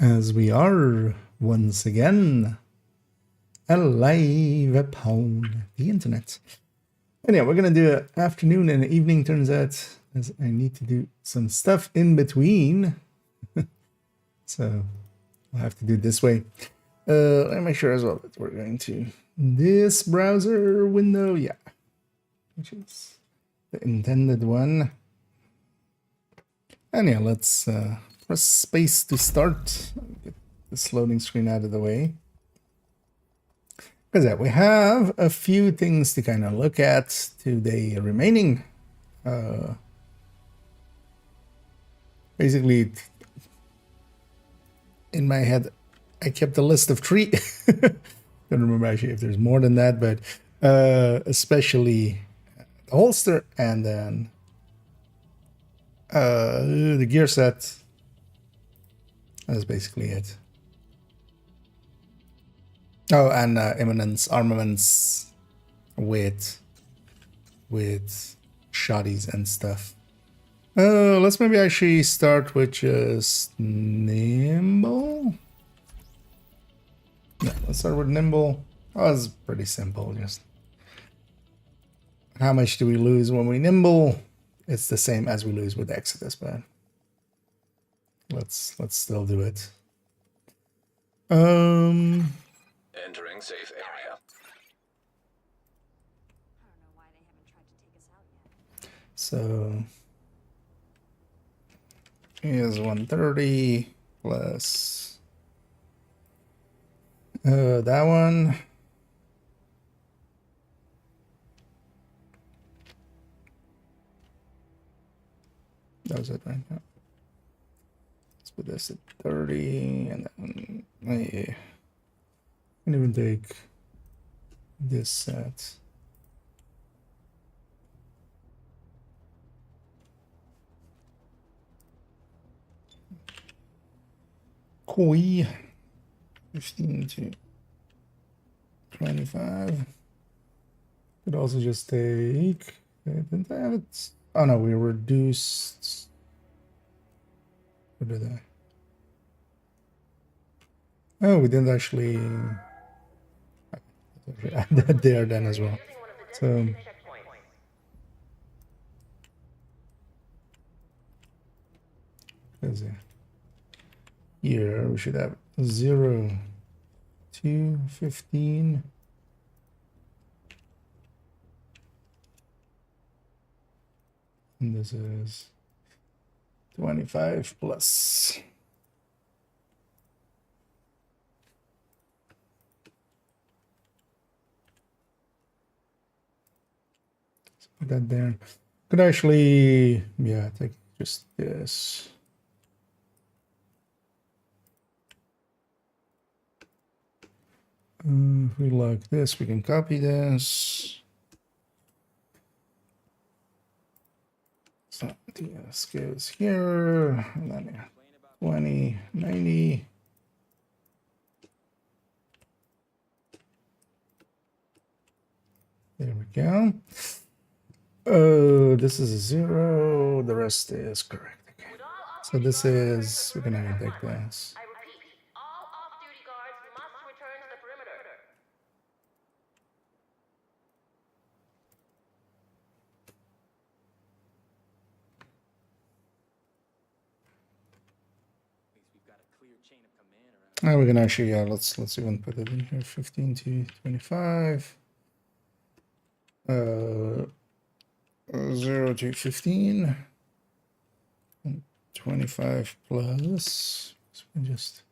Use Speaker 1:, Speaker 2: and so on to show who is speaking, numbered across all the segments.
Speaker 1: As we are once again alive upon the internet. And yeah, we're gonna do an afternoon and an evening, turns out, as I need to do some stuff in between. So I'll have to do it this way. Let me make sure as well that we're going to this browser window, yeah, which is the intended one. And yeah, let's press space to start. Get this loading screen out of the way. Because yeah, we have a few things to kind of look at today remaining. Basically, in my head, I kept a list of 3. Don't remember actually if there's more than that, but especially the holster and then the gear set. That's basically it. Oh, and imminence armaments with shotties and stuff. Let's maybe actually start with just Nimble. Yeah, let's start with Nimble. Oh, it's pretty simple. Just how much do we lose when we Nimble? It's the same as we lose with Exodus, but let's still do it.
Speaker 2: Entering safe area.
Speaker 3: I don't know why they haven't tried to take us out yet.
Speaker 1: So here's 130 plus that one. That was it, right? Yeah. Let's put this at 30, and then I can even take this set. Koi 15 to 25. Could also just take. Didn't I have it? Oh no, we reduced. What did I? Oh, we didn't actually add that there then as well. So here we should have 0 to 15. And this is 25 plus. Let's put that there. Could actually, yeah, take just this. If we like this, we can copy this. So this goes here, and then yeah, 20, 90. There we go. Oh, this is a 0. The rest is correct. Okay. So this is, we're gonna take this.
Speaker 4: I repeat, all off-duty guards must return to the perimeter.
Speaker 1: We're gonna actually, yeah, let's even put it in here. 15 to 25. 0 to 15. And 25 plus. So we can just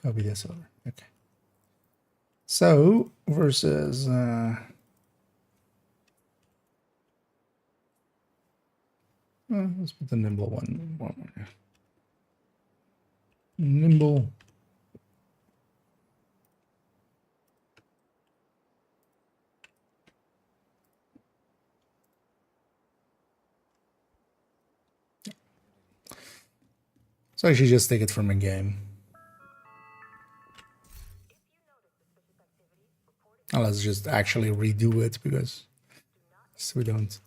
Speaker 1: copy this over. Okay. So versus let's put the Nimble one more. Nimble. So I should just take it from a game. Let's just actually redo it because so we don't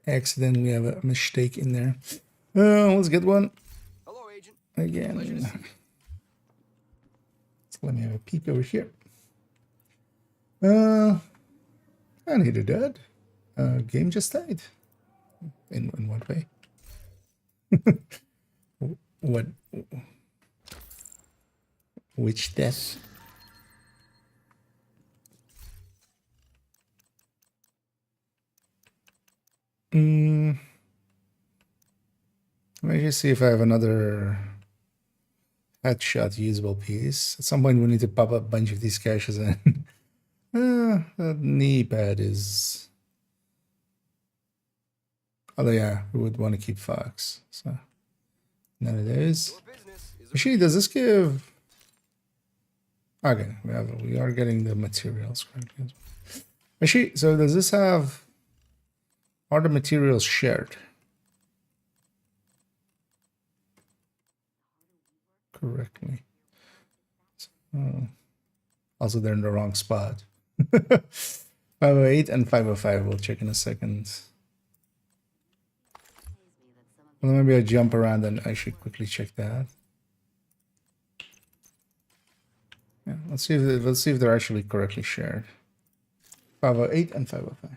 Speaker 1: accidentally have a mistake in there. Let's get one again. So let me have a peek over here. And he did. Game just died. In what way? What? Which death? Let me just see if I have another headshot usable piece. At some point we need to pop up a bunch of these caches in. That knee pad is... Although yeah, we would want to keep Fox. So none of those. Actually, does this give... Okay, we are getting the materials correctly as well. Actually, so does this have... Are the materials shared? Correctly. So, also, they're in the wrong spot. 508 and 505. We'll check in a second. Well, maybe I jump around and I should quickly check that. Yeah, let's see if they're actually correctly shared. 508 and 505.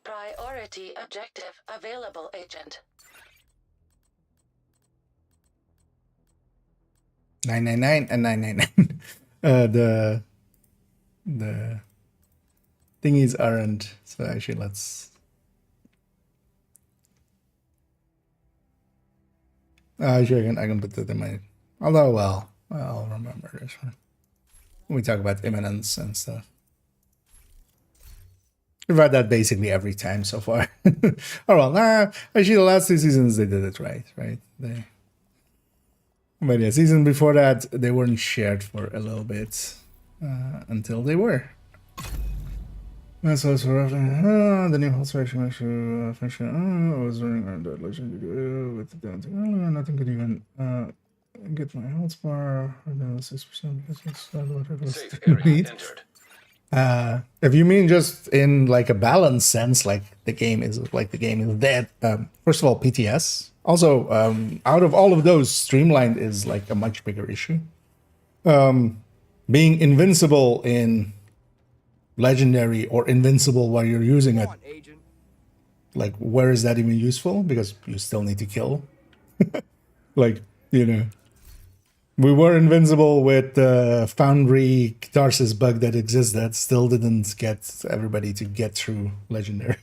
Speaker 4: Priority objective available, Agent.
Speaker 1: 999 and 999. The thingies aren't. So actually, let's. Actually, I can put that in my. Although, well, I'll remember this one when we talk about imminence and stuff. We've had that basically every time so far. Oh well, actually the last 2 seasons they did it right? But yeah, season before that they weren't shared for a little bit until they were. That's also the new health section function. I was running around that legend with the downtown. Nothing could even get my health bar. 6% because it's what it was
Speaker 2: Safe area entered.
Speaker 1: If you mean just in like a balance sense, like the game is dead. First of all, PTS. Also, out of all of those, Streamline is like a much bigger issue. Being invincible in legendary or invincible while you're using it, like where is that even useful? Because you still need to kill. Like, you know. We were invincible with the Foundry Catharsis bug that exists that still didn't get everybody to get through Legendary.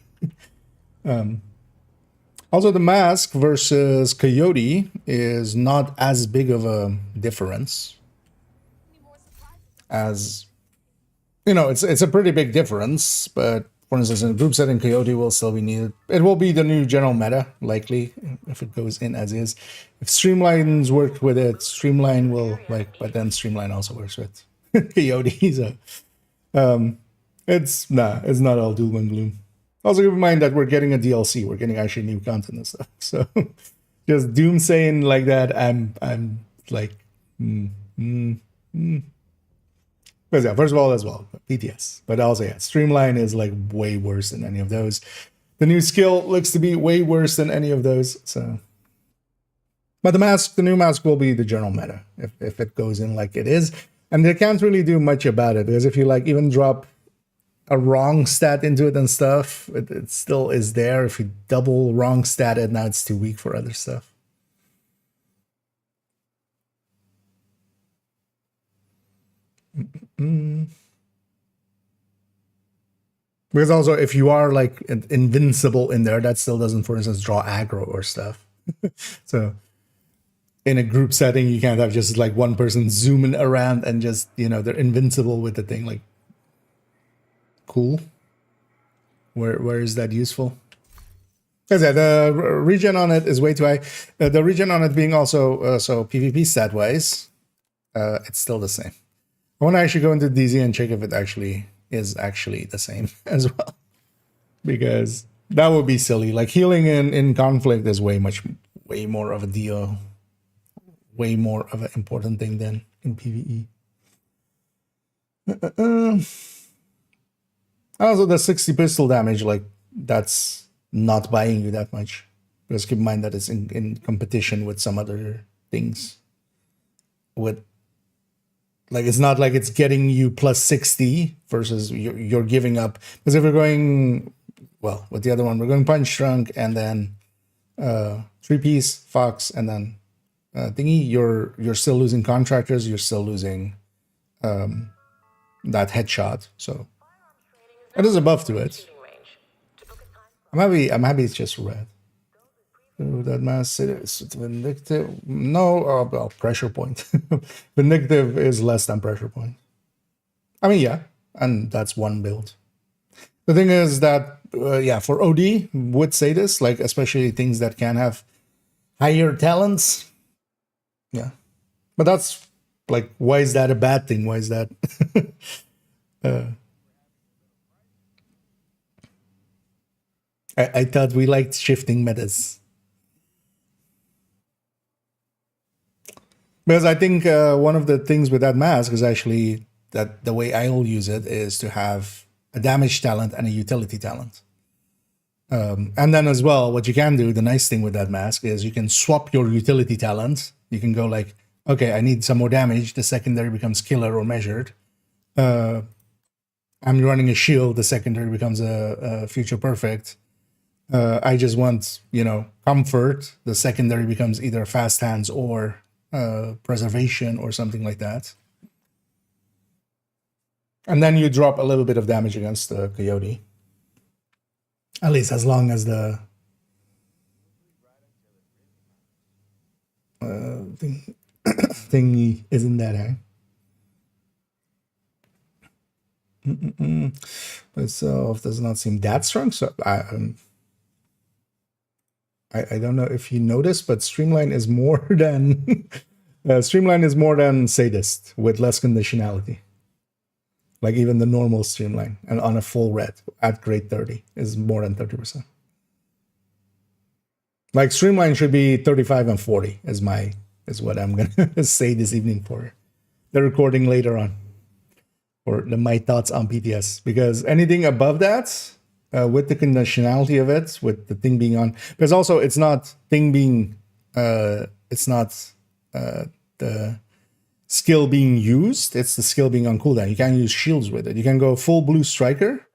Speaker 1: Also, the mask versus Coyote is not as big of a difference as, you know, it's a pretty big difference, but for instance, in a group setting, Coyote will still be needed. It will be the new general meta, likely, if it goes in as is. If Streamline's worked with it, Streamline will, but then Streamline also works with Coyote, so... it's not all doom and gloom. Also keep in mind that we're getting a DLC, we're getting actually new content and stuff, so... just doom saying like that, I'm like... But yeah, first of all, as well, PTS. But also, yeah, Streamline is like way worse than any of those. The new skill looks to be way worse than any of those. So, but the new mask will be the general meta if it goes in like it is, and they can't really do much about it because if you like even drop a wrong stat into it and stuff, it still is there. If you double wrong stat it, now it's too weak for other stuff. Because also, if you are like invincible in there, that still doesn't, for instance, draw aggro or stuff. So in a group setting, you can't have just like one person zooming around and just, you know, they're invincible with the thing. Like, cool. Where is that useful? Because yeah, the regen on it is way too high. The regen on it being also so PvP stat wise. it's still the same. I want to actually go into DZ and check if it actually is actually the same as well, because that would be silly. Like healing in conflict is way more of a deal, way more of an important thing than in PvE. Also, the 60 pistol damage, like that's not buying you that much. Because keep in mind that it's in competition with some other things. With like it's not like it's getting you plus 60 versus you're giving up. Because if we're going with the other one, we're going punch shrunk and then 3-piece fox and then thingy. You're still losing contractors. You're still losing that headshot. So it is a buff to it. I'm happy it's just red. So that mass is vindictive. No, well, pressure point. Vindictive is less than pressure point. I mean, yeah, and that's one build. The thing is that, for OD, would say this, like especially things that can have higher talents. Yeah, but that's like, why is that a bad thing? Why is that? I thought we liked shifting metas. Because I think one of the things with that mask is actually that the way I'll use it is to have a damage talent and a utility talent. And then as well, what you can do, the nice thing with that mask is you can swap your utility talent. You can go like, okay, I need some more damage. The secondary becomes killer or measured. I'm running a shield. The secondary becomes a future perfect. I just want, comfort. The secondary becomes either fast hands or preservation or something like that. And then you drop a little bit of damage against the coyote. At least as long as the thingy isn't that high. Itself does not seem that strong, so I don't know if you noticed, but Streamline is more than Sadist with less conditionality. Like even the normal Streamline and on a full red at grade 30 is more than 30%. Like Streamline should be 35 and 40 is what I'm gonna say this evening for the recording later on, or my thoughts on PTS, because anything above that. With the conditionality of it, with the thing being on, because also it's not thing being, it's not the skill being used, it's the skill being on cooldown. You can use shields with it. You can go full blue striker,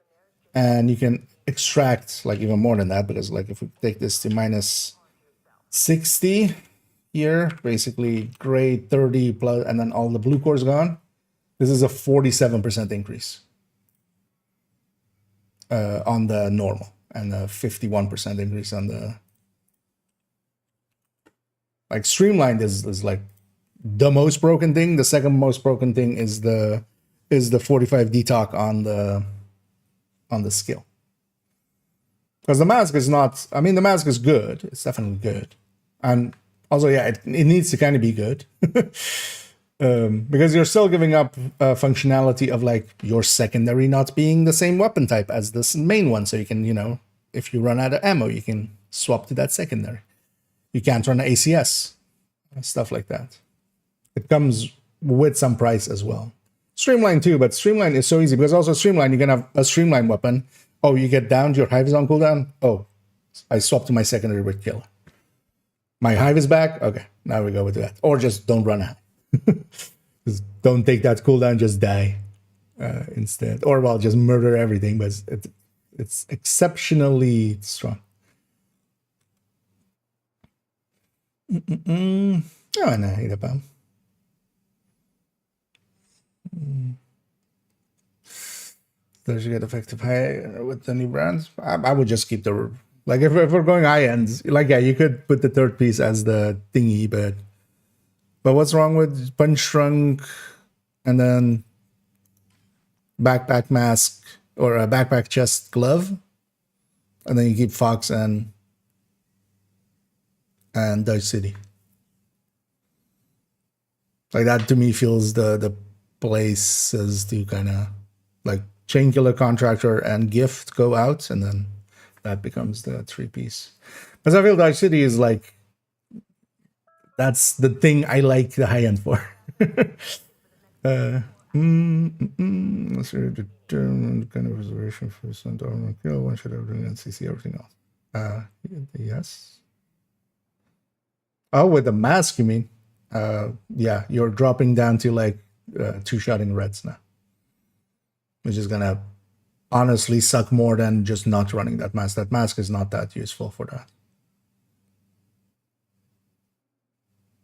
Speaker 1: and you can extract like even more than that, because like if we take this to minus 60 here, basically grade 30 plus, and then all the blue cores gone, this is a 47% increase. On the normal, and a 51% increase on the like Streamlined is like the most broken thing. The second most broken thing is the 45 detox on the skill. Because the mask is not, I mean the mask is good. It's definitely good. And also it needs to kind of be good. Because you're still giving up functionality of like your secondary not being the same weapon type as this main one. So you can, if you run out of ammo, you can swap to that secondary. You can't run ACS, stuff like that. It comes with some price as well. Streamline too, but Streamline is so easy because also Streamline, you can have a Streamline weapon. Oh, you get down, your hive is on cooldown. Oh, I swap to my secondary with killer. My hive is back. Okay, now we go with that. Or just don't run out. Just don't take that cooldown, just die instead, or just murder everything. But it's exceptionally strong. Oh, no, hit about. Does you get effective high with the new brands? I would just keep the like if we're going high ends, like you could put the third piece as the thingy, but what's wrong with punch shrunk and then backpack mask or a backpack chest glove, and then you keep Fox and Dodge City. Like that to me feels the places to kind of like chain killer, contractor, and gift go out, and then that becomes the 3-piece. Because I feel Dark City is like, that's the thing I like the high end for. Let's determine kind of reservation for some armor kill. One should have done NCC everything else. Yes. Oh, with the mask, you mean? Yeah, you're dropping down to like 2-shotting reds now, which is gonna honestly suck more than just not running that mask. That mask is not that useful for that.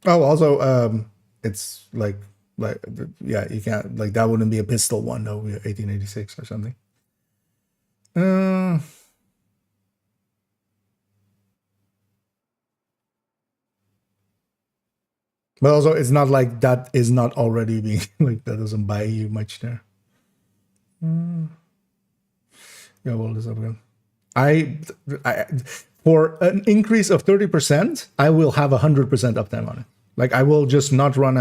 Speaker 1: Oh, also, it's like yeah, you can't, like, that wouldn't be a pistol one though. 1886 or something. But also, it's not like that is not already being like, that doesn't buy you much there. Yeah, well, this up again. I for an increase of 30%, I will have 100% uptime on it. Like, I will just not run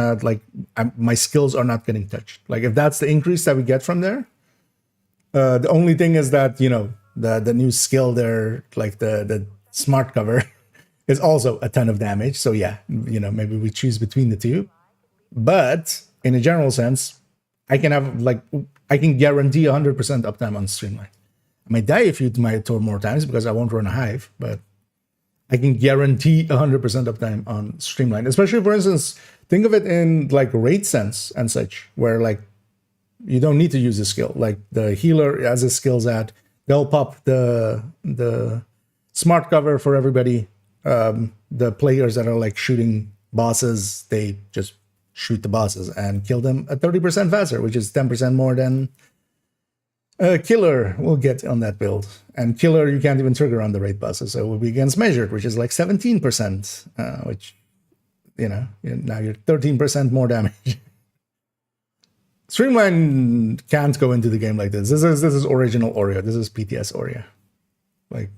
Speaker 1: my skills are not getting touched. Like, if that's the increase that we get from there, the only thing is that, you know, the new skill there, like the smart cover, is also a ton of damage. So yeah, you know, maybe we choose between the two. But in a general sense, I can have I can guarantee 100% uptime on Streamline. I might die a few more times because I won't run a hive, but I can guarantee 100% uptime on Streamline. Especially, for instance, think of it in like raid sense and such, where like you don't need to use a skill. Like the healer has his skills at, they'll pop the smart cover for everybody. The players that are like shooting bosses, they just shoot the bosses and kill them at 30% faster, which is 10% more than killer will get on that build. And killer, you can't even trigger on the raid bosses, so it will be against measured, which is like 17%, which, you know, now you're 13% more damage. Streamline can't go into the game like this. This is original Oreo. This is PTS Oreo. Like,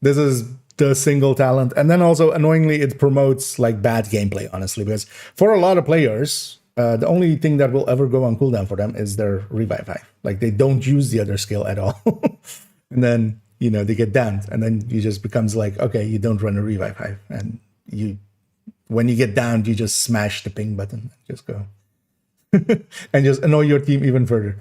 Speaker 1: this is the single talent. And then also, annoyingly, it promotes like bad gameplay, honestly, because for a lot of players, the only thing that will ever go on cooldown for them is their revive hive. Like, they don't use the other skill at all. And then, you know, they get downed, and then you just becomes like, okay, you don't run a revive hive. And when you get downed, you just smash the ping button and just go. And just annoy your team even further.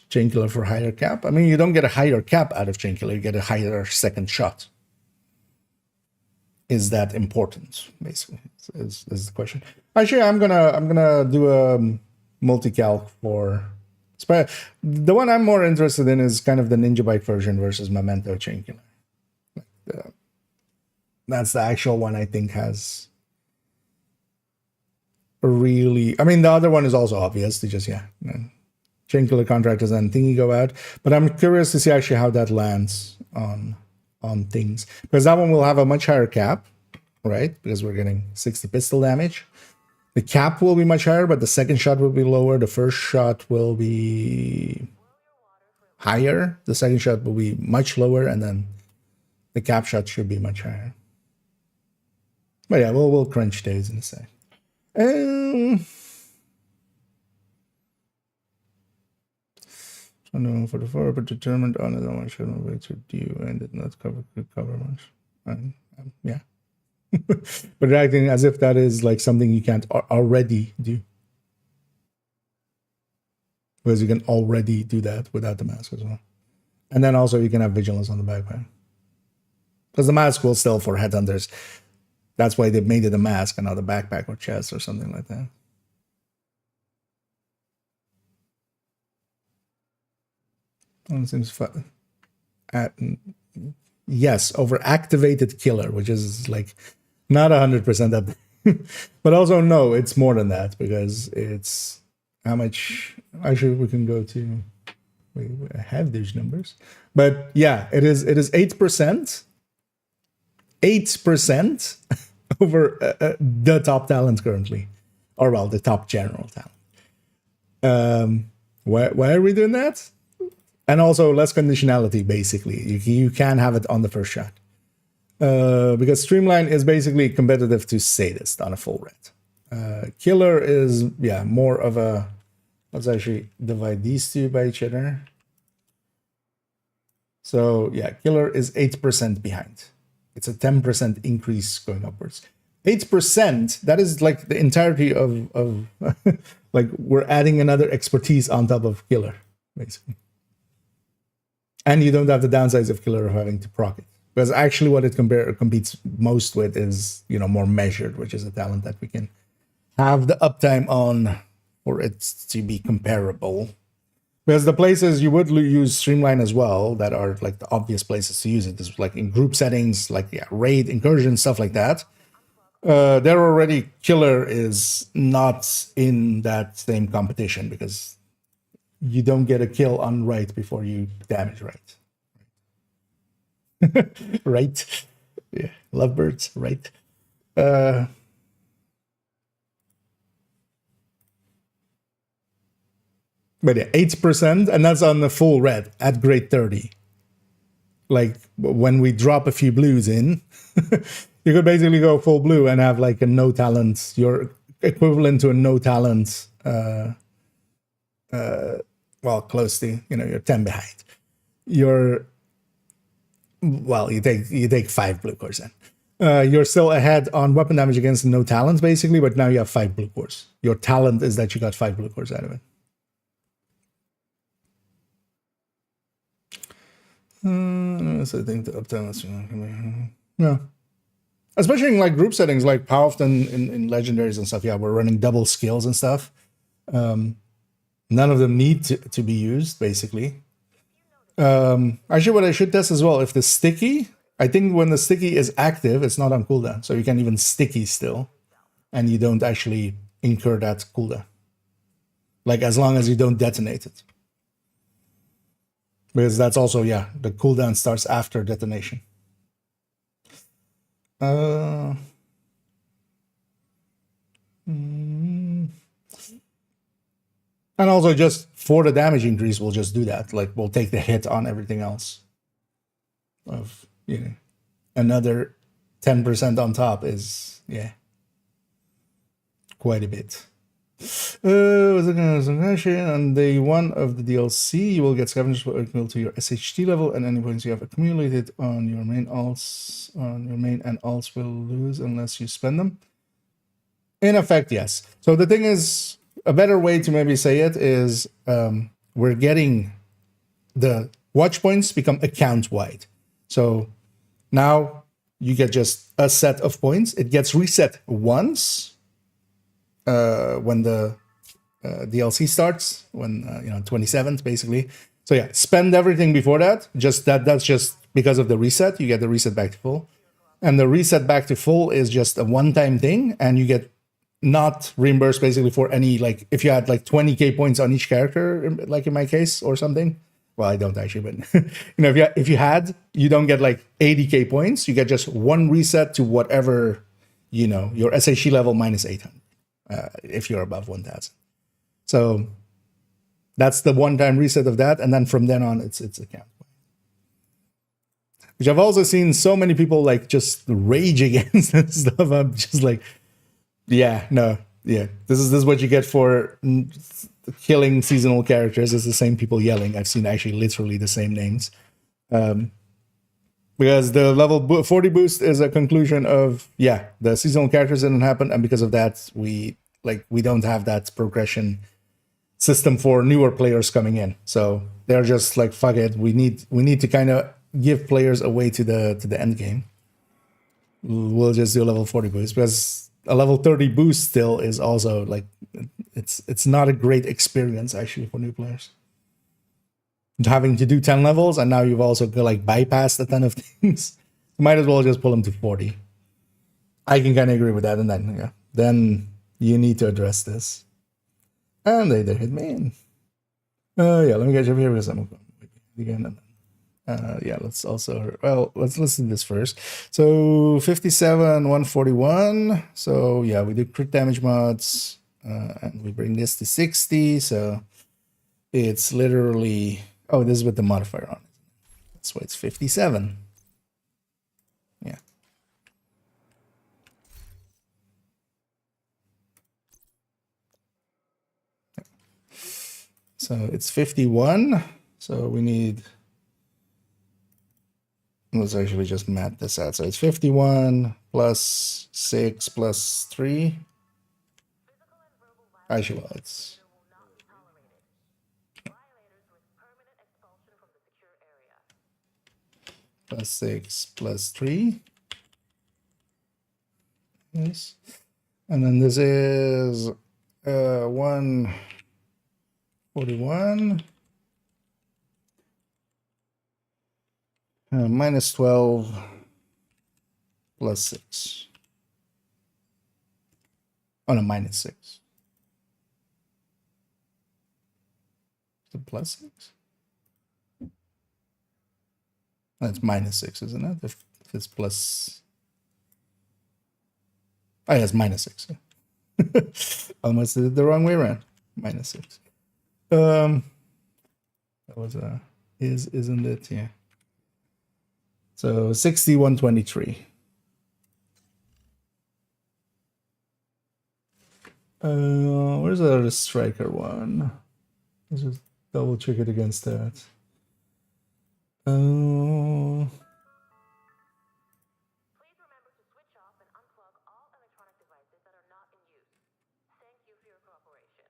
Speaker 1: Chain killer for higher cap. I mean, you don't get a higher cap out of chain killer, you get a higher second shot. Is that important? Basically, is the question. Actually, I'm gonna do a multi-calc for the one I'm more interested in is kind of the Ninja Bike version versus Memento chain killer. That's the actual one I think has really. I mean, the other one is also obvious. They just chain killer contractors and thingy go out, but I'm curious to see actually how that lands on things, because that one will have a much higher cap, right? Because we're getting 60 pistol damage. The cap will be much higher, but the second shot will be lower. The first shot will be higher. The second shot will be much lower, and then the cap shot should be much higher. But yeah, we'll crunch days in a sec. No, for the four, but determined on it, I should not wait to do and did not cover much. Yeah. But acting as if that is like something you can't already do. Because you can already do that without the mask as well. And then also you can have vigilance on the backpack. Because the mask will still for headhunters. That's why they made it a mask and not a backpack or chest or something like that. It seems fun. Yes, over activated killer, which is like not 100% up. But also no, it's more than that, because it's how much. Actually, we can go to. We have these numbers, but yeah, it is 8%. 8% over the top talent currently, or well, the top general talent. Why are we doing that? And also less conditionality, basically. You can have it on the first shot. Because Streamline is basically competitive to Sadist on a full red. Killer is, yeah, more of a... Let's actually divide these two by each other. So, yeah, Killer is 8% behind. It's a 10% increase going upwards. 8%, that is like the entirety of like, we're adding another expertise on top of Killer, basically. And you don't have the downsides of Killer of having to proc it. Because actually what it competes most with is, you know, more measured, which is a talent that we can have the uptime on for it to be comparable. Because the places you would use Streamline as well, that are like the obvious places to use it, is like in group settings, like raid, incursion, stuff like that. They're already... Killer is not in that same competition because you don't get a kill on right before you damage right. Right? Yeah, lovebirds, right? But yeah, 8%, and that's on the full red at grade 30. Like, when we drop a few blues in, you could basically go full blue and have like a no talent, your equivalent to a no talent, well, close to, you know, you're 10 behind. You're, well, you take 5 blue cores then. You're still ahead on weapon damage against no talent, basically, but now you have 5 blue cores. Your talent is that you got 5 blue cores out of it. So I think the uptime, yeah. Especially in like group settings, like how often in legendaries and stuff, yeah, we're running double skills and stuff. None of them need to be used, basically. Actually, what I should test as well, if the sticky, I think when the sticky is active, it's not on cooldown. So you can even sticky still, and you don't actually incur that cooldown. Like, as long as you don't detonate it. Because that's also, yeah, the cooldown starts after detonation. And also just for the damage increase, we'll just do that. Like, we'll take the hit on everything else. Of, you know, another 10% on top is, yeah, quite a bit. On day 1 of the DLC, you will get scavengers for equal to your SHT level, and any points you have accumulated on your main alts and alts will lose unless you spend them. In effect, yes. So the thing is, a better way to maybe say it is, we're getting the watch points become account wide. So now you get just a set of points. It gets reset once. When the DLC starts, when 27th basically. So yeah, spend everything before that. That's just because of the reset. You get the reset back to full, and the reset back to full is just a one-time thing, and you get not reimbursed basically for any, like, if you had like 20k points on each character, like in my case or something. Well, I don't actually, but if you had, you don't get like 80k points. You get just one reset to whatever, your SHE level minus 800. If you're above 1,000. So that's the one-time reset of that, and then from then on, it's account. Which I've also seen so many people like just rage against and stuff. I'm just like, this is what you get for killing seasonal characters. It's the same people yelling. I've seen actually literally the same names. Because the level 40 boost is a conclusion of, the seasonal characters didn't happen, and because of that, we don't have that progression system for newer players coming in. So they're just like, fuck it, we need to kind of give players a way to the end game. We'll just do a level 40 boost, because a level 30 boost still is also like, it's not a great experience actually for new players. Having to do 10 levels, and now you've also like bypassed a ton of things. You might as well just pull them to 40. I can kind of agree with that, and then you need to address this. And they hit me in. Let me get you up here because I'm again. Let's do this first. So 57, 141. So we do crit damage mods, and we bring this to 60. So it's literally, this is with the modifier on it. That's why it's 57. Yeah, So it's 51. So we need, let's actually just map this out. So it's 51 plus 6 plus 3. Actually, well, it's plus 6 plus 3. Yes. And then this is 141 minus 12 plus 6. Oh no, minus 6. Is it plus 6? That's minus 6, isn't it? If it's plus... Oh, yeah, it's minus 6. Almost did it the wrong way around. Minus 6. That was a... Isn't it? Yeah. So 6123. Where's the other striker one? Let's just double check it against that.
Speaker 4: Please remember to switch off and unplug all electronic devices that are not in use. Thank you for your cooperation.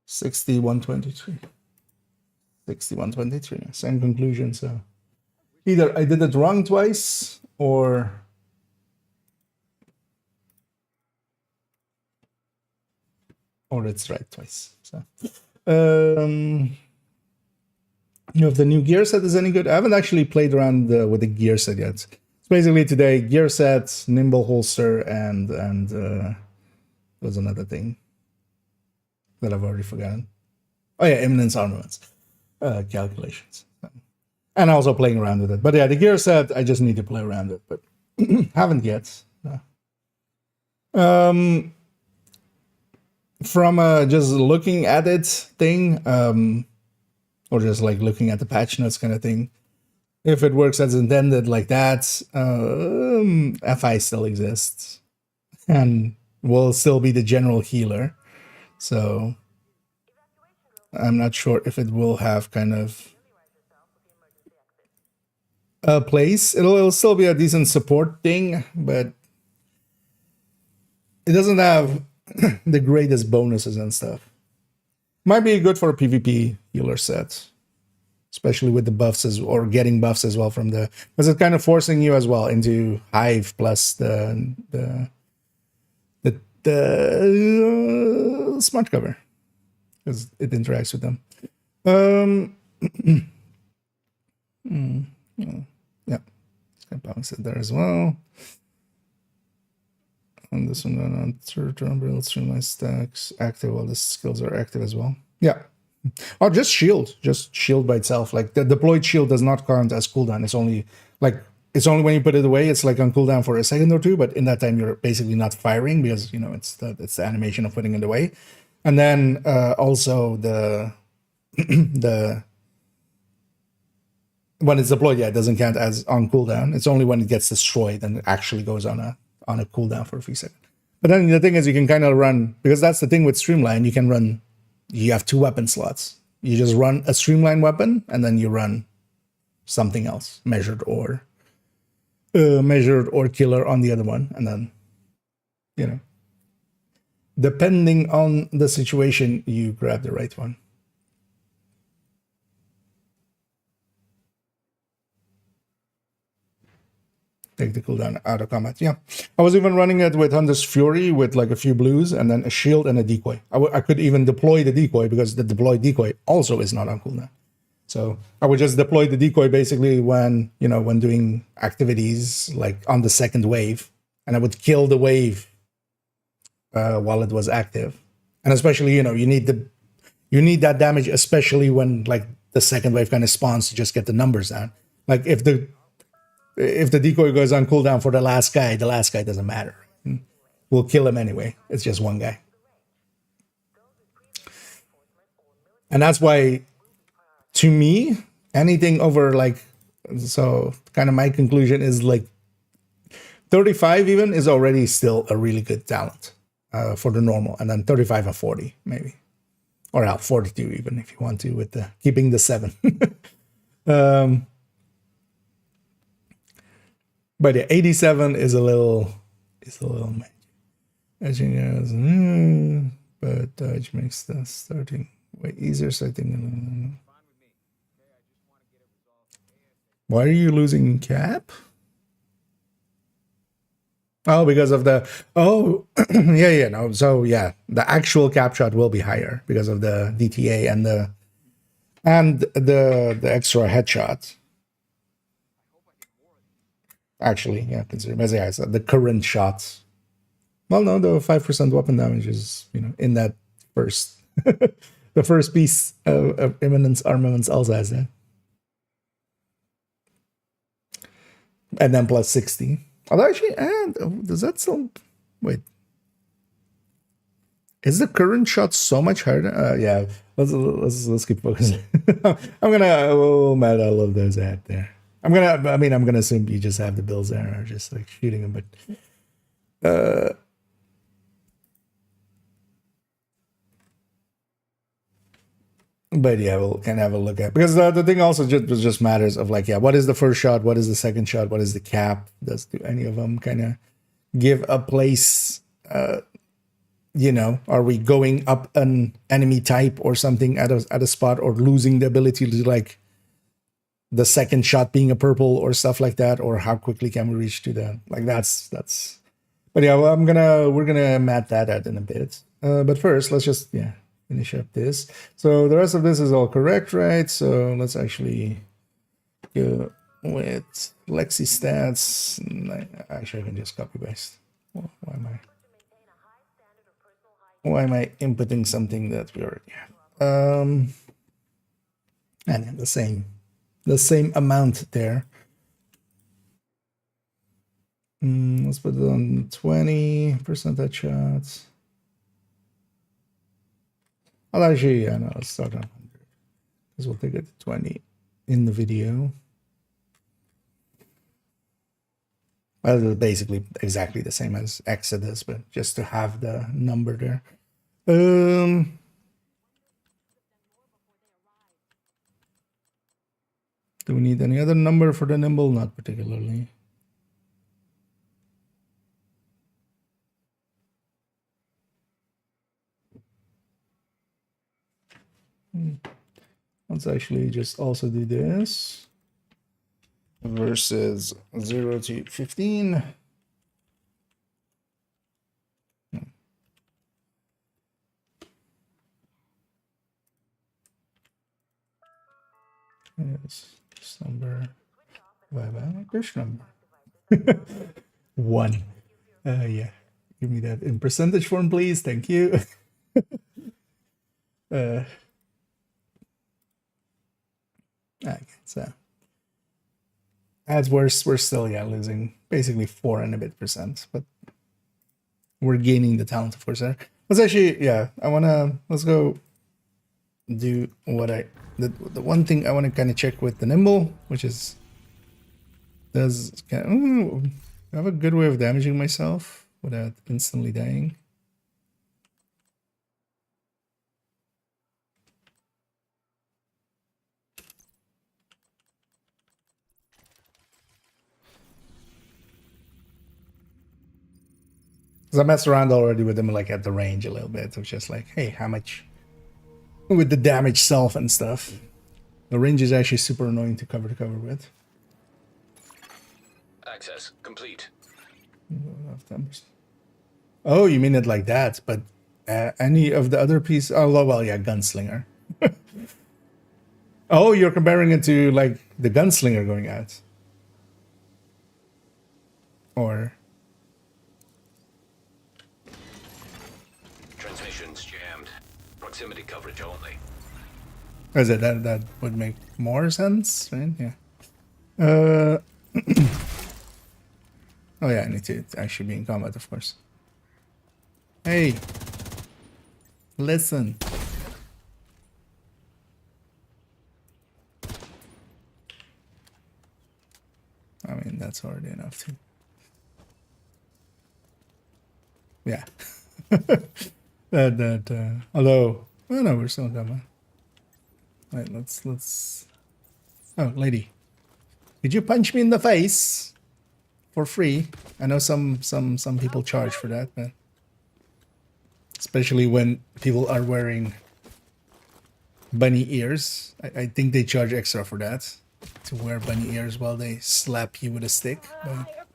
Speaker 1: 6123. 6123. Same conclusion. So either I did it wrong twice or it's right twice. So if the new gear set is any good, I haven't actually played around with the gear set yet. It's basically today gear set, nimble holster, and there's another thing that I've already forgotten. Oh yeah, imminence armaments calculations, and also playing around with it. But yeah, the gear set I just need to play around with, but haven't yet. From just looking at it thing, or just like looking at the patch notes kind of thing, if it works as intended like that, FI still exists and will still be the general healer. So I'm not sure if it will have kind of a place. It'll still be a decent support thing, but it doesn't have the greatest bonuses and stuff. Might be good for a PvP healer set, especially with the buffs or getting buffs as well from the, because it's kind of forcing you as well into Hive plus the smart cover, because it interacts with them. Yeah, it's gonna balance it there as well. And this one on build streamline stacks active while the skills are active as well. Yeah. Or just shield by itself. Like the deployed shield does not count as cooldown. It's only when you put it away, it's like on cooldown for a second or two, but in that time you're basically not firing because it's the animation of putting it away. And then also the when it's deployed, yeah, it doesn't count as on cooldown. It's only when it gets destroyed and it actually goes on a cooldown for a few seconds. But then the thing is, you can kind of run, because that's the thing with Streamline, you have 2 weapon slots. You just run a Streamline weapon, and then you run something else, measured or killer on the other one, and then, depending on the situation, you grab the right one. Take the cooldown out of combat. Yeah, I was even running it with Hunter's Fury with like a few blues and then a shield and a decoy. I could even deploy the decoy because the deployed decoy also is not on cooldown. So I would just deploy the decoy basically when doing activities like on the second wave, and I would kill the wave while it was active. And especially you need that damage, especially when like the second wave kind of spawns to just get the numbers down. Like if the decoy goes on cooldown for the last guy doesn't matter. We'll kill him anyway. It's just one guy. And that's why, to me, anything over so kind of my conclusion is 35 even is already still a really good talent. for the normal, and then 35 and 40 maybe, or 42 even if you want to, with the keeping the 7. But yeah, 87 is a little edging as but dodge makes the starting way easier. So I think why are you losing cap? Oh, because of the yeah, no. So yeah, the actual cap shot will be higher because of the DTA and the extra headshot. Actually, yeah, consider as I said, the current shots. Well, no, the 5% weapon damage is, in that first the first piece of imminence armaments also has that. And then plus 60. Although actually, does that still wait? Is the current shot so much harder? Yeah, let's keep focusing. We'll mad all of those out there. I'm gonna assume you just have the bills there or just like shooting them, but yeah, we'll kind of have a look at, because the thing also just matters of like, yeah, what is the first shot, what is the second shot, what is the cap? Do any of them kind of give a place? Are we going up an enemy type or something at a spot, or losing the ability to like the second shot being a purple or stuff like that, or how quickly can we reach to the like that's. But yeah, well, we're gonna mat that out in a bit. But first, let's just finish up this. So the rest of this is all correct, right? So let's actually go with Lexi stats. Actually, I can just copy paste. Why am I inputting something that we already have? And then the same amount there. Let's put it on 20% headshots. Well, actually, no, let's start on 100, because we'll take it to 20 in the video. Well, it's basically exactly the same as Exodus, but just to have the number there. Do we need any other number for the Nimble? Not particularly. Let's actually just also do this. Versus 0 to 15. Yes, this number. Which number? 1. Yeah. Give me that in percentage form, please. Thank you. Okay, so as we're still losing basically 4 and a bit percent, but we're gaining the talent, of course. There. Let's actually, let's go do what the one thing I want to kind of check with the Nimble, which is, I have a good way of damaging myself without instantly dying. Because I messed around already with them, like at the range a little bit. It was just like, hey, how much with the damage self and stuff. The range is actually super annoying to cover with.
Speaker 2: Access complete.
Speaker 1: Oh, you mean it like that? But any of the other pieces? Oh, well, yeah, gunslinger. Oh, you're comparing it to like the gunslinger going out, or
Speaker 2: Transmissions jammed. Proximity coverage only.
Speaker 1: is it that would make more sense, right? Yeah. Oh yeah, I need to actually be in combat, of course. Hey, listen. I mean, that's already enough to. Yeah. Although, oh no, we're still going. Right, let's. Oh, lady, could you punch me in the face for free? I know some people charge for that, but especially when people are wearing bunny ears, I think they charge extra for that, to wear bunny ears while they slap you with a stick. But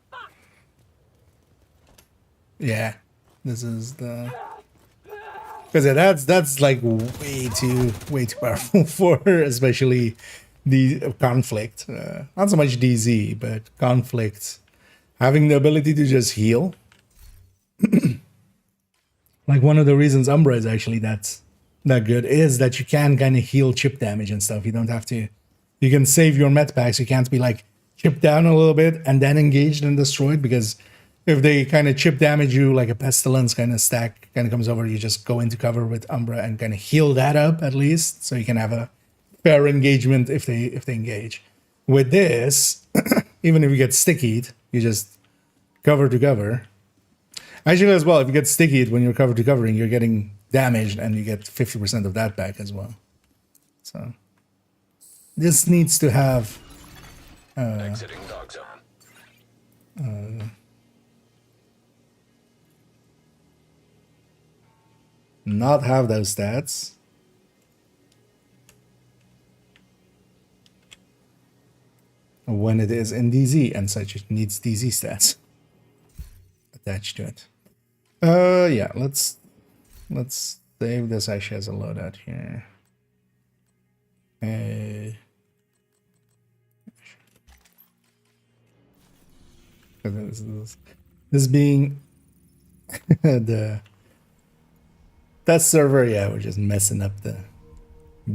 Speaker 1: yeah, this is the. Because that's like way too powerful for especially the conflict. Not so much DZ, but conflict. Having the ability to just heal. Like one of the reasons Umbra is actually that good is that you can kind of heal chip damage and stuff. You don't have to. You can save your med packs. You can't be like chipped down a little bit and then engaged and destroyed, because if they kind of chip damage you, like a pestilence kind of stack kind of comes over, you just go into cover with Umbra and kind of heal that up at least, so you can have a fair engagement if they engage. With this, even if you get stickied, you just cover to cover. Actually, as well, if you get stickied when you're cover to covering, you're getting damaged and you get 50% of that back as well. So this needs to have
Speaker 2: Exiting dog zone.
Speaker 1: not have those stats. When it is in DZ and such, it needs DZ stats attached to it. Yeah, let's save this actually as a loadout here. This being the test server, yeah, we're just messing up the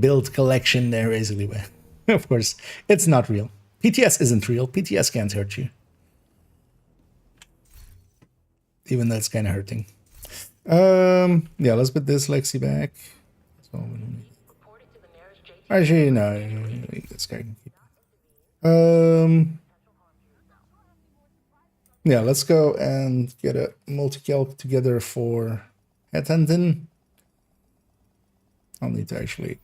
Speaker 1: build collection there basically. But of course, it's not real. PTS isn't real. PTS can't hurt you, even though it's kind of hurting. Yeah, let's put this Lexi back. So actually, no, this guy can keep it. Yeah, let's go and get a multi-calc together for headhunting. I'll need to actually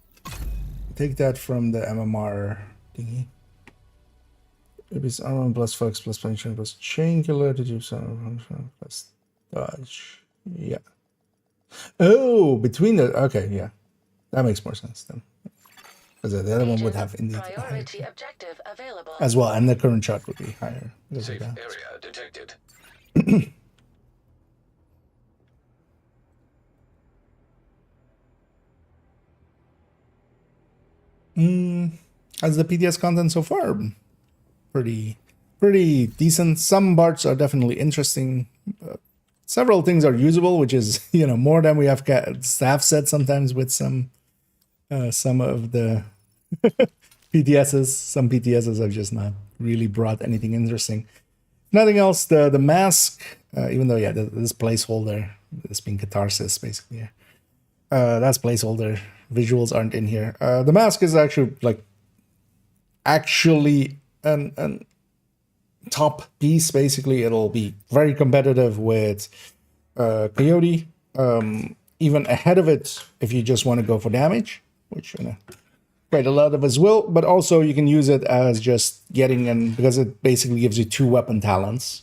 Speaker 1: take that from the MMR thingy. It is armor plus focus plus function plus chain killer to do some plus dodge. Yeah. Oh, between the okay, yeah, that makes more sense then. Because the other one would have indeed
Speaker 4: Priority objective available.
Speaker 1: as well, and the current shot would be higher.
Speaker 2: Safe area detected.
Speaker 1: As the PTS content so far, pretty decent. Some parts are definitely interesting. Several things are usable, which is more than we have staff said sometimes with some of the PTSs. Some PTSs have just not really brought anything interesting. Nothing else. The mask, even though this placeholder, this being catharsis basically. Yeah. That's placeholder. Visuals aren't in here. The mask is actually an top piece. Basically, it'll be very competitive with Coyote. Even ahead of it if you just want to go for damage, which quite a lot of us will. But also you can use it as just getting in, because it basically gives you 2 weapon talents.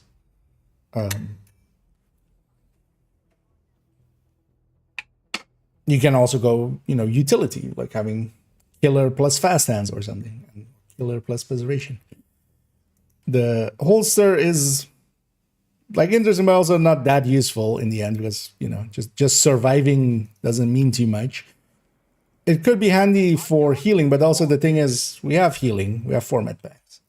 Speaker 1: You can also go, utility, like having killer plus fast hands or something, and killer plus preservation. The holster is interesting, but also not that useful in the end, because just surviving doesn't mean too much. It could be handy for healing, but also the thing is, we have healing, we have 4 med packs.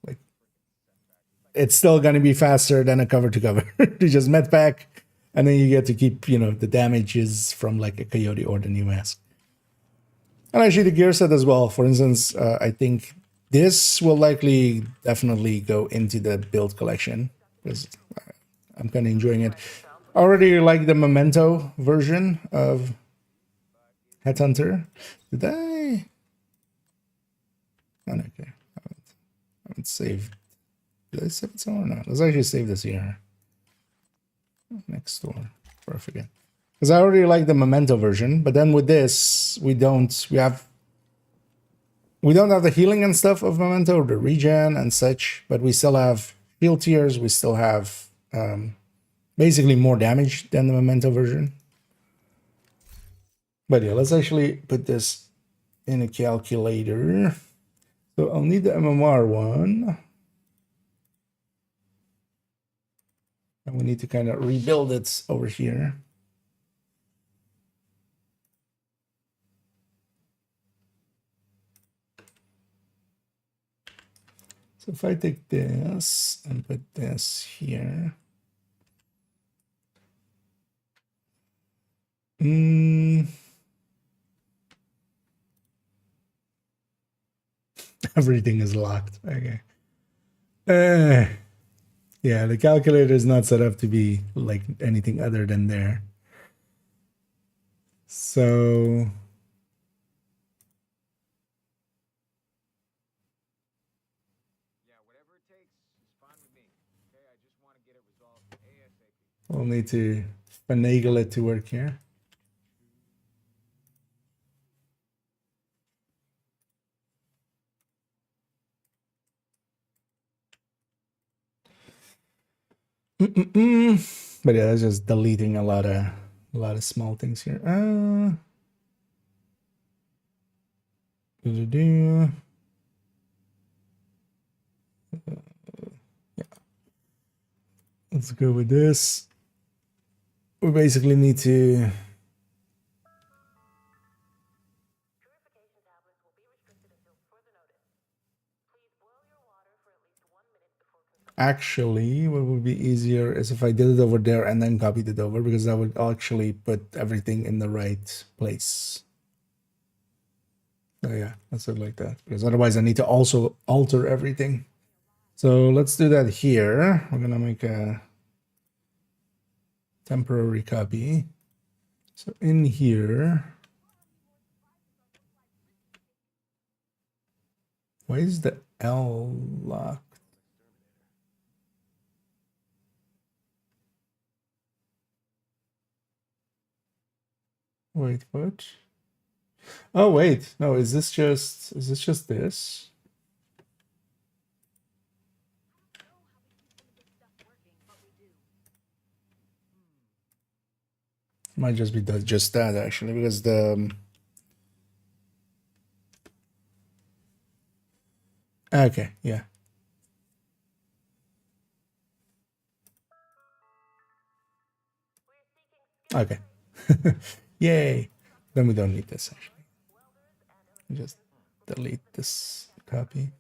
Speaker 1: It's still going to be faster than a cover to cover to just med pack. And then you get to keep, the damages from like a Coyote or the new mask. And actually the gear set as well. For instance, I think this will definitely go into the build collection, because I'm kind of enjoying it. I already like the Memento version of Headhunter. Did I? Oh, okay. I haven't saved. Did I save it somewhere or not? Let's actually save this here. Next door before I forget. Because I already like the memento version, but then with this, we don't have the healing and stuff of memento, or the regen and such, but we still have shield tiers, we still have basically more damage than the memento version. But yeah, let's actually put this in a calculator. So I'll need the MMR one. And we need to kind of rebuild it over here. So if I take this and put this here. Everything is locked. Okay. Yeah, the calculator is not set up to be like anything other than there. So we'll need to finagle it to work here. But yeah, that's just deleting a lot of small things here. Yeah. Let's go with this. We basically need to
Speaker 4: Purification tablets will be restricted until further notice. Please boil your water for at least 1 minute before consumption.
Speaker 1: actually, what would be easier is if I did it over there and then copied it over, because that would actually put everything in the right place. Oh yeah, let's do it like that, because otherwise I need to also alter everything. So let's do that here. We're gonna make a temporary copy. So in here, why is the L locked? Wait, what? Oh wait, no, is this just this? Might just be just that actually, because the okay, yeah. Okay. Yay. Then we don't need this actually. Just delete this copy.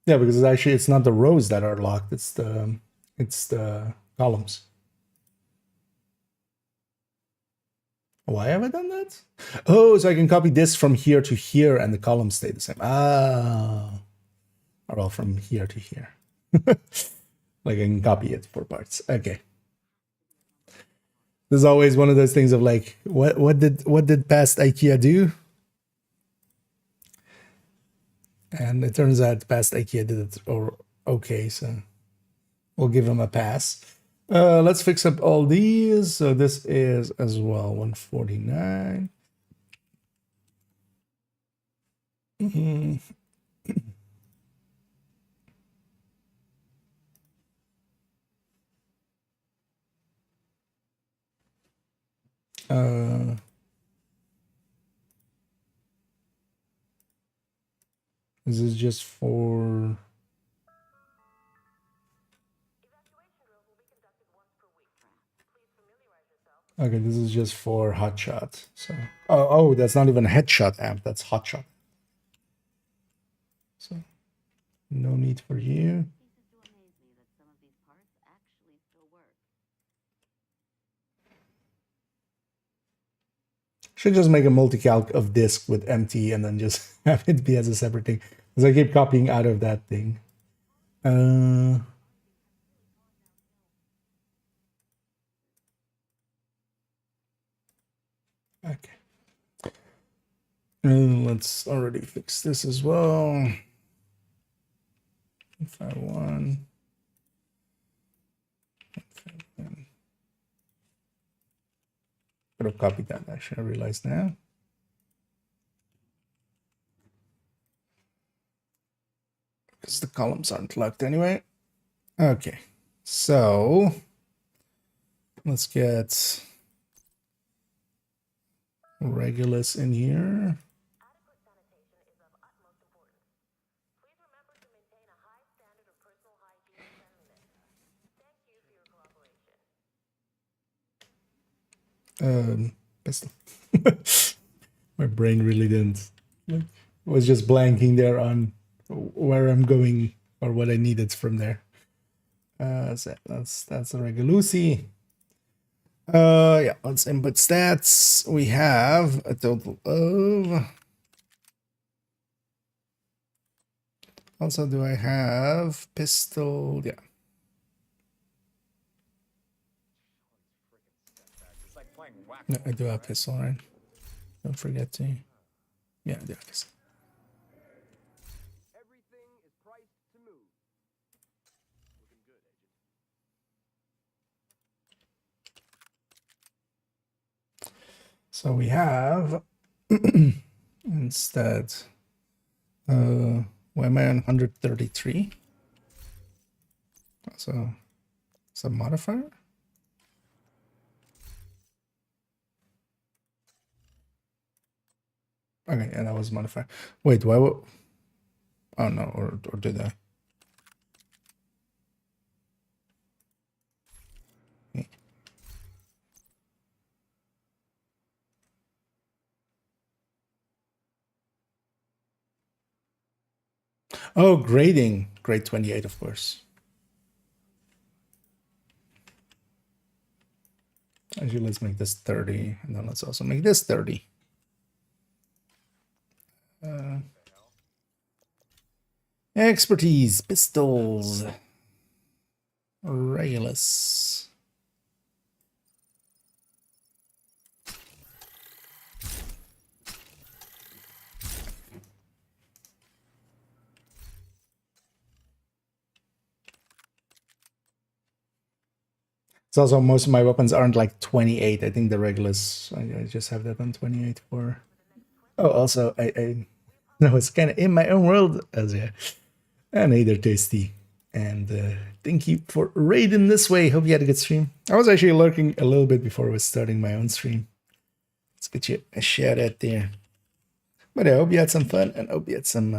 Speaker 1: Yeah, because it's not the rows that are locked, it's the columns. Why have I done that? Oh, so I can copy this from here to here and the columns stay the same. Ah. Or well, from here to here. Like I can copy it for parts. Okay. There's always one of those things of like, what did past IKEA do? And it turns out past IKEA did it or okay, so we'll give them a pass. Let's fix up all these. So this is as well 149. This is just for. Okay, this is just for hotshot. So, oh, that's not even headshot amp. That's hotshot. So, no need for you. Should just make a multi-calc of disk with empty and then just have it be as a separate thing. Because I keep copying out of that thing. Okay. And let's already fix this as well. If I want. Could have copied that, actually, I realize now. Because the columns aren't locked anyway. Okay, so let's get Regulus in here.
Speaker 4: Adequate sanitation is of utmost importance. Please remember to maintain a high standard of personal hygiene and cleanliness. Thank you for your cooperation.
Speaker 1: Pistol. My brain really didn't. It was just blanking there on where I'm going or what I needed from there. So that's a Regulusi. Yeah, let's input stats. We have a total of. Also, do I have pistol? Yeah. No, I do have pistol, right? Don't forget to. Yeah, I do have pistol.
Speaker 5: Everything is priced to move. Looking good, Agent.
Speaker 1: So we have instead. Why am I on 133? So it's a modifier. Okay, yeah, that was modifier. Wait, why? Oh no, or did I? Okay. Oh, grading. Grade 28, of course. Actually, let's make this 30, and then let's also make this 30. Expertise, pistols, Regulus. It's also most of my weapons aren't like 28. I think the Regulus, I just have that on 28 for. Oh, also I was kind of in my own world as yeah. And either tasty. And thank you for raiding this way. Hope you had a good stream. I was actually lurking a little bit before I was starting my own stream. Let's get you a shout out there. But I hope you had some fun and hope you had some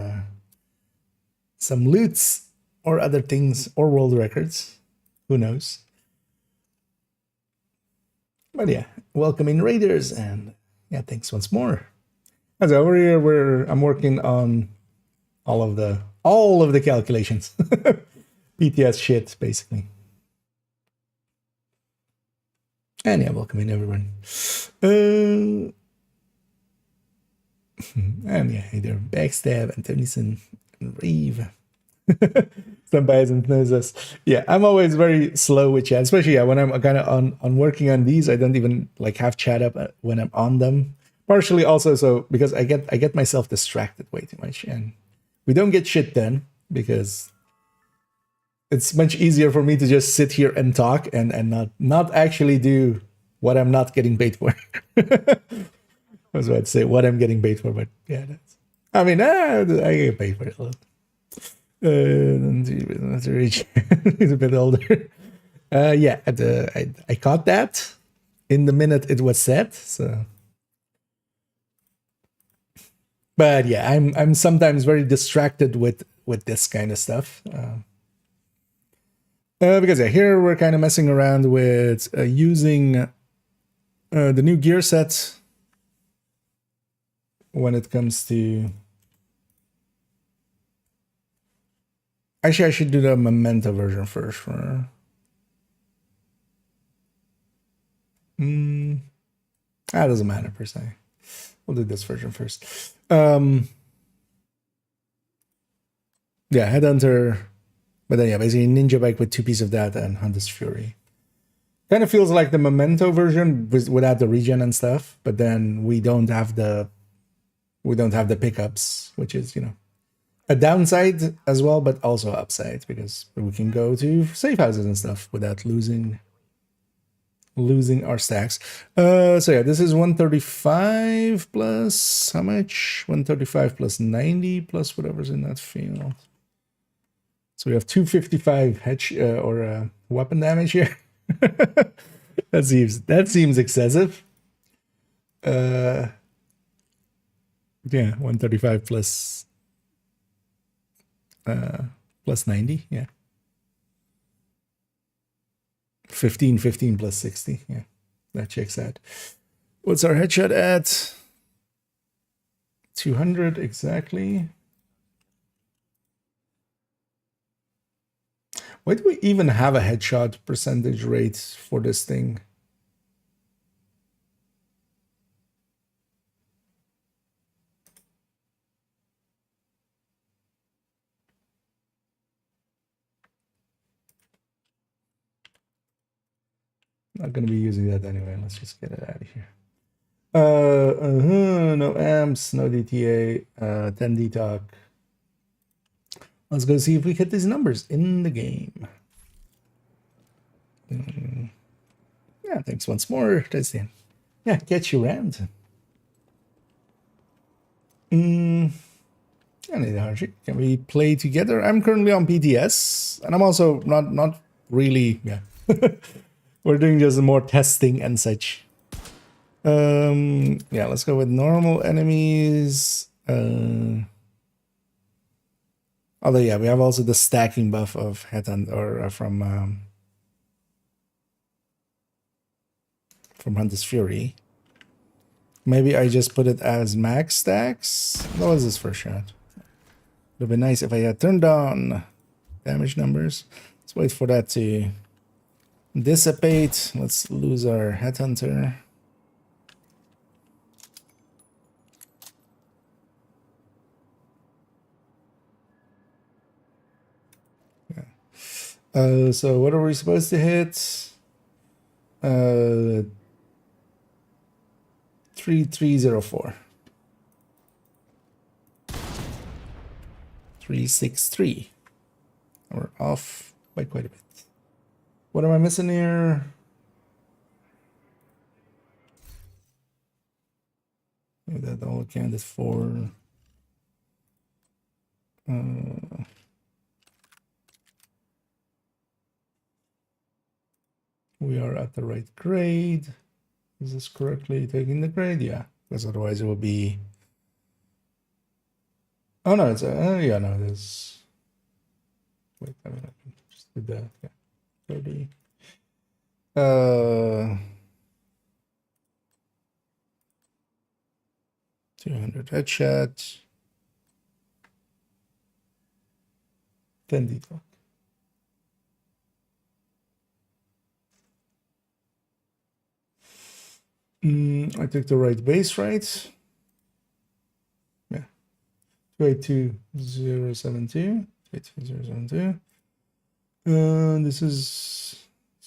Speaker 1: loots or other things or world records. Who knows? But yeah, welcome in raiders and yeah, thanks once more. As over here, I'm working on all of the calculations. PTS shit, basically. And yeah, welcome in everyone. And yeah, hey there, Backstab, and Tennyson, and Reeve. Some bias and knows. Yeah, I'm always very slow with chat, especially when I'm kind of on working on these. I don't even like have chat up when I'm on them. Partially also so because I get myself distracted way too much, and we don't get shit done because it's much easier for me to just sit here and talk and not actually do what I'm not getting paid for. I was about to say what I'm getting paid for, but yeah, I get paid for it a lot. He's a bit older. Yeah, I caught that in the minute it was said. So, but yeah, I'm sometimes very distracted with this kind of stuff. Because yeah, here we're kind of messing around with using the new gear set when it comes to. Actually, I should do the Memento version first. That doesn't matter per se. We'll do this version first. Yeah, Headhunter. But then yeah, basically Ninja Bike with 2 pieces of that and Hunter's Fury. Kind of feels like the Memento version without the regen and stuff, but then we don't have the pickups, which is, a downside as well, but also upside because we can go to safe houses and stuff without losing losing our stacks. So yeah, this is 135 plus how much? 135 plus 90 plus whatever's in that field. So we have 255 weapon damage here. that seems excessive. Yeah, 135 plus 90, yeah. 15 plus 60, yeah. That checks out. What's our headshot at? 200 exactly. Why do we even have a headshot percentage rate for this thing? Not going to be using that anyway. Let's just get it out of here. No amps, no DTA, 10 DTOC. Let's go see if we hit these numbers in the game. Yeah, thanks once more. That's the end. Yeah, catch you around. Can we play together? I'm currently on PTS, and I'm also not really. Yeah, we're doing just more testing and such. Yeah, let's go with normal enemies. Although yeah, we have also the stacking buff of from Hunter's Fury. Maybe I just put it as max stacks. What was this first shot? Would have been nice if I had turned on damage numbers. Let's wait for that to dissipate. Let's lose our headhunter. Yeah. So what are we supposed to hit? 3304. 363. We're off by quite a bit. What am I missing here? That all accounted for. We are at the right grade. Is this correctly taking the grade? Yeah, because otherwise it will be. Oh no, it's yeah, no, it is. Wait, I mean, I can just do that. Yeah, 30. 200 headshot. 10 detox. I took the right base, right? Yeah. 282072. 282072. This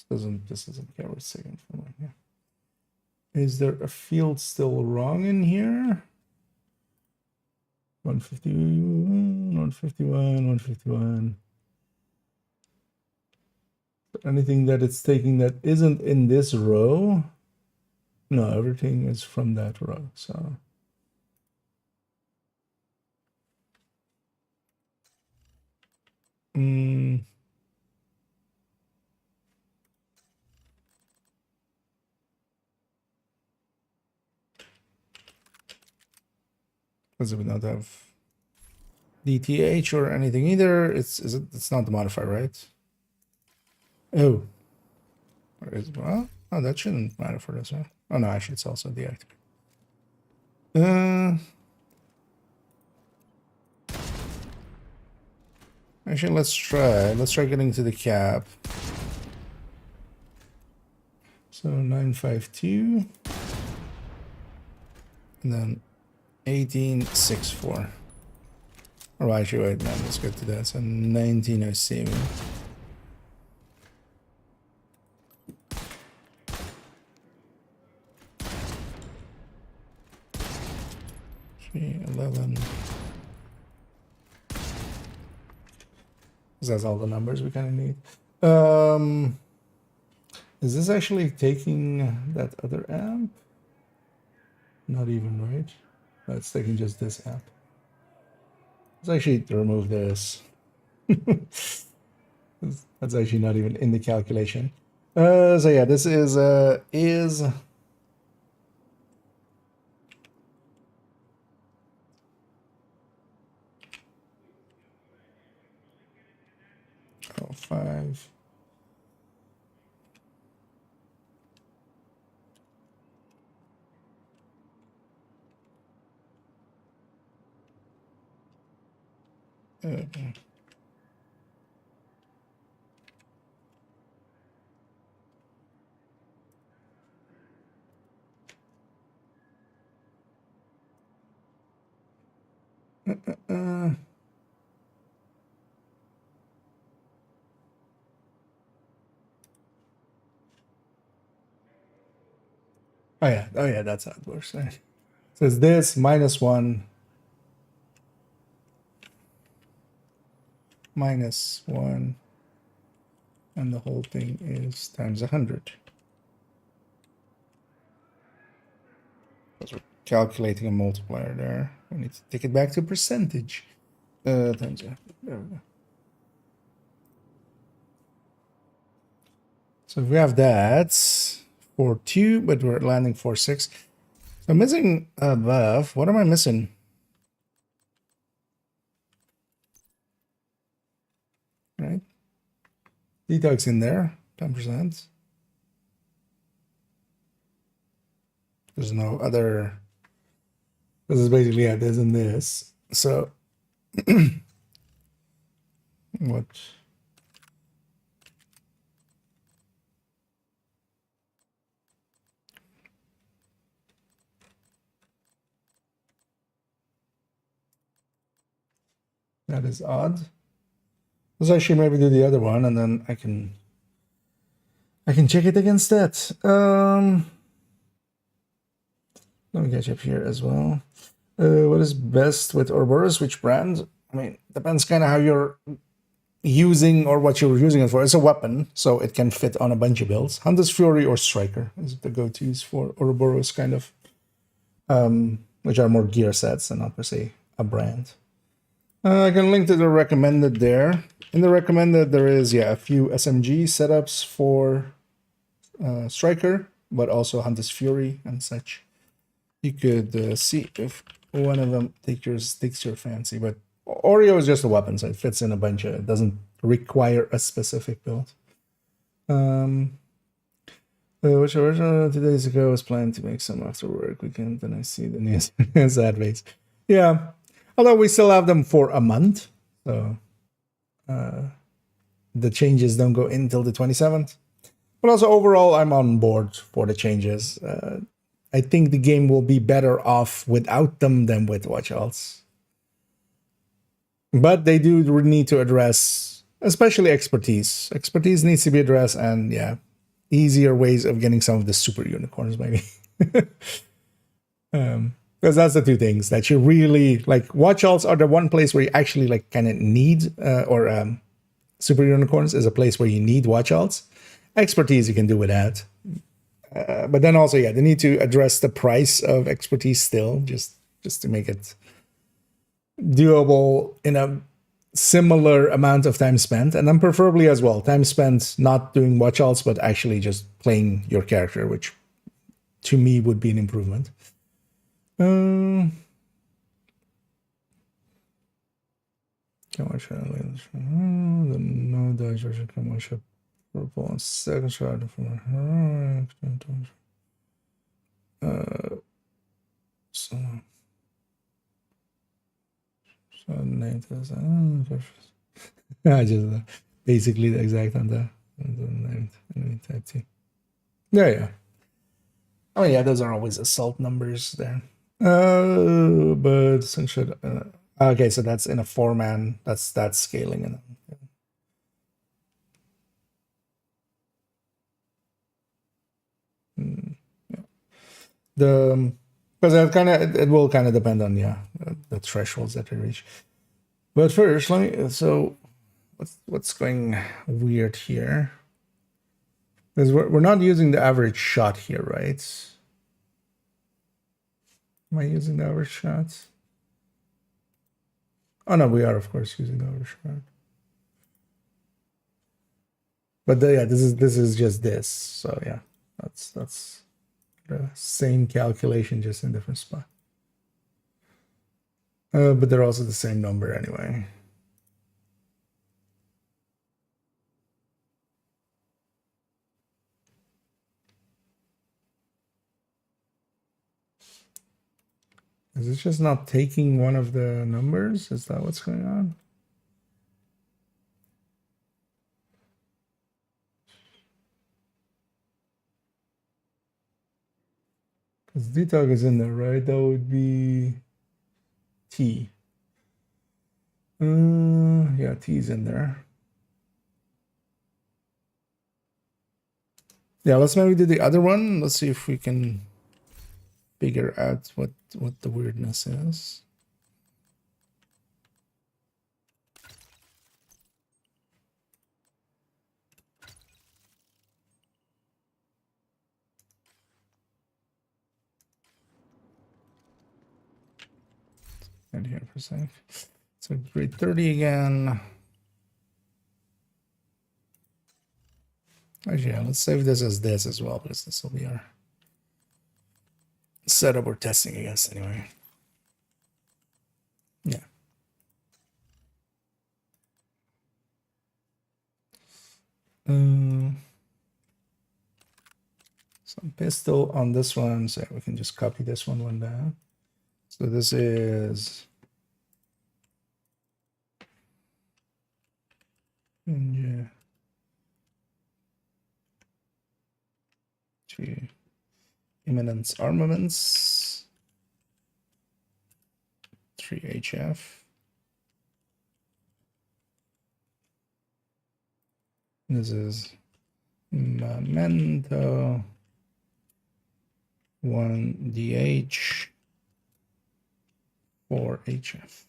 Speaker 1: doesn't care what second for me. Yeah. Is there a field still wrong in here? 151, 151, 151. Anything that it's taking that isn't in this row? No, everything is from that row, so. Because it would not have DTH or anything either. It's not the modifier, right? Oh. Well, oh, that shouldn't matter for this, huh? Oh no, actually it's also deactivated. Actually, let's try getting to the cap. So 952 and then 1864. Or actually, wait, man, let's get to that. So 1907. 11. That's all the numbers we kind of need. Is this actually taking that other app? Not even, right? No, it's taking just this app. Let's actually remove this. That's actually not even in the calculation. So yeah, this is oh, 5. Uh, oh yeah, that's how it works. Right. So it's this -1 -1, and the whole thing is times 100. Because we're calculating a multiplier there. We need to take it back to percentage. Times there we go. So if we have that for 2, but we're landing for 6. So I'm missing above. What am I missing? Right? Detox in there, 10%. There's no other. This is basically this and this. So what? That is odd. Let's actually maybe do the other one, and then I can check it against that. Let me catch up here as well. What is best with Ouroboros? Which brand? I mean, depends kind of how you're using or what you're using it for. It's a weapon, so it can fit on a bunch of builds. Hunter's Fury or Striker is the go-tos for Ouroboros, kind of, which are more gear sets and not per se a brand. I can link to the recommended there. In the recommended, there is a few SMG setups for Striker, but also Hunter's Fury and such. You could see if one of them takes your fancy, but Oreo is just a weapon, so it fits in a bunch of. It doesn't require a specific build. Which original 2 days ago was planning to make some after work weekend, then I see the news. Sad face. Yeah, although we still have them for a month, so the changes don't go in until the 27th. But also overall, I'm on board for the changes. I think the game will be better off without them than with Watch Alts. But they do need to address, especially expertise. Expertise needs to be addressed, and easier ways of getting some of the super unicorns, maybe. Because that's the two things that you really like. Watch Alts are the one place where you actually like kind of need, or super unicorns is a place where you need Watch Alts. Expertise you can do without. But then also, they need to address the price of expertise still, just to make it doable in a similar amount of time spent, and then preferably as well time spent not doing watch alts but actually just playing your character, which to me would be an improvement. No dice should come on ship purple on second shot from so name this. I just basically the exact on the type 2. Yeah. I mean, those are always assault numbers there. But essentially, okay, so that's in a 4-man. That's scaling and. Because it will kind of depend on the thresholds that we reach. But first, let me. So, what's going weird here? Because we're not using the average shot here, right? Am I using the average shot? Oh no, we are of course using the average shot. But yeah, this is just this. So yeah, that's the same calculation, just in different spot. But they're also the same number anyway. Is it just not taking one of the numbers? Is that what's going on? Because dtog is in there, right? That would be T. Yeah, T is in there. Yeah, let's maybe do the other one. Let's see if we can figure out what the weirdness is. And here for a sec. So grade 30 again. Actually, yeah, let's save this as well, because this will be our setup we're testing against anyway. Yeah. Some pistol on this one, so we can just copy this one down. So this is Ninja to Imminence Armaments 3HF. This is Memento 1DH 4HF.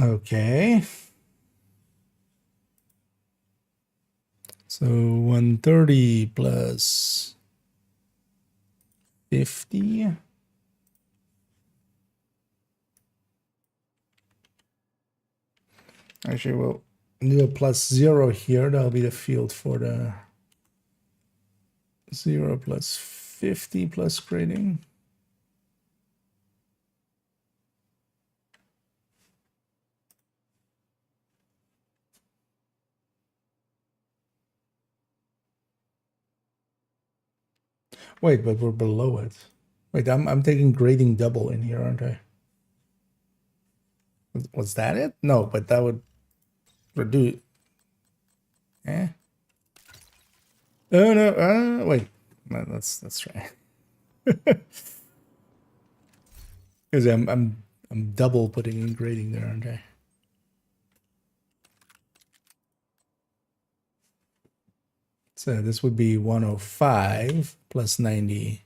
Speaker 1: Okay. So 130 plus 50. Actually, we'll do a +0 here. That'll be the field for the 0 plus 50 plus grading. Wait, but we're below it. Wait, I'm taking grading double in here, aren't I? Was that it? No, but that would reduce. Eh? Oh no! Wait, no, let's try. Because I'm double putting in grading there, aren't I? So this would be 105 plus 90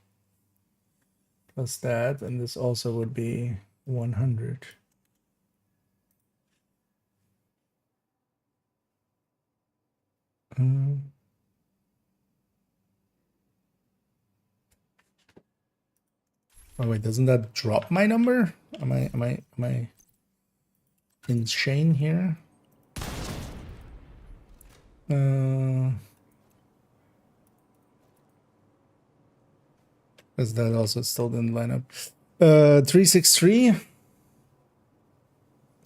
Speaker 1: plus that, and this also would be 100. Oh wait, doesn't that drop my number? Am I insane here? Because that also still didn't line up. 363,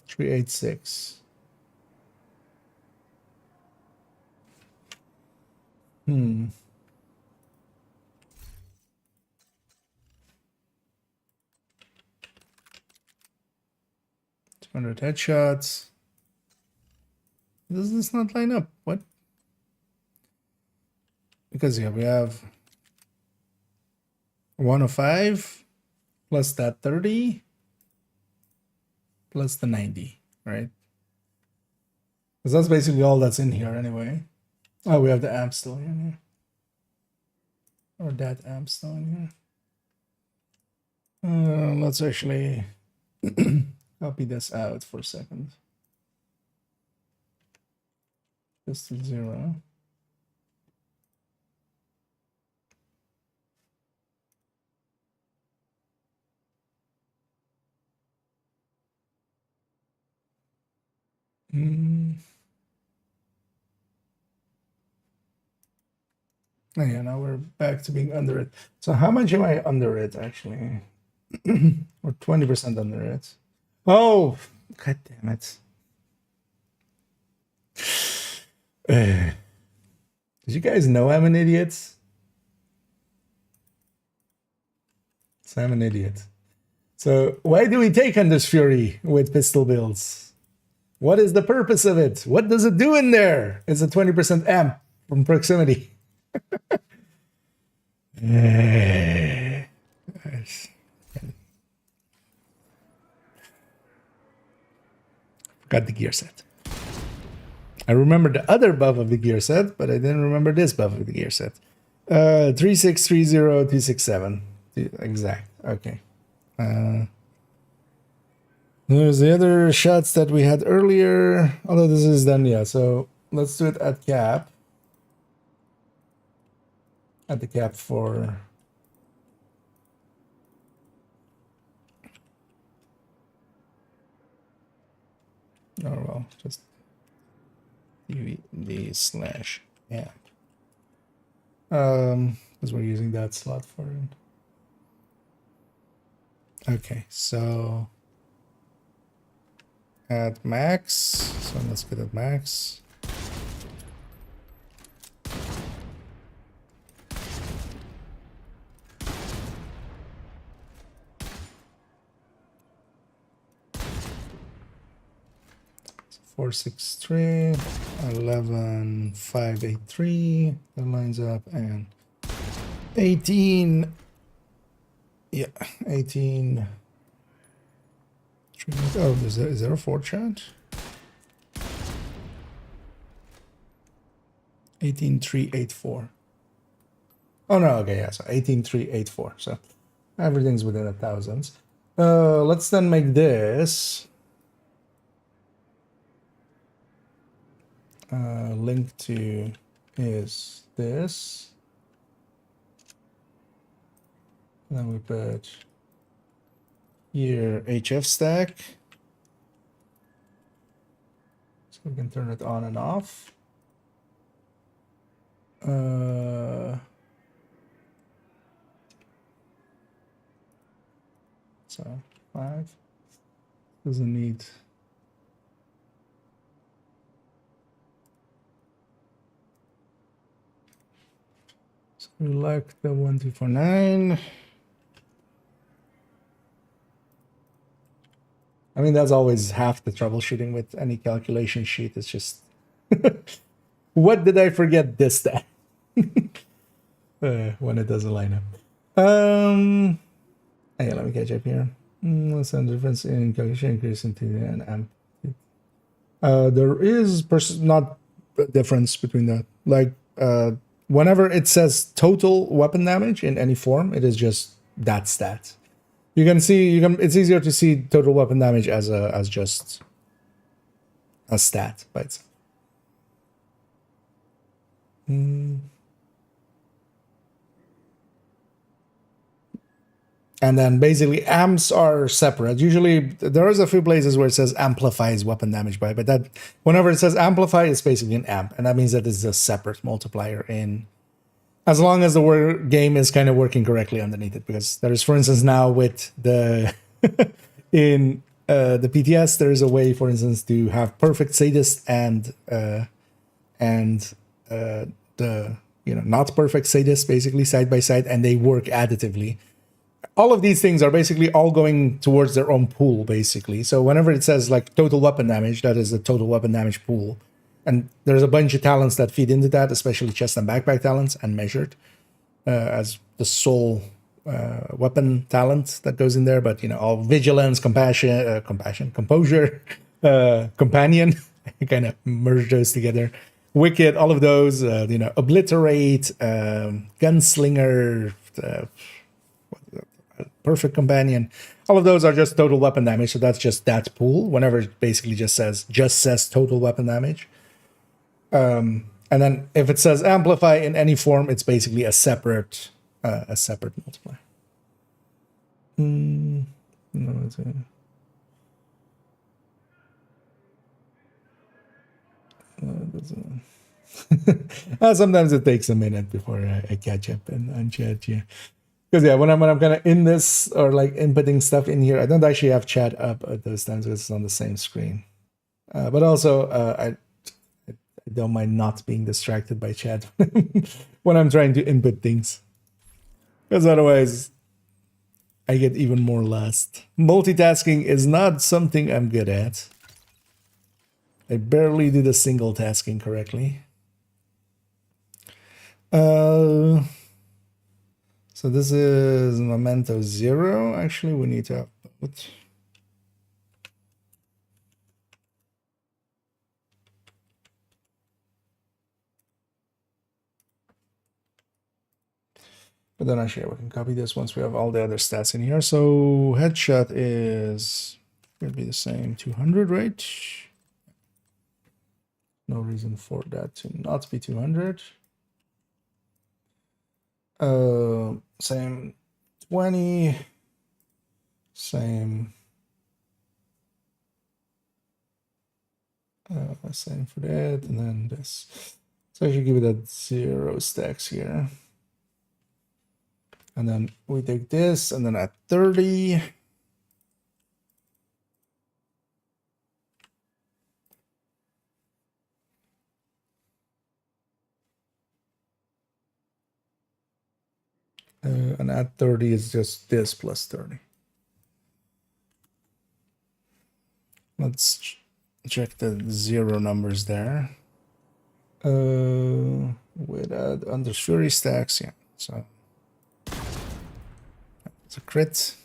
Speaker 1: 386. 200 headshots. Does this not line up? What? Because yeah, we have 105 plus that 30 plus the 90, right? Because that's basically all that's in here anyway. Oh, we have the amp still in here. Or that amp still in here. Let's actually copy this out for a second. Just to 0. Oh, yeah, now we're back to being under it. So how much am I under it, actually? Or 20% under it. Oh, god damn it. Did you guys know I'm an idiot? So I'm an idiot. So why do we take Hunter's Fury with pistol builds? What is the purpose of it? What does it do in there? It's a 20% amp from proximity. Forgot the gear set. I remember the other buff of the gear set, but I didn't remember this buff of the gear set. 3630267. Exact. Okay. There's the other shots that we had earlier. Although this is done, yeah. So let's do it at cap. At the cap for... Oh, well, just DVD/amp. Because we're using that slot for it. Okay, so at max. So let's get at max. So 463, 11583. That lines up, and 18. Yeah, 18. Oh, is there a 4 chant? 18384. Oh no, okay, yeah, so 18384. So everything's within the thousands. Let's then make this link to is this. And then we put here HF stack. So we can turn it on and off. So 5 doesn't need. So we like the 1249. I mean, that's always half the troubleshooting with any calculation sheet. It's just, what did I forget this time? When it doesn't line up. Hey, let me catch up here. What's the difference in calculation increase into an amp? There is not a difference between that. Like, whenever it says total weapon damage in any form, it is just that stat. You can see, it's easier to see total weapon damage as just a stat by itself. And then basically amps are separate. Usually there is a few places where it says amplifies weapon damage by, but that whenever it says amplify, it's basically an amp, and that means that it's a separate multiplier in, as long as the game is kind of working correctly underneath it. Because there is, for instance, now with the in the PTS, there is a way, for instance, to have perfect sadist and the not perfect sadist basically side by side, and they work additively. All of these things are basically all going towards their own pool, basically. So whenever it says like total weapon damage, that is the total weapon damage pool. And there's a bunch of talents that feed into that, especially chest and backpack talents, and measured as the sole weapon talent that goes in there. But all vigilance, composure, companion, kind of merge those together. Wicked, all of those, obliterate, gunslinger, perfect companion, all of those are just total weapon damage. So that's just that pool. Whenever it basically just says total weapon damage. And then if it says amplify in any form, it's basically a separate multiplier. No, it's Sometimes it takes a minute before I catch up and chat. Yeah, because yeah, when I'm kind of in this or like inputting stuff in here, I don't actually have chat up at those times because it's on the same screen. But also, I don't mind not being distracted by chat when I'm trying to input things, because otherwise I get even more lost. Multitasking is not something I'm good at. I barely do the single tasking correctly. So this is Memento 0. Actually, we need to have both. But then actually we can copy this once we have all the other stats in here. So headshot is going to be the same, 200, right? No reason for that to not be 200. Same 20, same same for that, and then this. So I should give it a 0 stacks here. And then we take this, and then at 30. And at 30 is just this plus 30. Let's check the 0 numbers there. Without under Fury stacks, yeah. So it's a crit.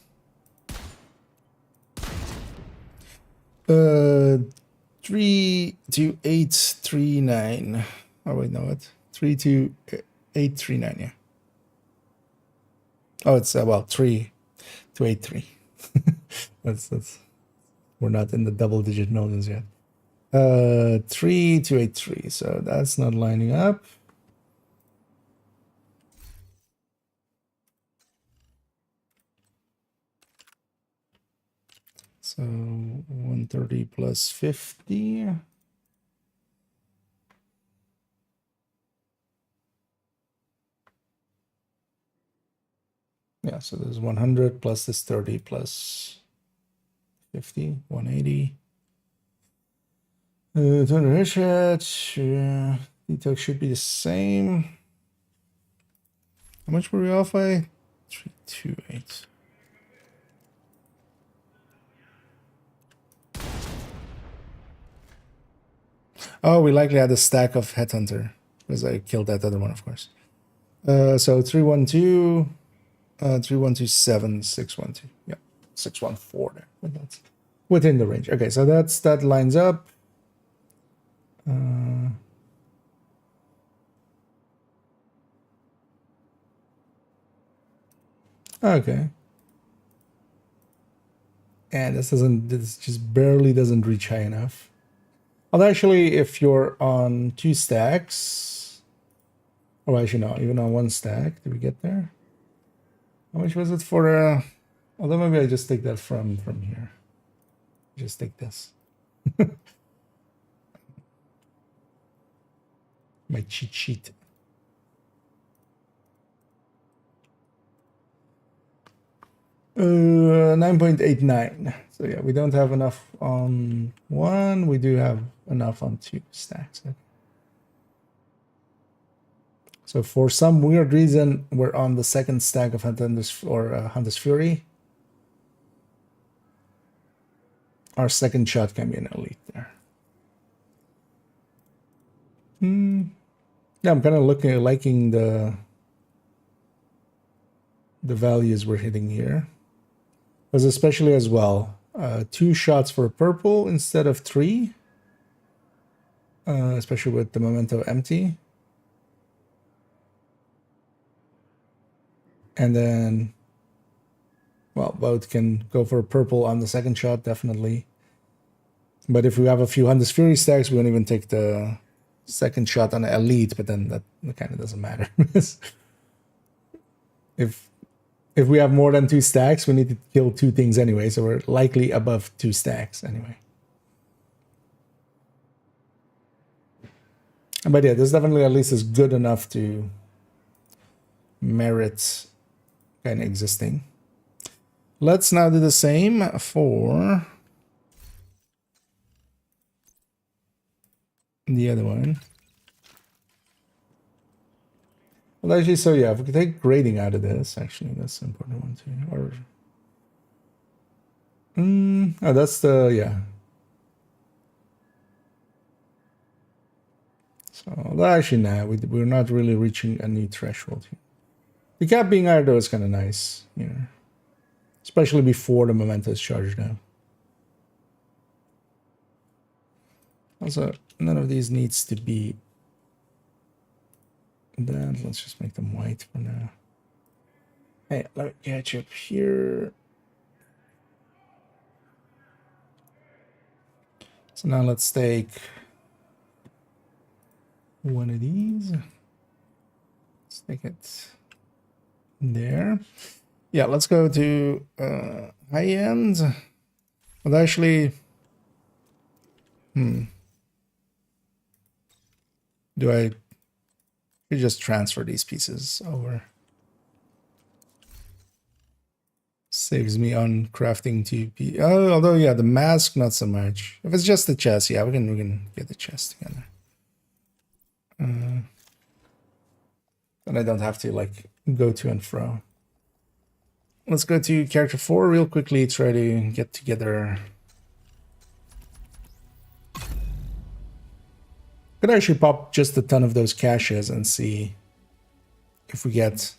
Speaker 1: 32839. Oh wait, no, what? 32839, yeah. Oh, it's well, 3283. that's we're not in the double digit millions yet. 3283. So that's not lining up. So 130 plus 50. Yeah, so there's 100 plus this 30 plus 50, 180. 200 headshots. Detail should be the same. How much were we off by? 328. Oh, we likely had a stack of Headhunter because I killed that other one, of course. So 312, 3127, 612. Yeah, 614 there. But that's within the range. Okay, so that lines up. Okay. And this just barely doesn't reach high enough. Although actually, if you're on 2 stacks, or actually no, even on 1 stack, did we get there? How much was it for? Although maybe I just take that from here. Just take this. My cheat sheet. 9.89. So yeah, we don't have enough on 1. We do have enough on 2 stacks. Okay. So for some weird reason, we're on the 2nd stack of Hunter's Fury. Our 2nd shot can be an elite there. Yeah, I'm kind of liking the values we're hitting here. Because especially as well, 2 shots for purple instead of 3. Especially with the Memento empty. And then, well, both can go for purple on the 2nd shot, definitely. But if we have a few Hunter's Fury stacks, we won't even take the 2nd shot on the elite, but then that kind of doesn't matter. if we have more than 2 stacks, we need to kill 2 things anyway, so we're likely above 2 stacks anyway. But yeah, this definitely at least is good enough to merit kind of existing. Let's now do the same for the other one. Well, actually, so yeah, if we could take grading out of this, actually, that's an important one too. Or, oh, that's the, yeah. So, actually, nah, we're not really reaching a new threshold here. The cap being higher, though, is kind of nice, you know, especially before the memento is charged now. Also, none of these needs to be that. Let's just make them white for now. Hey, let me catch up here. So now let's take one of these. Let's take it there. Yeah, let's go to high end. But actually, do I just transfer these pieces over? Saves me on crafting TP. Oh, although yeah, the mask not so much. If it's just the chest, yeah, we can get the chest together. And I don't have to like go to and fro. Let's go to character 4 real quickly. Try to get together. Could actually pop just a ton of those caches and see if we get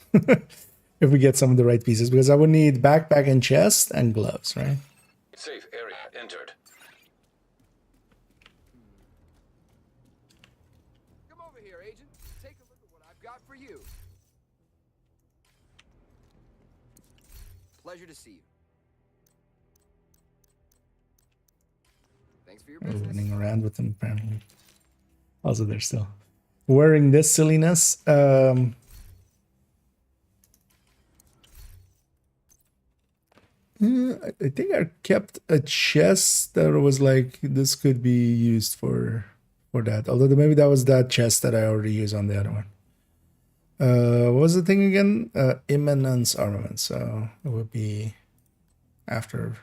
Speaker 1: if we get some of the right pieces, because I would need backpack and chest and gloves, right?
Speaker 2: Safe area entered.
Speaker 5: Come over here, Agent. Take a look at what I've got for you. Pleasure to see you. Thanks for your
Speaker 1: We're
Speaker 5: business.
Speaker 1: running around with them apparently. Also, they're still wearing this silliness. I think I kept a chest that was like this could be used for that. Although maybe that was that chest that I already used on the other one. What was the thing again? Imminence armament. So it would be after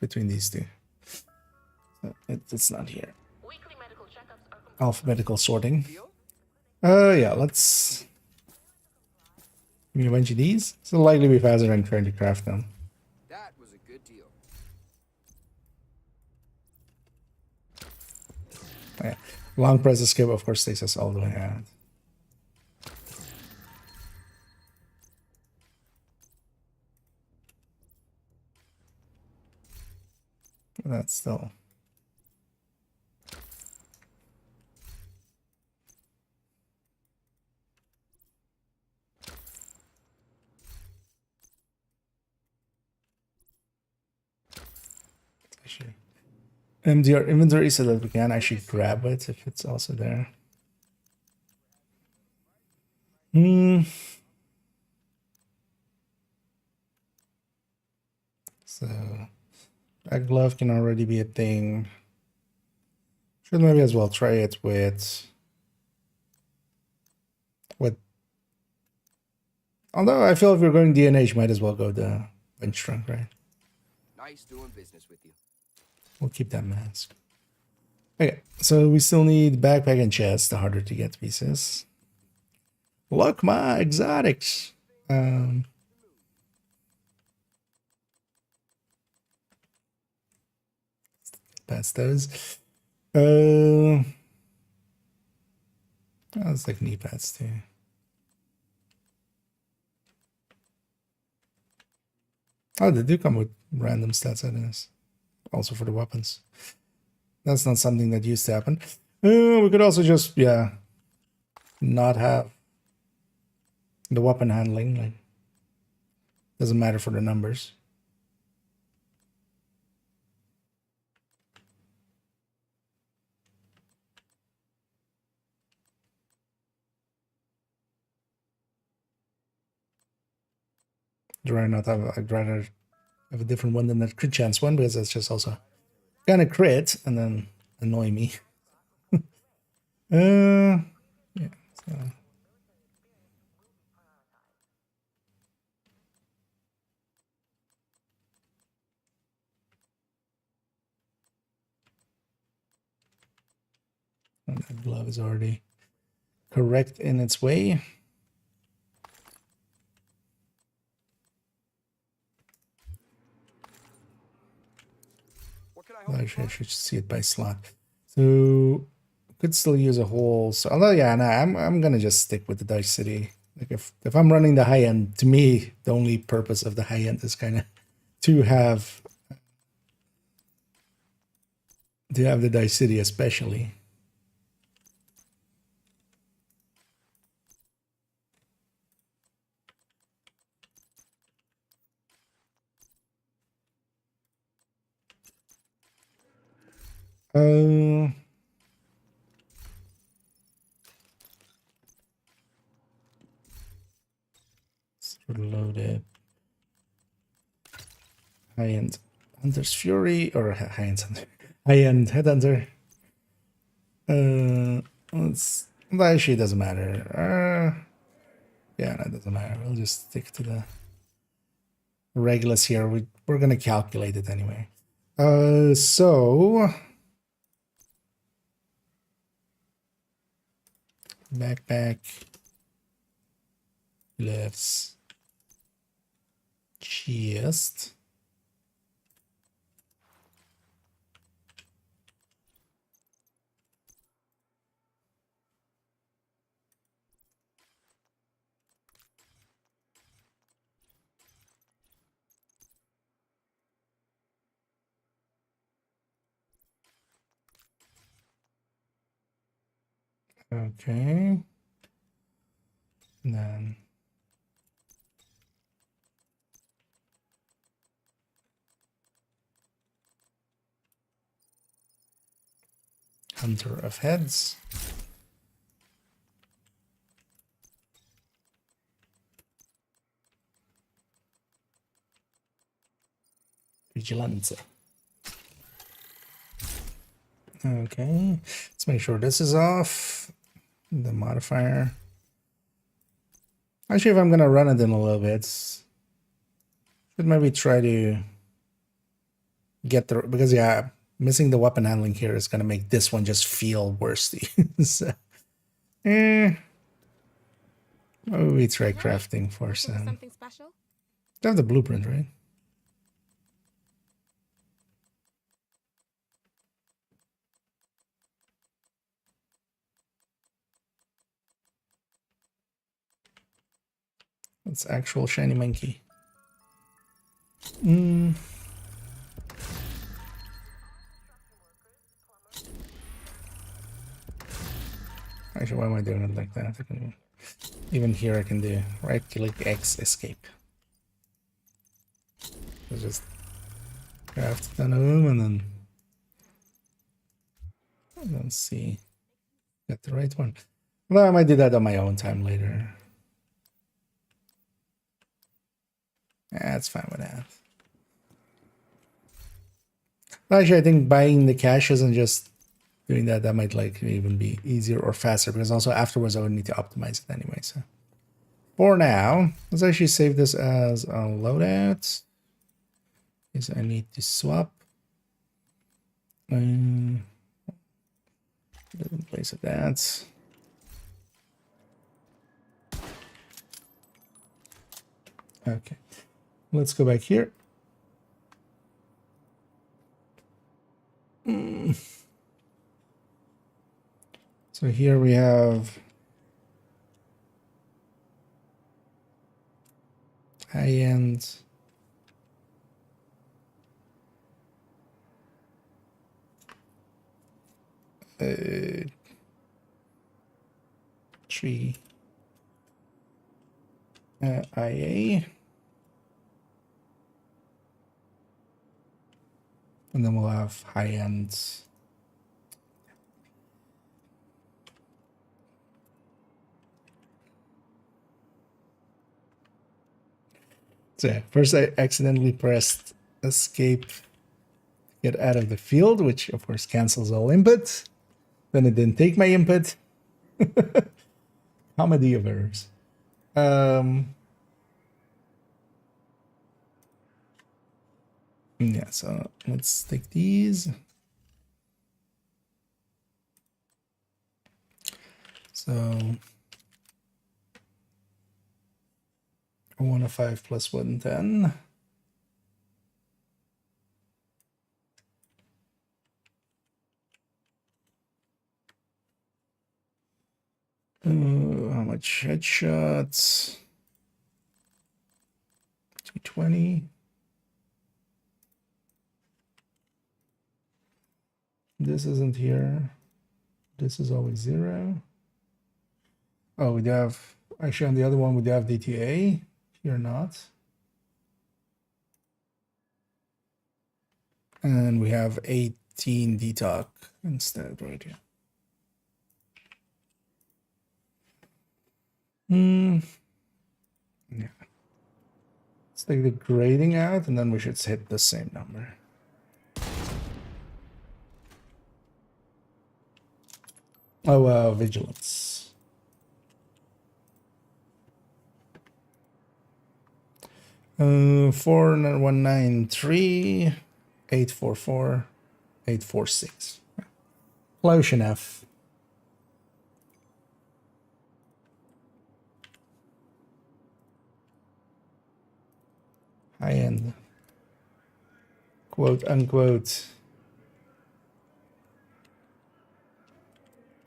Speaker 1: between these two. So it's not here.
Speaker 4: Weekly medical checkups are complete.
Speaker 1: Alphabetical sorting.
Speaker 5: Deal?
Speaker 1: Yeah, let's give me a bunch of these. It's likely be faster than trying to craft them.
Speaker 5: That was a good deal.
Speaker 1: Yeah. Long press escape, of course, takes us all the way out. That's still. Actually, MDR inventory so that we can actually grab it if it's also there. So that glove can already be a thing. Should maybe as well try it with. Although I feel if we're going DNH, might as well go the bench trunk, right?
Speaker 5: Nice doing business with you.
Speaker 1: We'll keep that mask. Okay, so we still need backpack and chest, the harder to get pieces. Look, my exotics. That's those. That's like knee pads too. Oh, they do come with random stats, I guess. Also for the weapons. That's not something that used to happen. We could also just, yeah, not have the weapon handling. Like, doesn't matter for the numbers. I'd rather have a different one than that crit chance one, because that's just also gonna crit and then annoy me. Yeah. So. And that glove is already correct in its way.
Speaker 5: What can I help you
Speaker 1: Actually, I
Speaker 5: with?
Speaker 1: should see it by slot. So could still use a whole. So although yeah, no, I'm gonna just stick with the Dice City. Like if I'm running the high end, to me the only purpose of the high end is kind of to have the Dice City, especially. Uh, let's reload it. High end Hunter's Fury or high end Hunter, high end Headhunter. Let's. Well, actually, it doesn't matter. Yeah, that doesn't matter. We'll just stick to the Regulus here. We're gonna calculate it anyway. So backpack lifts chest. Okay. And then Hunter of Heads. Vigilante. Okay. Let's make sure this is off. The modifier. Actually, if I'm gonna run it in a little bit, should maybe try to get the, because yeah, missing the weapon handling here is gonna make this one just feel worse. So, maybe we try crafting for some.
Speaker 3: Something special?
Speaker 1: You have the blueprint, right? It's actual shiny monkey. Actually, why am I doing it like that? Even here I can do right click X escape. So just craft a ton of them and then see. Get the right one. Well, I might do that on my own time later. That's fine with that. Actually, I think buying the cache isn't just doing that. That might like even be easier or faster because also afterwards I would need to optimize it anyway. So for now, let's actually save this as a loadout. Because I need to swap. In place of that. Okay, let's go back here. So here we have high-end tree IA, and then we'll have high-end so yeah, first I accidentally pressed escape get out of the field, which of course cancels all input. Then it didn't take my input. Comedy of errors. Yeah, so let's take these. So 105 plus 110. How much headshots? 220. This isn't here. This is always 0. Oh, we do have, actually on the other one, we do have DTA. Here not. And we have 18 DTOC instead right here. Yeah. Let's take the grading out and then we should hit the same number. Oh, vigilance. Uh, 4193, 844, 846. Close enough. High end. Quote unquote.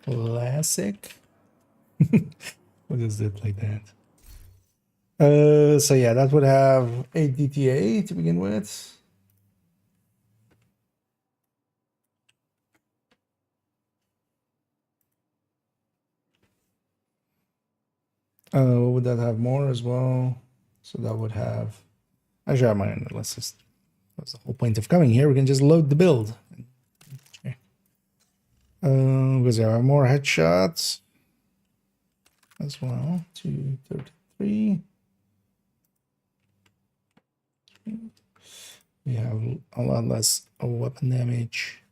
Speaker 1: Classic. What is it like that? So yeah, that would have 8 DTA to begin with. What would that have more as well? So that would have. Actually, I might. Let's just. That's the whole point of coming here. We can just load the build. Okay. Because there are more headshots as well. 233. We have a lot less weapon damage.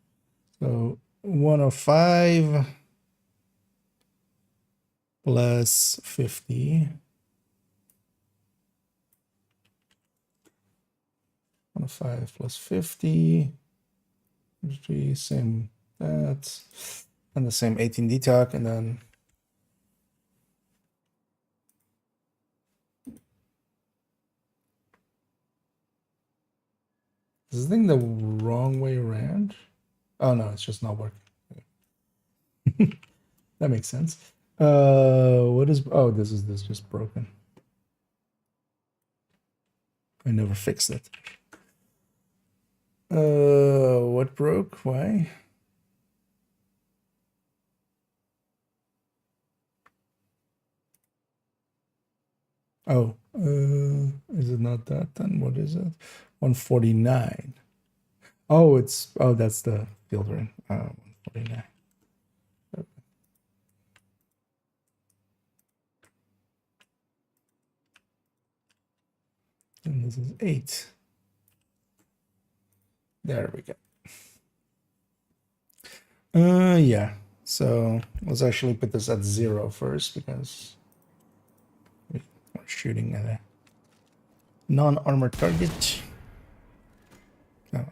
Speaker 1: So 105 plus 50. 105 plus 50. 3, same that. And the same 18 DTOC, and then is this thing the wrong way around? Oh no, it's just not working. That makes sense. What is, oh, this is just broken. I never fixed it. What broke? Why? Oh, is it not that then? What is it? 149. Oh, it's, oh, that's the filtering. 149. And this is 8. There we go. Yeah. So let's actually put this at 0 first because we're shooting at a non-armored target. Oh.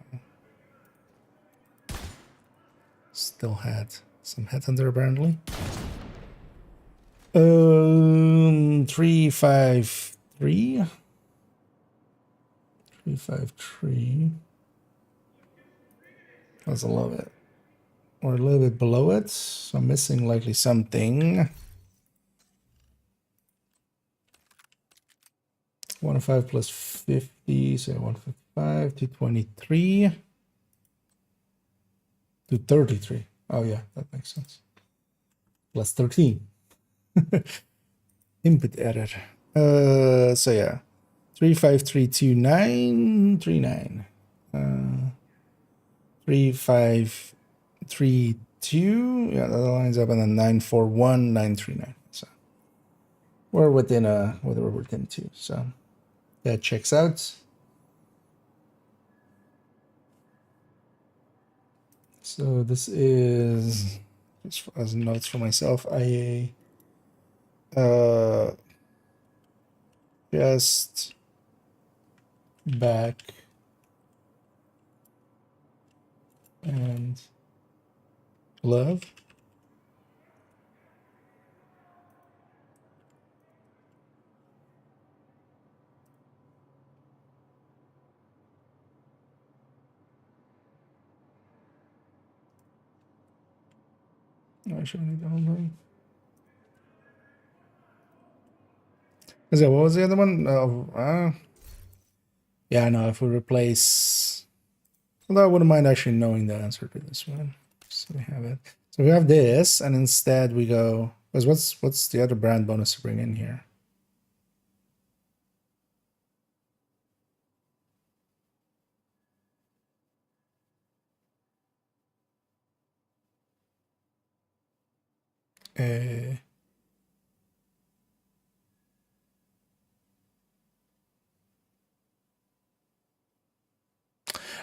Speaker 1: Still had some headhunter apparently. 353. 353. That's a little bit. Or a little bit below it. So I'm missing likely something. 105 plus 50, so 155, 223, 233. Oh yeah, that makes sense. Plus 13. Input error. So yeah. 3532939. 3532. Yeah, that lines up, and then 941939. So we're within we're within 2. So that checks out. So this is just as notes for myself. I just back and love. I should need the whole thing. Is that what was the other one? Yeah, no. If we replace, although I wouldn't mind actually knowing the answer to this one. So we have it. So we have this, and instead we go. Because what's the other brand bonus to bring in here?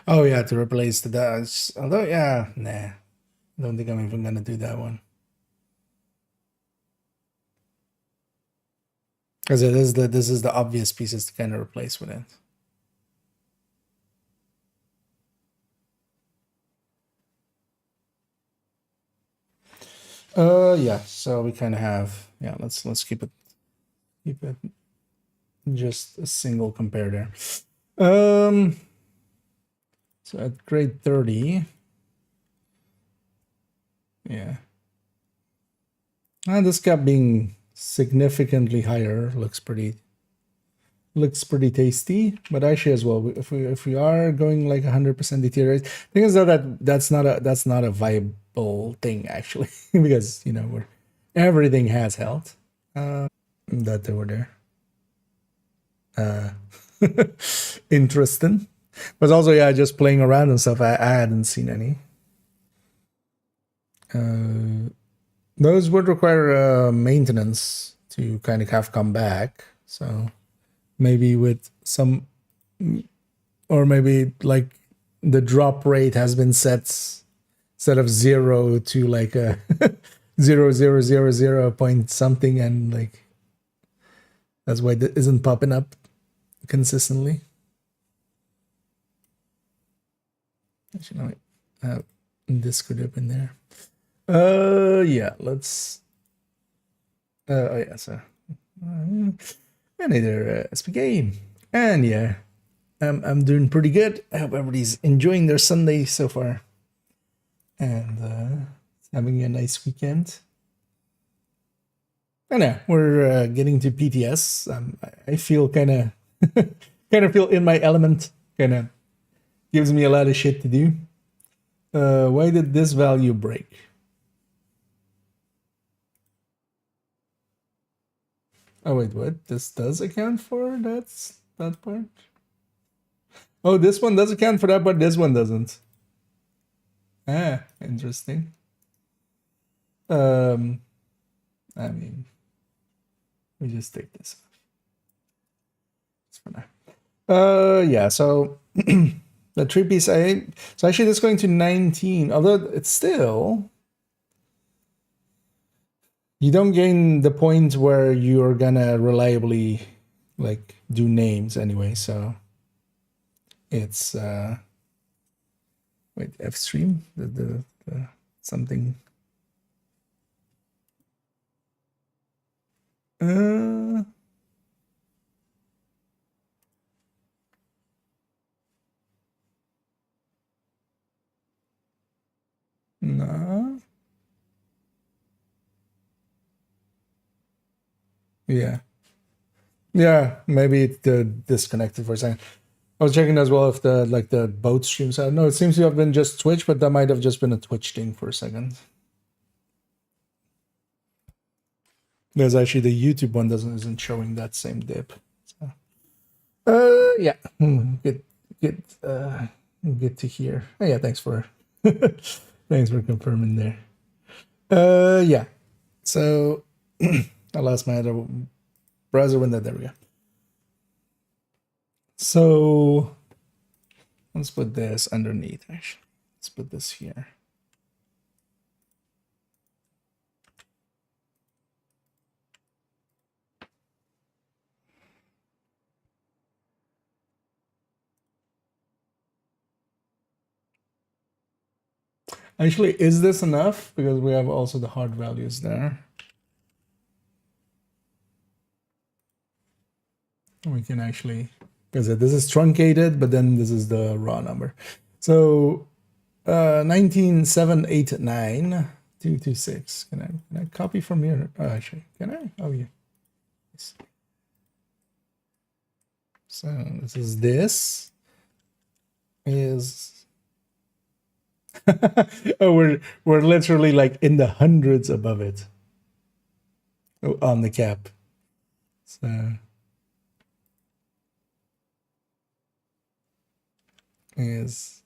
Speaker 1: Oh yeah, to replace the dash. Although yeah, nah, I don't think I'm even gonna do that one. Because this is the obvious pieces to kind of replace with it. Yeah, so we kind of have, yeah, let's keep it just a single compare there. So at grade 30, yeah. And this gap being significantly higher looks pretty tasty. But actually as well, if we are going like 100% deteriorate, thing is that's not a viable thing actually, because you know we're everything has health. That they were there. Interesting. But also, yeah, just playing around and stuff, I hadn't seen any. Those would require maintenance to kind of have come back. So maybe with some, or maybe like the drop rate has been set instead of 0 to like a 0.000 point something, and like that's why it isn't popping up consistently. Actually, no, wait. This could have been there. Yeah, let's. Oh yeah, so. And either SP game, and yeah, I'm doing pretty good. I hope everybody's enjoying their Sunday so far, and having a nice weekend. I know we're getting to PTS. I feel kind of feel in my element. Kind of gives me a lot of shit to do. Why did this value break? Oh wait, what? This does account for that part? Oh, this one does account for that, but this one doesn't. Ah, interesting. I mean, we just take this off. It's for now. Yeah, so the 3-piece so actually that's going to 19, although it's still, you don't gain the point where you're gonna reliably like do names anyway, so it's wait, F stream, the something. No. Yeah. Yeah, maybe it disconnected for a second. I was checking as well if the both streams had. No, it seems to have been just Twitch, but that might have just been a Twitch thing for a second. Because actually the YouTube one isn't showing that same dip. So. Yeah. Good to hear. Oh, yeah, thanks for confirming there. Yeah. So I lost my other browser window. There we go. So let's put this underneath, actually. Let's put this here. Actually, is this enough? Because we have also the hard values there. We can actually, because this is truncated, but then this is the raw number. So 19,789 226. Can I copy from here? Oh, actually, can I? Oh yeah. Yes. So this is oh, we're literally like in the hundreds above it on the cap. So is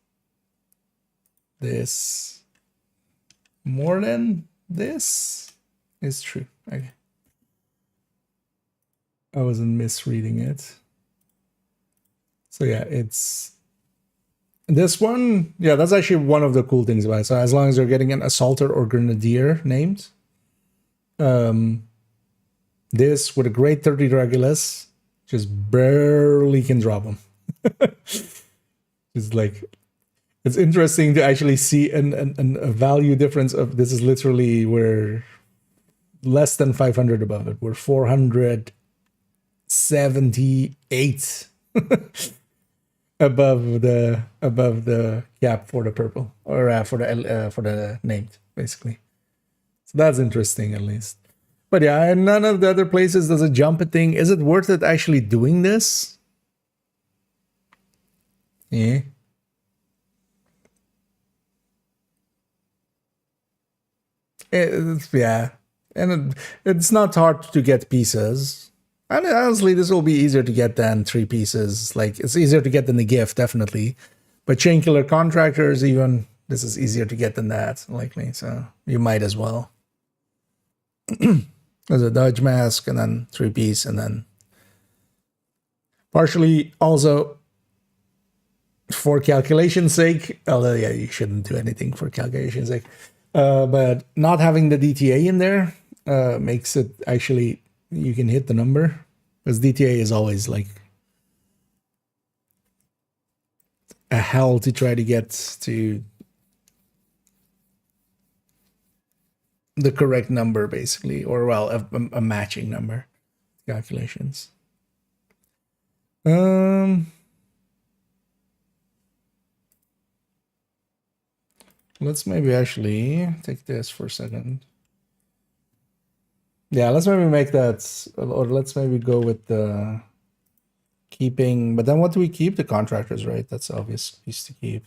Speaker 1: this more than this? Is true. Okay. I wasn't misreading it. So yeah, it's this one. Yeah, that's actually one of the cool things about it. So as long as you're getting an assaulter or grenadier named, this with a grade 30 Regulus just barely can drop them. It's like, it's interesting to actually see a value difference of this is literally we're less than 500 above it. We're 478 above the cap for the purple or for the named basically. So that's interesting at least. But yeah, none of the other places does a jump a thing. Is it worth it actually doing this? Yeah. Yeah. And it's not hard to get pieces. And honestly, this will be easier to get than 3 pieces. Like, it's easier to get than the gift, definitely. But chain killer contractors, even, this is easier to get than that, likely. So you might as well. There's a dodge mask, and then 3 piece, and then partially also for calculation's sake, although yeah, you shouldn't do anything for calculation's sake. But not having the DTA in there makes it actually, you can hit the number, because DTA is always like a hell to try to get to the correct number, basically, or well, a matching number calculations. Let's maybe actually take this for a second. Yeah, let's maybe make that, or let's maybe go with the keeping, but then what do we keep? The contractors, right? That's the obvious piece to keep.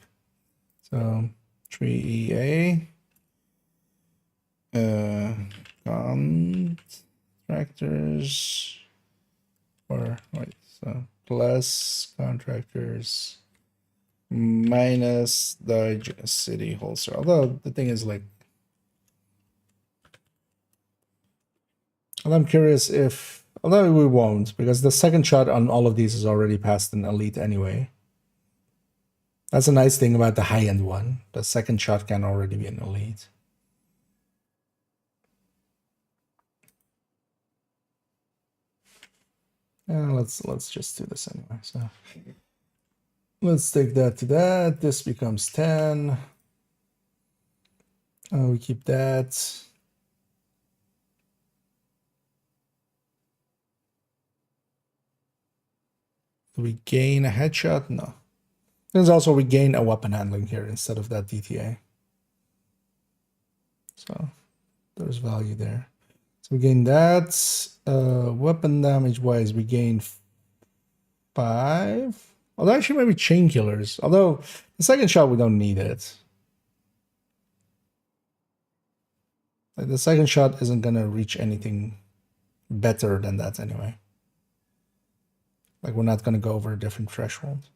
Speaker 1: So 3EA, contractors, or wait, so plus contractors minus Dodge City Holster. Although the thing is, like, I'm curious if, although we won't, because the second shot on all of these is already past an elite anyway. That's a nice thing about the high-end one. The second shot can already be an elite. Yeah, let's just do this anyway. So let's take that to that. This becomes 10. We keep that. Do we gain a headshot? No. There's also we gain a weapon handling here instead of that DTA. So there's value there. So we gain that. Weapon damage wise, we gain 5. Although actually maybe chain killers. Although the second shot we don't need it. Like, the second shot isn't gonna reach anything better than that anyway. Like, we're not gonna go over a different threshold.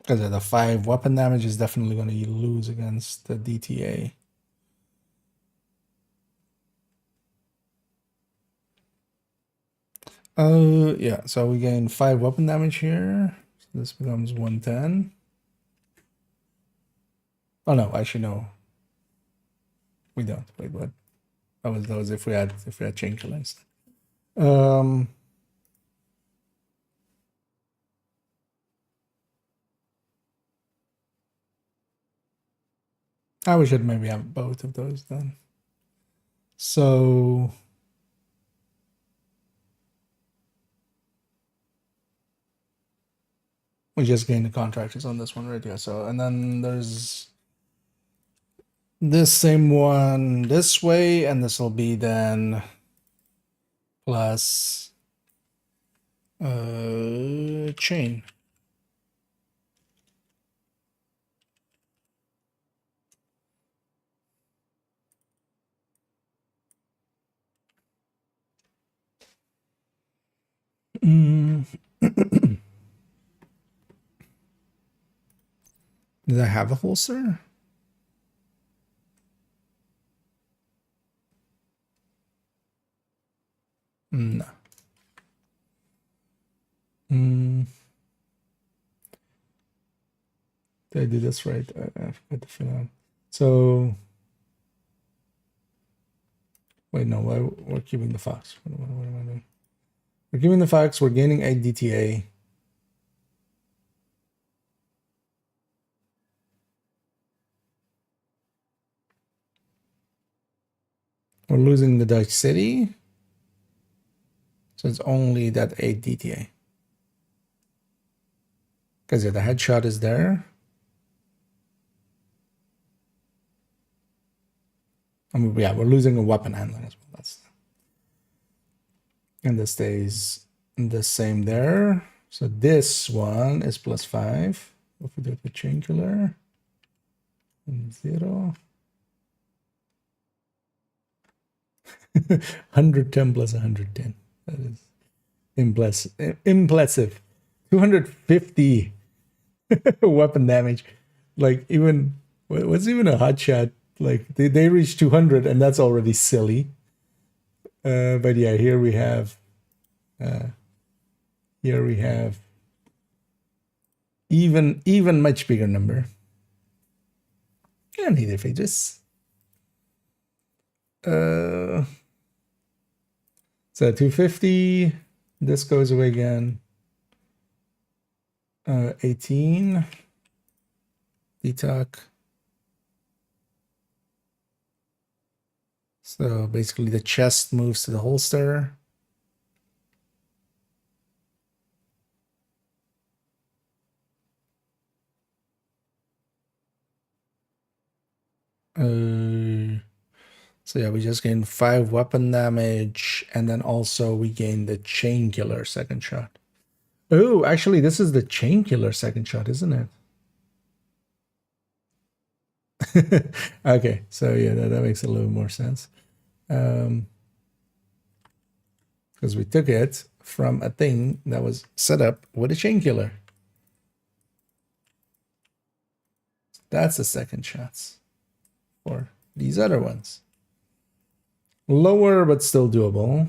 Speaker 1: Because the 5 weapon damage is definitely going to lose against the DTA. Yeah, so we gain 5 weapon damage here. So this becomes 110. Oh no, actually no. We don't. Wait, what? That was if we had chain killers. Um, we should maybe have both of those then. So we just gained the contractors on this one right here. So, and then there's this same one this way, and this will be then plus chain. Did I have a holster? No. Did I do this right? I forgot to fill out. So, wait, no, we're keeping the fox. What am I doing? We're keeping the fox. We're gaining 8 DTA. We're losing the Dutch city. So it's only that 8 DTA. Because yeah, the headshot is there. Yeah, we're losing a weapon handler as well. And this stays the same there. So this one is +5. If we do it with chain killer, 0. 110 plus 110. That is impressive. 250 weapon damage. Like even what's even a hot shot? Like they reach 200 and that's already silly. But yeah, here we have even much bigger number. Yeah, neither pages. So 250. This goes away again. 18. Detox. So basically the chest moves to the holster. So yeah, we just gained 5 weapon damage, and then also we gained the chain killer second shot. Oh, actually, this is the chain killer second shot, isn't it? Okay, so yeah, that makes a little more sense. Because we took it from a thing that was set up with a chain killer. That's the second shots for these other ones. Lower, but still doable.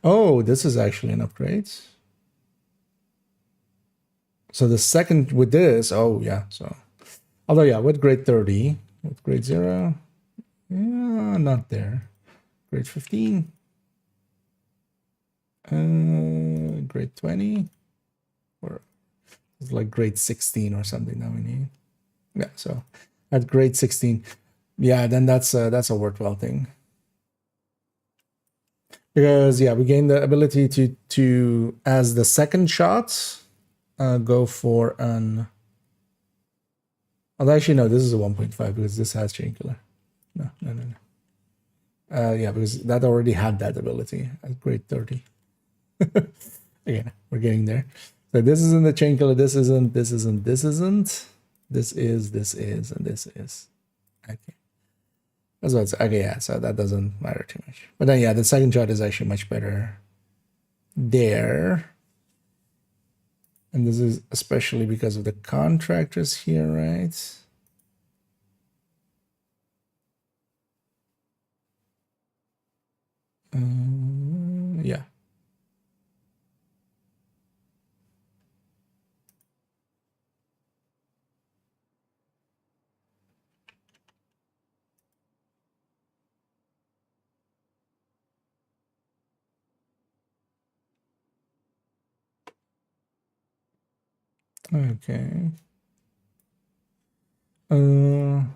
Speaker 1: Oh, this is actually an upgrade. So the second with this, oh yeah, so. Although yeah, with grade 30, with grade 0, yeah, not there. Grade 15. Grade 20. Or it's like grade 16 or something that we need. Yeah, so at grade 16, yeah, then that's a worthwhile thing. Because yeah, we gain the ability to as the second shot, go for an. Although actually no, this is a 1.5 because this has chain killer. No. Yeah, because that already had that ability at grade 30. Again, we're getting there. So this isn't the chain killer. This isn't. This isn't. This isn't. This is. This is. And this is. Okay. That's what it's. Okay, yeah. So that doesn't matter too much. But then, yeah, the second shot is actually much better there. And this is especially because of the contractors here, right? Yeah. Okay. Oh,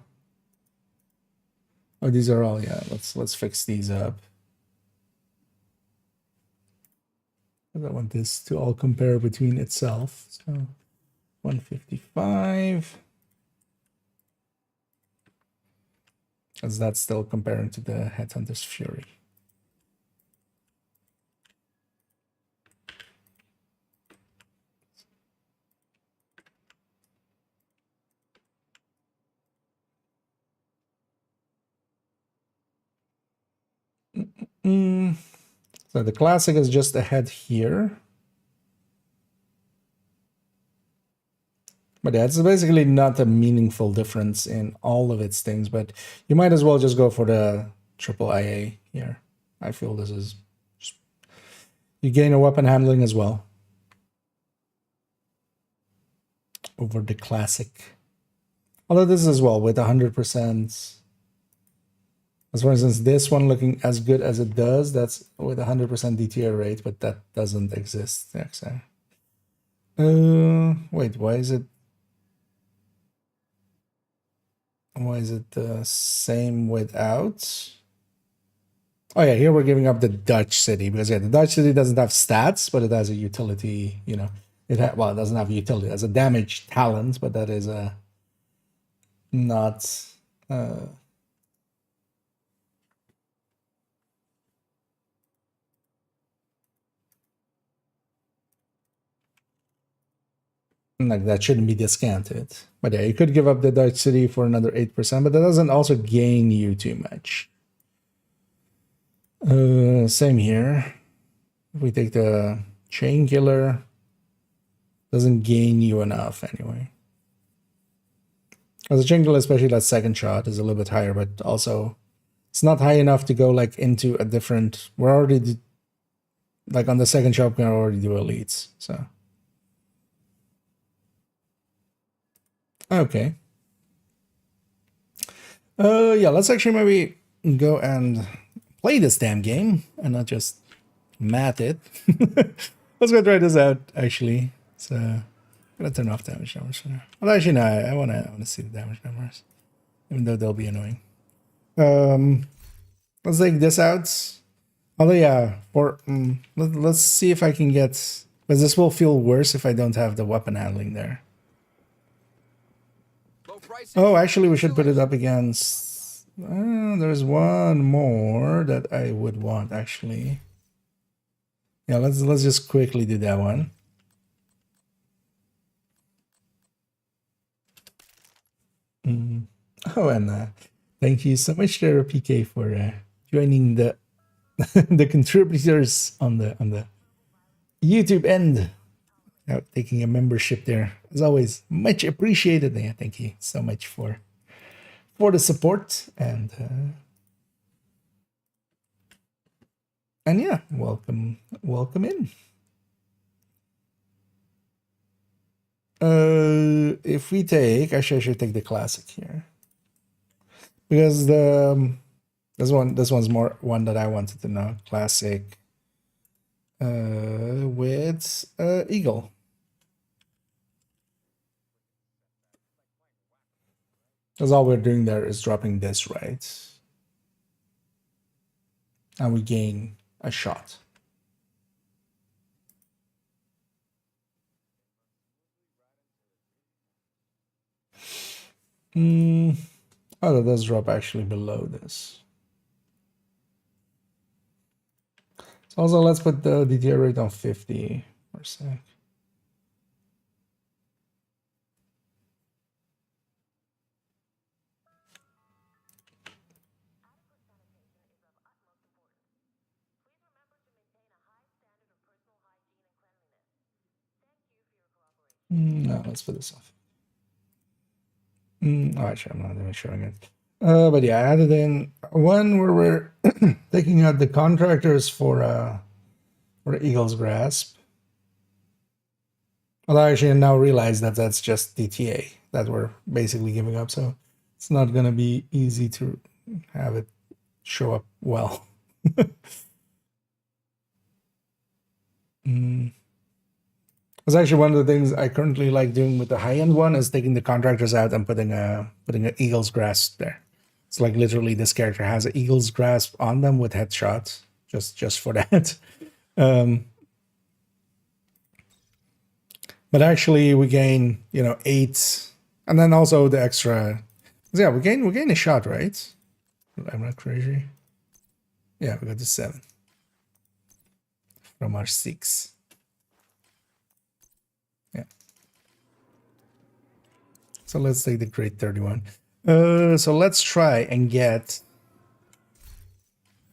Speaker 1: these are all, yeah. Let's fix these up. I want this to all compare between itself. So 155. As that's still comparing to the Headhunter's Fury. So the classic is just ahead here. But yeah, it's basically not a meaningful difference in all of its things, but you might as well just go for the triple IA here. I feel this is... You gain a weapon handling as well. Over the classic. Although this as well with 100%. As for instance, this one looking as good as it does, that's with 100% DTR rate, but that doesn't exist. Wait, why is it? Why is it the same without? Oh yeah, here we're giving up the Dutch city because yeah, the Dutch city doesn't have stats, but it has a utility. You know, well, it doesn't have utility. It has a damage talent, but that is a not. Like that shouldn't be discounted. But yeah, you could give up the Dutch city for another 8%, but that doesn't also gain you too much. Same here. If we take the chain killer, doesn't gain you enough anyway. As a chain killer, especially that second shot is a little bit higher, but also it's not high enough to go like into a different. We're already like on the second shot, we can already do elites, so. Okay. Yeah, let's actually maybe go and play this damn game and not just math it. Let's go try this out actually. So I'm gonna turn off damage numbers for now. Well, actually no, I wanna see the damage numbers, even though they'll be annoying. Let's take this out. Although yeah, let's see if I can get, because this will feel worse if I don't have the weapon handling there. Oh, actually, we should put it up against. There's one more that I would want actually. Yeah, let's just quickly do that one. Oh, and thank you so much, there, PK, for joining the the contributors on the YouTube end. Taking a membership there, as always, much appreciated. Yeah, thank you so much for the support and yeah, welcome in. If we take, actually, I should take the classic here because this one's more one that I wanted to know. Classic with Eagle. Because all we're doing there is dropping this, right? And we gain a shot. Oh, that does drop actually below this. So also, let's put the DTR rate on 50 for a sec. No, let's put this off. Oh, actually, I'm not even showing it. But yeah, I added in one where we're taking out the contractors for Eagle's Grasp. Although I actually now realize that that's just DTA that we're basically giving up, so it's not going to be easy to have it show up well. That's actually one of the things I currently like doing with the high-end one is taking the contractors out and putting a eagle's grasp there. It's like literally this character has an eagle's grasp on them with headshots, just for that. But actually we gain, 8, and then also the extra. Yeah, we gain a shot, right? I'm not crazy. Yeah, we got to 7 from our 6. Yeah. So let's take the grade 31. So let's try and get.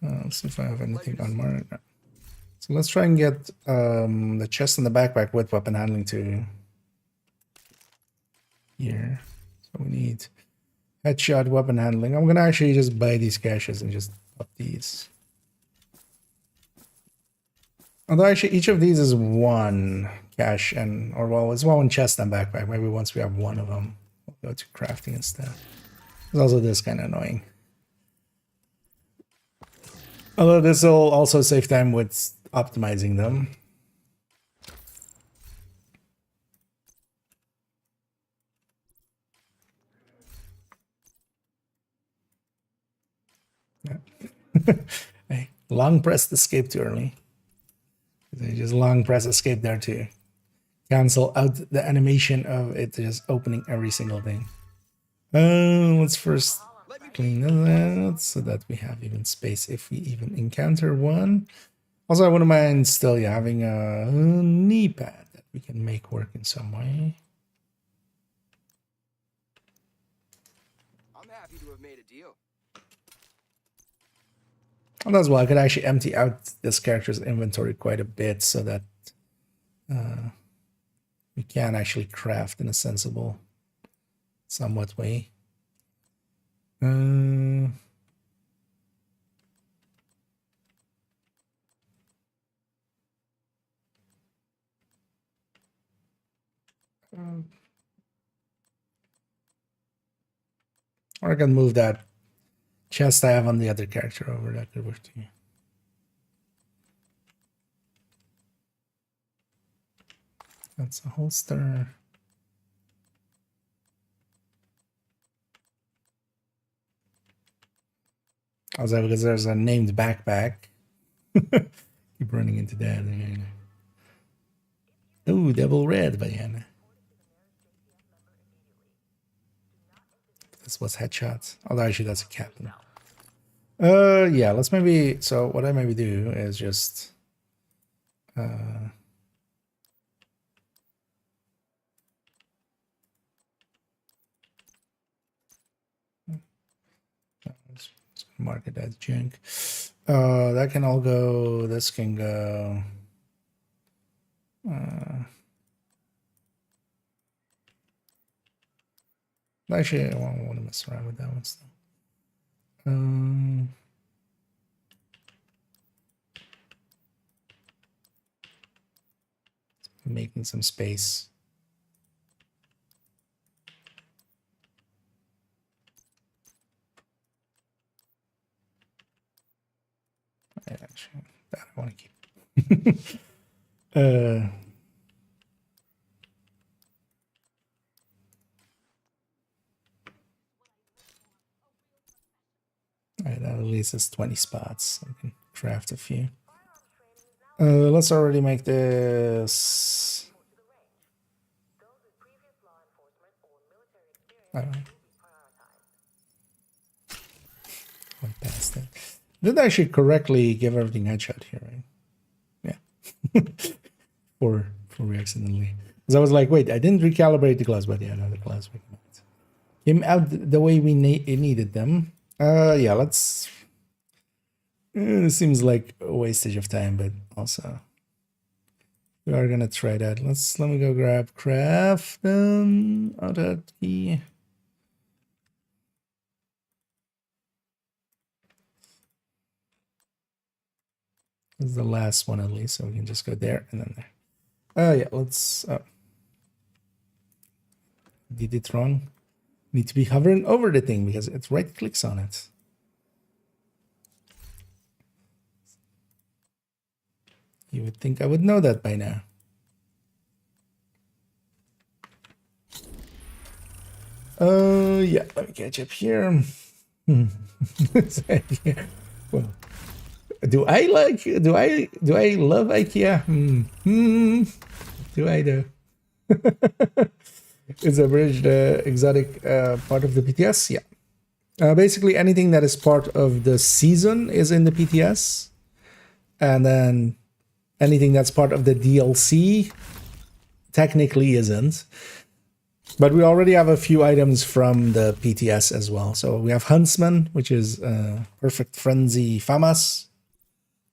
Speaker 1: Let's see if I have anything on Mark. No. So let's try and get the chest and the backpack with weapon handling to here. So we need headshot, weapon handling. I'm gonna actually just buy these caches and just up these. Although actually each of these is 1 cache or well, it's 1 chest and backpack. Maybe once we have 1 of them, we'll go to crafting instead. There's also this kind of annoying. Although this will also save time with optimizing them. Yeah. I long pressed escape too early. I just long press escape there to cancel out the animation of it just opening every single thing. Let's first clean that so that we have even space if we even encounter one. Also, I wouldn't mind still having a knee pad that we can make work in some way.
Speaker 5: I'm happy to have made a deal.
Speaker 1: And as well, I could actually empty out this character's inventory quite a bit so that we can actually craft in a sensible, somewhat way. Or I can move that chest I have on the other character over. That could work too. That's a holster. Also, because there's a named backpack. Keep running into that. Oh, double red, Diana. This was headshots. Although actually that's a captain. Yeah, let's maybe. So what I maybe do is just. Let's mark it as junk. That can all go. This can go. Actually, I won't want to mess around with that one still. Making some space. Actually, that I want to keep. Alright, that at least is 20 spots. So I can craft a few. Let's already make this. Went past it. Did I actually correctly give everything headshot here, right? Yeah. for accidentally. Because I was like, wait, I didn't recalibrate the glass, but yeah, no, the glass came out the way we needed them. Yeah, let's. It seems like a wastage of time, but also we are gonna try that. Let me go grab craft out of key. This is the last one at least, so we can just go there and then there. Yeah, let's. Did it wrong? Need to be hovering over the thing because it right clicks on it. You would think I would know that by now. Yeah, let me catch up here. Well, do I love IKEA? Do I though? Is abridged exotic part of the PTS? Yeah. Basically, anything that is part of the season is in the PTS, and then anything that's part of the DLC technically isn't. But we already have a few items from the PTS as well. So we have Huntsman, which is Perfect Frenzy FAMAS,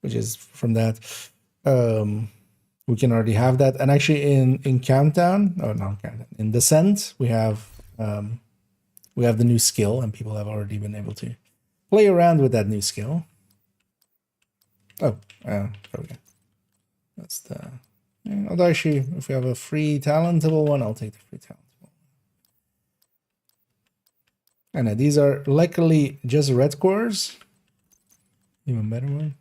Speaker 1: which is from that. We can already have that. And actually in Countdown, oh no, Countdown, in Descent, we have the new skill, and people have already been able to play around with that new skill. Oh, there we go. That's the... although actually, if we have a free talentable one, I'll take the free talentable. And these are luckily just red cores. Even better one.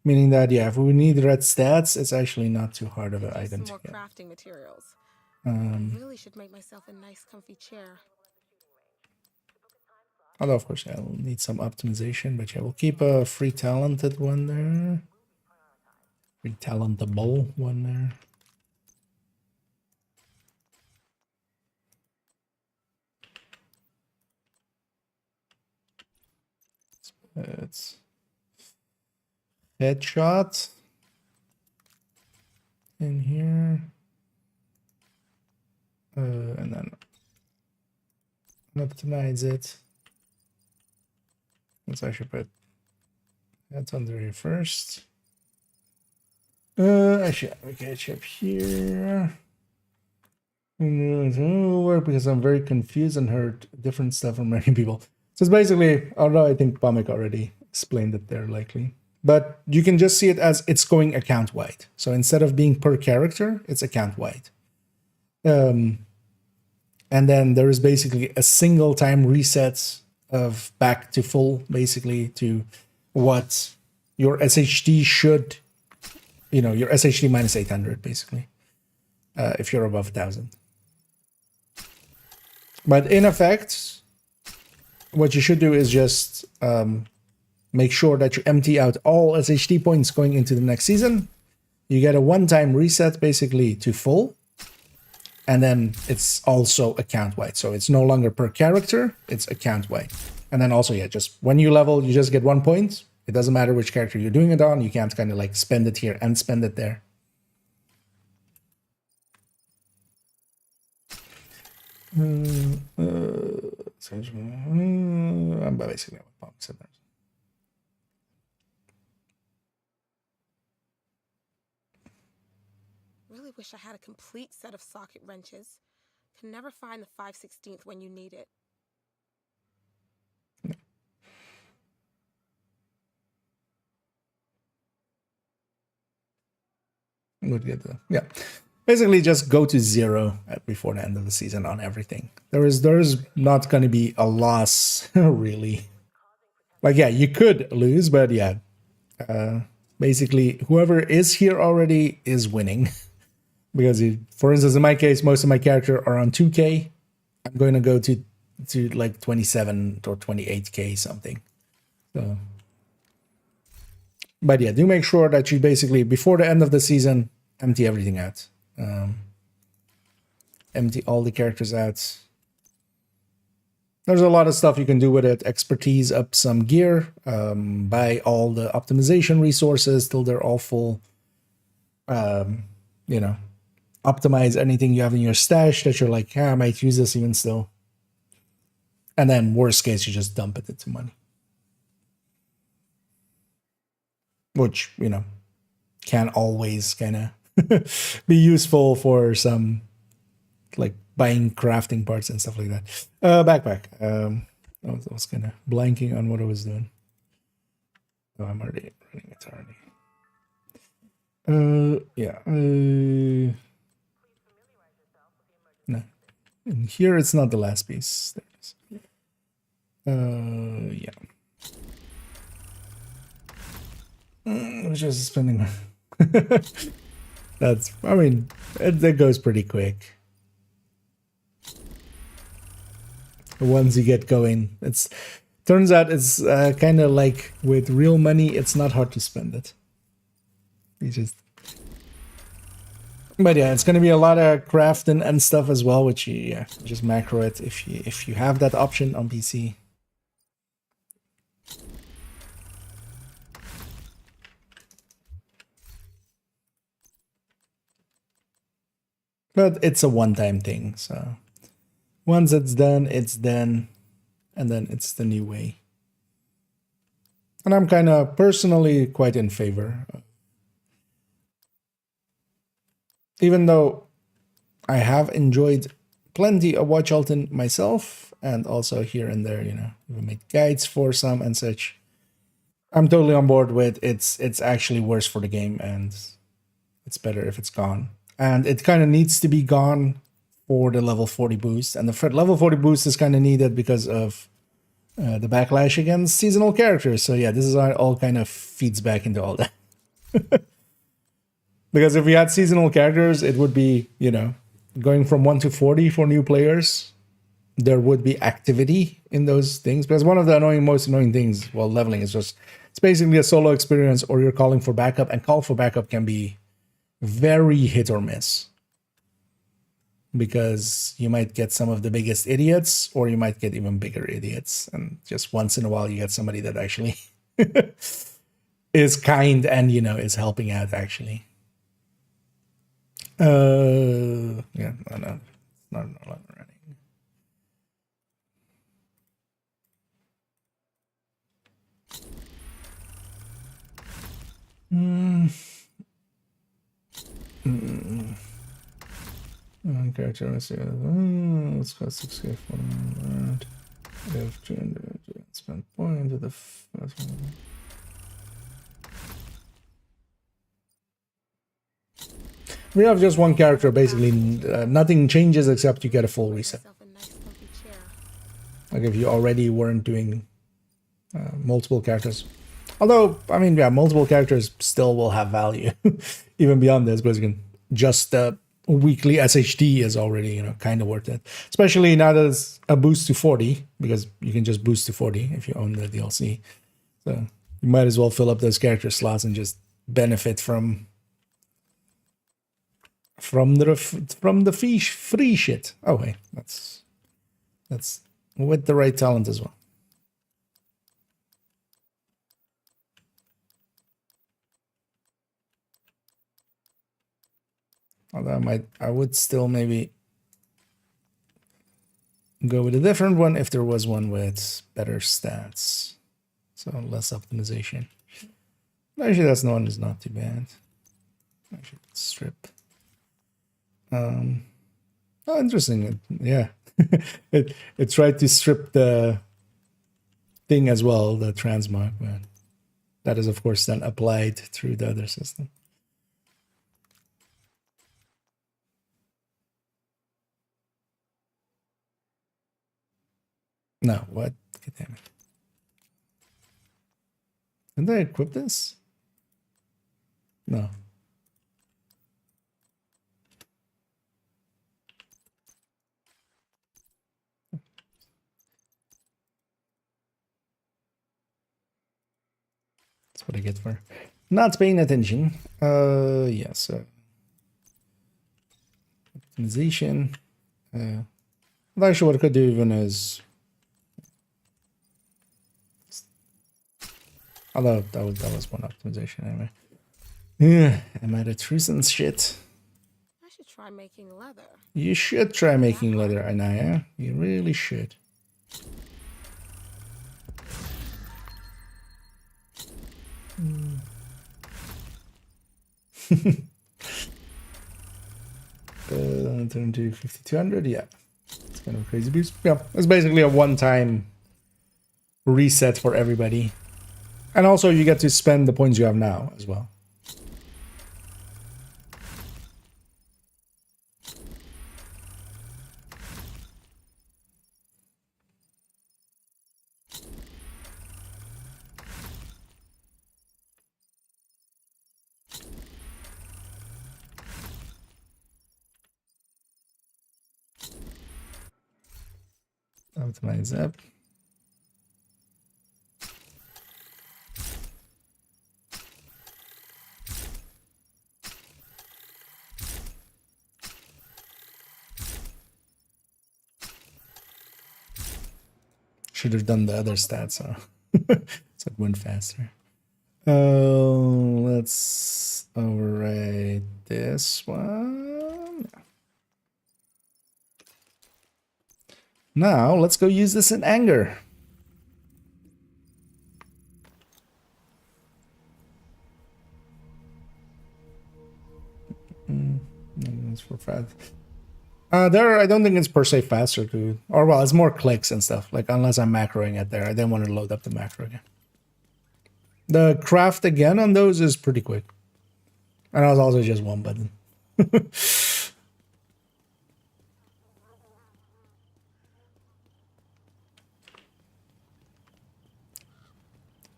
Speaker 1: Meaning that, yeah, if we need red stats, it's actually not too hard of an item to
Speaker 6: More
Speaker 1: get.
Speaker 6: crafting materials. I really should make myself a nice, comfy chair.
Speaker 1: Although, of course, I'll need some optimization, but yeah, we'll keep a free talented one there. Free talentable one there. It's headshot in here, and then optimize it. Let's actually put that under here first. Actually, we catch up here. It will work because I'm very confused and heard different stuff from many people. So it's basically, although I think Pomic already explained it there likely, but you can just see it as it's going account wide. So instead of being per character, it's account wide. And then there is basically a single time reset of back to full, basically to what your SHD should, your SHD minus 800, basically, if you're above 1,000. But in effect, what you should do is just make sure that you empty out all SHD points going into the next season. You get a one-time reset basically to full. And then it's also account-wide. So it's no longer per character, it's account-wide. And then also, yeah, just when you level, you just get 1 point. It doesn't matter which character you're doing it on. You can't kind of like spend it here and spend it there. I'm basically what Pop said there.
Speaker 6: Really wish I had a complete set of socket wrenches. Can never find the 5/16 when you need it.
Speaker 1: Would get the, yeah. Basically, just go to 0 before the end of the season on everything. There is not going to be a loss, really. Like, yeah, you could lose, but yeah. Basically, whoever is here already is winning. Because, for instance, in my case, most of my characters are on 2K. I'm going to go to like 27 or 28K something. So, but yeah, do make sure that you basically, before the end of the season, empty everything out. Empty all the characters out. There's a lot of stuff you can do with it. Expertise up some gear. Buy all the optimization resources till they're all full. Optimize anything you have in your stash that you're like, I might use this even still. And then worst case, you just dump it into money. Which, can always kind of be useful for some, like, buying crafting parts and stuff like that. Backpack. I was kind of blanking on what I was doing. Oh, I'm already running it already. Yeah. No. And here it's not the last piece. There it is. Yeah. I was just spending. That goes pretty quick. once you get going. It's turns out it's kind of like with real money, it's not hard to spend it. You just, but yeah, it's gonna be a lot of crafting and stuff as well, which you just macro it if you have that option on PC. But it's a one-time thing, so once it's done, and then it's the new way. And I'm kind of personally quite in favor. Even though I have enjoyed plenty of Watch Alton myself, and also here and there, you know, we made guides for some and such. I'm totally on board with it's actually worse for the game, and it's better if it's gone. And it kind of needs to be gone for the level 40 boost. And the level 40 boost is kind of needed because of the backlash against seasonal characters. So yeah, this is all kind of feeds back into all that. Because if we had seasonal characters, it would be, you know, going from 1 to 40 for new players. There would be activity in those things. Because one of the most annoying things while leveling is just, it's basically a solo experience, or you're calling for backup, and call for backup can be very hit or miss. Because you might get some of the biggest idiots, or you might get even bigger idiots. And just once in a while, you get somebody that actually is kind and, you know, is helping out actually. Yeah, no, it's not a lot running. Character, let's see. Let's go 6K for that. We have 200 spend point to the first one. We have just one character, basically. Nothing changes except you get a full reset. Like if you already weren't doing multiple characters. Although, I mean, yeah, multiple characters still will have value, even beyond this, because you can just weekly SHD is already, you know, kind of worth it. Especially now that it's a boost to 40, because you can just boost to 40 if you own the DLC. So you might as well fill up those character slots and just benefit from the free shit. Oh hey, that's with the right talent as well. Although I would still maybe go with a different one if there was one with better stats, so less optimization. Actually, that's one is not too bad. Actually, strip. Oh, interesting. Yeah, it tried to strip the thing as well, the transmog, but that is of course then applied through the other system. No, what? God damn it. Didn't I equip this? No. That's what I get for not paying attention. Yeah, so optimization. Actually, what I could do even is, although that was one optimization anyway. Yeah, am I the truth shit?
Speaker 6: I should try making leather.
Speaker 1: You should try making leather, Anaya. You really should. Turn to 5200. Yeah, it's kind of a crazy boost. Yeah, it's basically a one-time reset for everybody, and also you get to spend the points you have now as well. Optimize up. Should have done the other stats, so so it went faster. Let's override this one. Now let's go use this in anger. That's for fast. There, I don't think it's per se faster to, or well, it's more clicks and stuff. Like unless I'm macroing it there, I didn't want to load up the macro again. The craft again on those is pretty quick, and it was also just one button.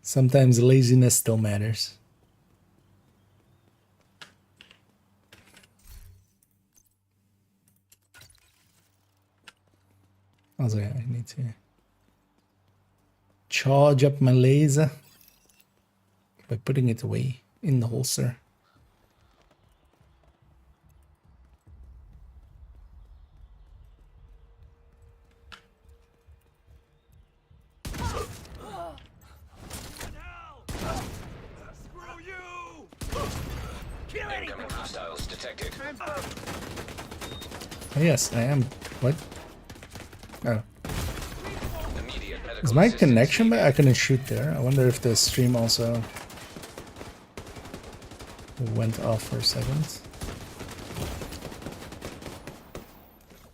Speaker 1: Sometimes laziness still matters. Also, yeah, I need to charge up my laser by putting it away in the holster.
Speaker 2: Incoming hostiles detected.
Speaker 1: Oh, yes, I am. What? Oh.
Speaker 2: Immediate medical
Speaker 1: Is my
Speaker 2: assistance
Speaker 1: connection back?
Speaker 2: needed.
Speaker 1: I couldn't shoot there. I wonder if the stream also went off for a second.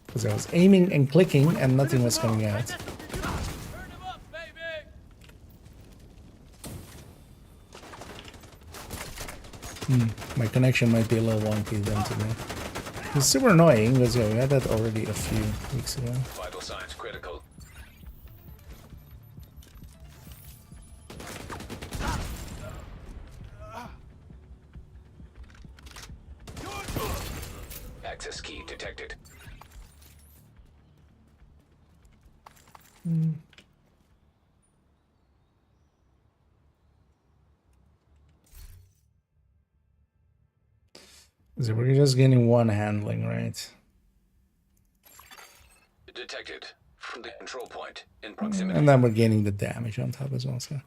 Speaker 1: Because I was aiming and clicking and nothing was coming out. My connection might be a little wonky then today. It's super annoying because yeah, we had that already a few weeks ago.
Speaker 2: Vital signs critical. Access key detected. So we're just getting one handling, right? Detected from the control point in proximity.
Speaker 1: And then we're gaining the damage on top as well. So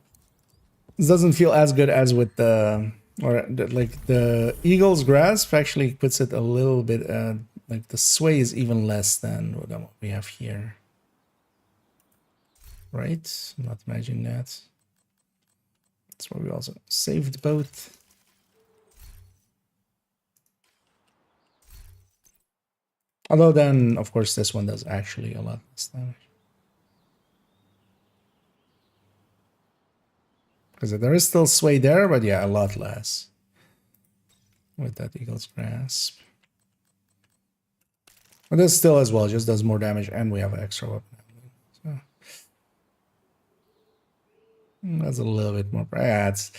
Speaker 1: this doesn't feel as good as with the, like the Eagle's Grasp actually puts it a little bit, like the sway is even less than what we have here. Right? I'm not imagining that. That's why we also saved both. Although then, of course, this one does actually a lot less damage. Because there is still sway there, but yeah, a lot less. With that Eagle's Grasp. But this still as well, just does more damage and we have an extra weapon. So that's a little bit more. Yeah, it's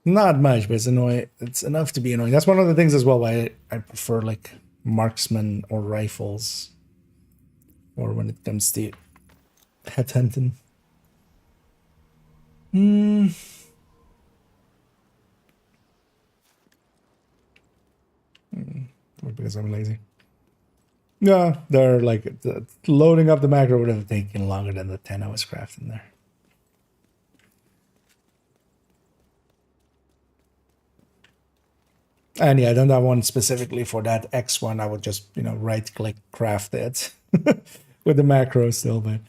Speaker 1: not much, but it's annoying. It's enough to be annoying. That's one of the things as well why I prefer like marksman or rifles, or when it comes to headhunting. Or because I'm lazy. Yeah, they're like loading up the macro would have taken longer than the 10 I was crafting there. And yeah, I don't have one specifically for that X one. I would just, you know, right click craft it with the macro still, but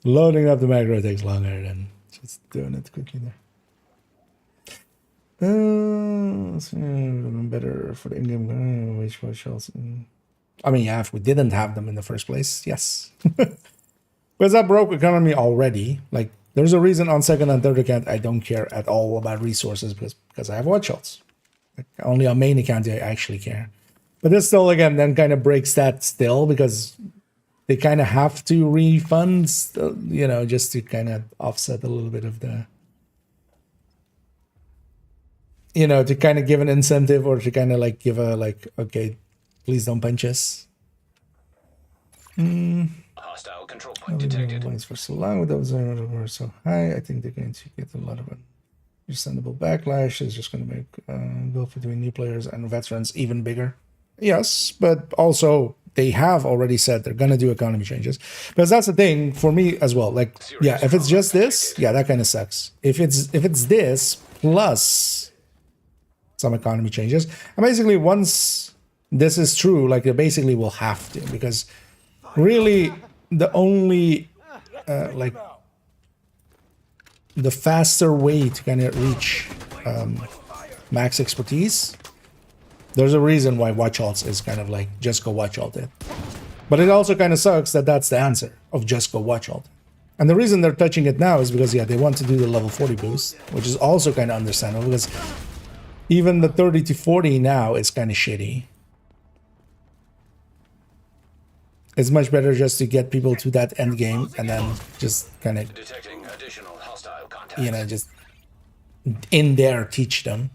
Speaker 1: loading up the macro takes longer than just doing it quickly there. Better for the in-game wage shells. I mean, yeah, if we didn't have them in the first place, yes. Because that broke economy already. Like, there's a reason on second and third account I don't care at all about resources because I have watch shots. Like, only on main account I actually care. But this still, again, then kind of breaks that still because they kind of have to refund, you know, just to kind of offset a little bit of the, you know, to kind of give an incentive or to kind of like give a, like, okay, please don't punch us.
Speaker 2: Hostile control point detected.
Speaker 1: Lines for so long with those were so high. I think they're going to get a lot of understandable backlash. It's just going to make gulf between new players and veterans even bigger. Yes, but also they have already said they're going to do economy changes, because that's the thing for me as well. Like, yeah, if it's just this, yeah, that kind of sucks. If it's this plus some economy changes, and basically once this is true, like they basically will have to, because really the only like the faster way to kind of reach max expertise, there's a reason why watch alts is kind of like just go watch alt it. But it also kind of sucks that that's the answer of just go watch alt. And the reason they're touching it now is because, yeah, they want to do the level 40 boost, which is also kind of understandable, because even the 30 to 40 now is kind of shitty. It's much better just to get people to that end game and then just kind of,
Speaker 2: Detecting additional hostile contacts.
Speaker 1: you know, just in there teach them.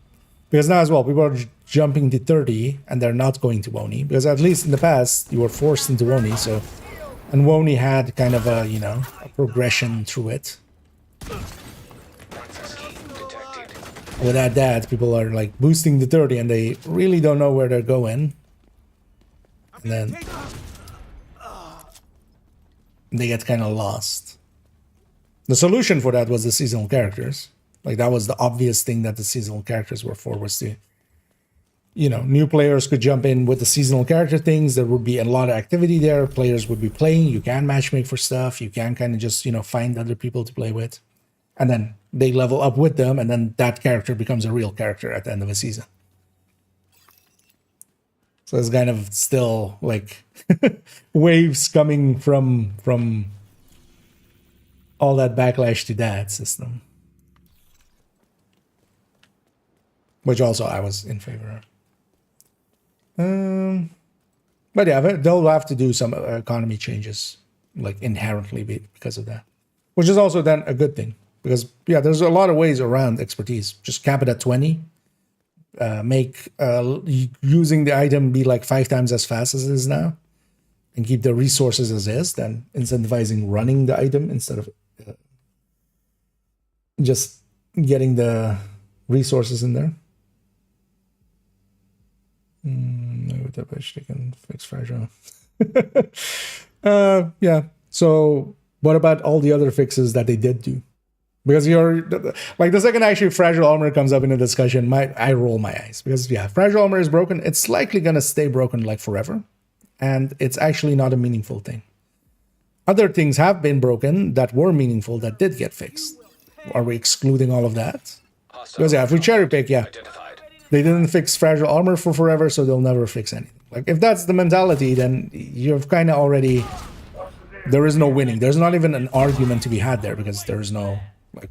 Speaker 1: Because now as well, people are jumping to 30 and they're not going to WONI. Because at least in the past, you were forced into WONI. So, and WONI had kind of a, you know, a progression through it. Without that, people are like boosting to 30 and they really don't know where they're going. And then they get kind of lost. The solution for that was the seasonal characters. Like, that was the obvious thing that the seasonal characters were for, was to, you know, new players could jump in with the seasonal character things. There would be a lot of activity there. Players would be playing. You can matchmake for stuff. You can kind of just, you know, find other people to play with. And then they level up with them, and then that character becomes a real character at the end of a season. So it's kind of still like waves coming from all that backlash to that system. Which also I was in favor of. But yeah, they'll have to do some economy changes, like inherently because of that. Which is also then a good thing. Because, yeah, there's a lot of ways around expertise. Just cap it at 20. Make using the item be like 5 times as fast as it is now. And keep the resources as is. Then incentivizing running the item instead of just getting the resources in there. With that bitch, they can fix fragile. Yeah. So what about all the other fixes that they did do? Because you're like, the second actually fragile armor comes up in a discussion, I roll my eyes, because yeah, fragile armor is broken. It's likely gonna stay broken like forever, and it's actually not a meaningful thing. Other things have been broken that were meaningful that did get fixed. Are we excluding all of that? Because yeah, if we cherry pick, yeah, they didn't fix fragile armor for forever, so they'll never fix anything. Like, if that's the mentality, then you've kind of already, there is no winning. There's not even an argument to be had there, because there is no, like,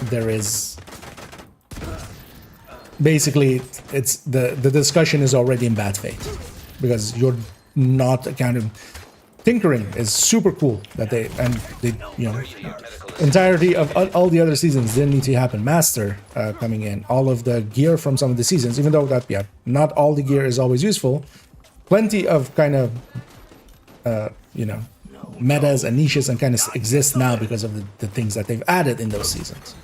Speaker 1: there is basically, it's the discussion is already in bad faith, because you're not accounting. Tinkering is super cool that they, you know, entirety of all the other seasons didn't need to happen. Master coming in, all of the gear from some of the seasons, even though that, yeah, not all the gear is always useful. Plenty of kind of, you know, metas and niches and kind of exist now because of the things that they've added in those seasons.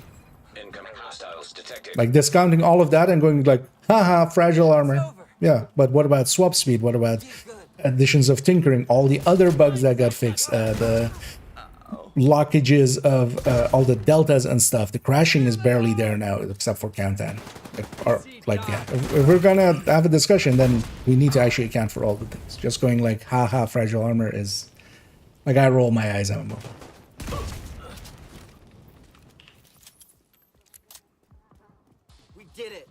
Speaker 1: Like discounting all of that and going like, haha, fragile armor. Yeah, but what about swap speed? What about additions of tinkering? All the other bugs that got fixed, the blockages of all the deltas and stuff. The crashing is barely there now, except for Countdown. Like, yeah, if we're gonna have a discussion, then we need to actually account for all the things. Just going like, haha, fragile armor is like, I roll my eyes at a moment.
Speaker 5: We did it.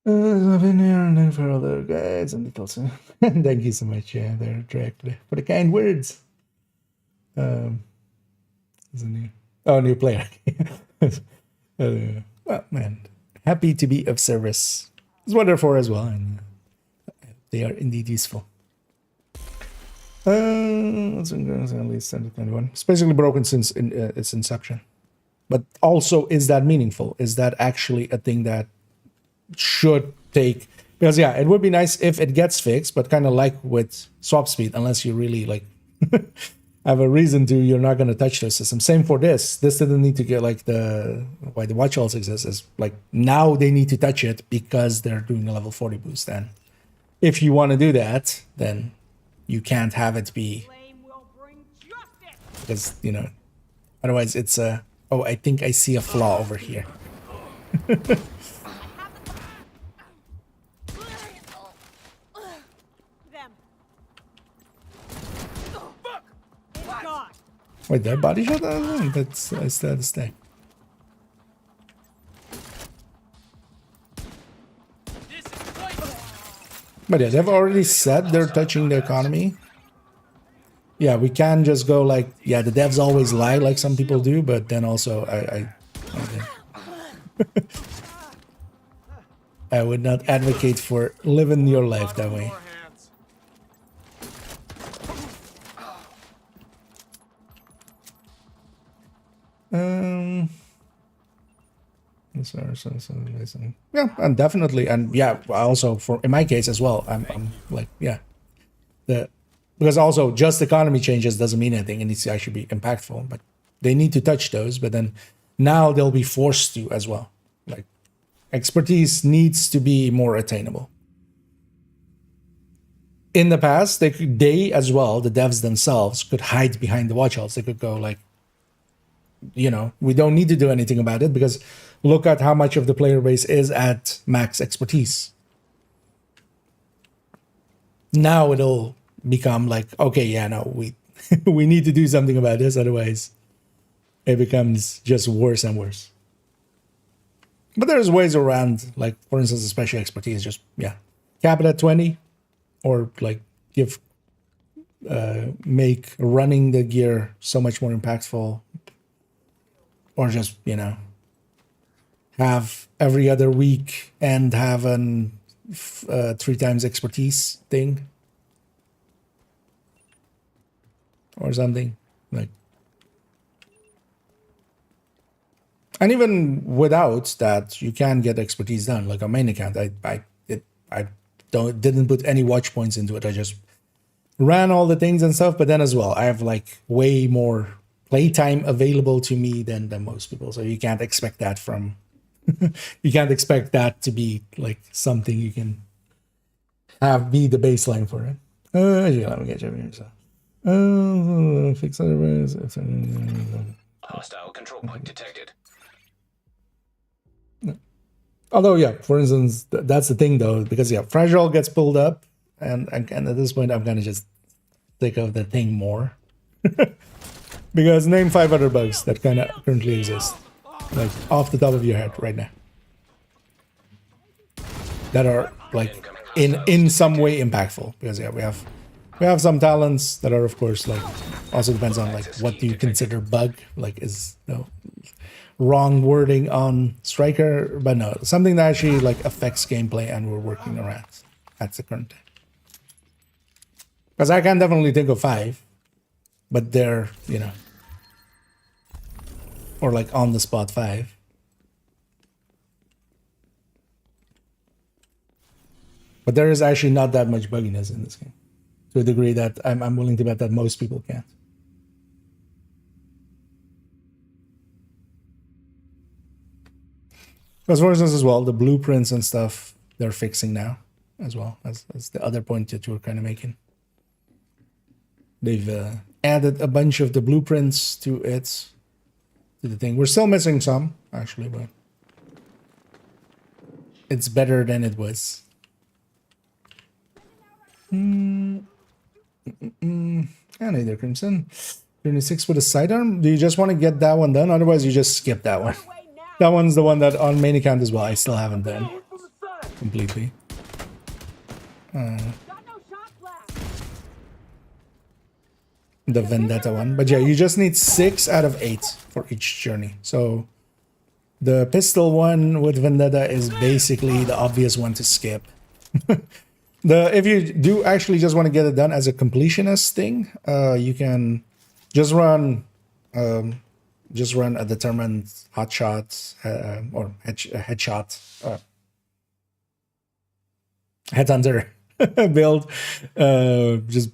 Speaker 1: I've been here and for other guides and details. Thank you so much, yeah, there directly for the kind words. Is a new player. Well, man, happy to be of service. Is what they're for as well, and they are indeed useful. Let's at least 21. It's basically broken since its inception. But also, is that meaningful? Is that actually a thing that should take? Because yeah, it would be nice if it gets fixed, but kind of like with swap speed, unless you really like have a reason to, you're not going to touch the system. Same for this. This didn't need to get like why the watch also exists is like now they need to touch it because they're doing a level 40 boost. And if you want to do that, then you can't have it be because, you know, otherwise it's a, oh, I think I see a flaw over here. Wait, that body shot? That's the stay. But yeah, they've already said they're touching the economy. Yeah, we can just go like, yeah, the devs always lie like some people do, but then also I would not advocate for living your life that way. Yeah, and definitely, and yeah, also for in my case as well, I'm like, yeah, because also just economy changes doesn't mean anything. It needs to actually be impactful, but they need to touch those. But then now they'll be forced to as well. Like expertise needs to be more attainable. In the past, they as well, the devs themselves, could hide behind the watchouts. They could go like, you know, we don't need to do anything about it because look at how much of the player base is at max expertise. Now it'll become like, okay, yeah, no, we we need to do something about this, otherwise it becomes just worse and worse. But there's ways around, like for instance, especially expertise, just yeah, cap it at 20, or like give make running the gear so much more impactful, or just, you know, have every other week and have an 3 times expertise thing or something like. And even without that, you can get expertise done. Like on main account, I didn't put any watch points into it. I just ran all the things and stuff. But then as well, I have like way more playtime available to me than most people. So you can't expect that from. You can't expect that to be like something you can have be the baseline for it. Actually, let me get you over here. So, fix otherwise.
Speaker 2: Hostile control point detected.
Speaker 1: Although, yeah, for instance, that's the thing though, because yeah, fragile gets pulled up, and at this point, I'm gonna just think of the thing more. Because name 5 other bugs that kind of currently exist, like off the top of your head right now, that are like in some way impactful. Because yeah, we have some talents that are, of course, like also depends on like what do you consider bug, like is wrong wording on striker, but no, something that actually like affects gameplay and we're working around at the current time. Because I can definitely think of 5, but they're, you know, or like on the spot 5. But there is actually not that much bugginess in this game, to a degree that I'm willing to bet that most people can't. Because for instance as well, the blueprints and stuff, they're fixing now as well, as the other point that you were kind of making. They've added a bunch of the blueprints to it, to the thing. We're still missing some, actually, but it's better than it was. And either Crimson. 26 with a sidearm. Do you just want to get that one done? Otherwise, you just skip that one. That one's the one that on main account as well I still haven't done completely. The Vendetta one. But yeah, you just need 6 out of 8 for each journey. So the pistol one with Vendetta is basically the obvious one to skip. If you do actually just want to get it done as a completionist thing, you can just run a determined hotshot or headshot headhunter build. Just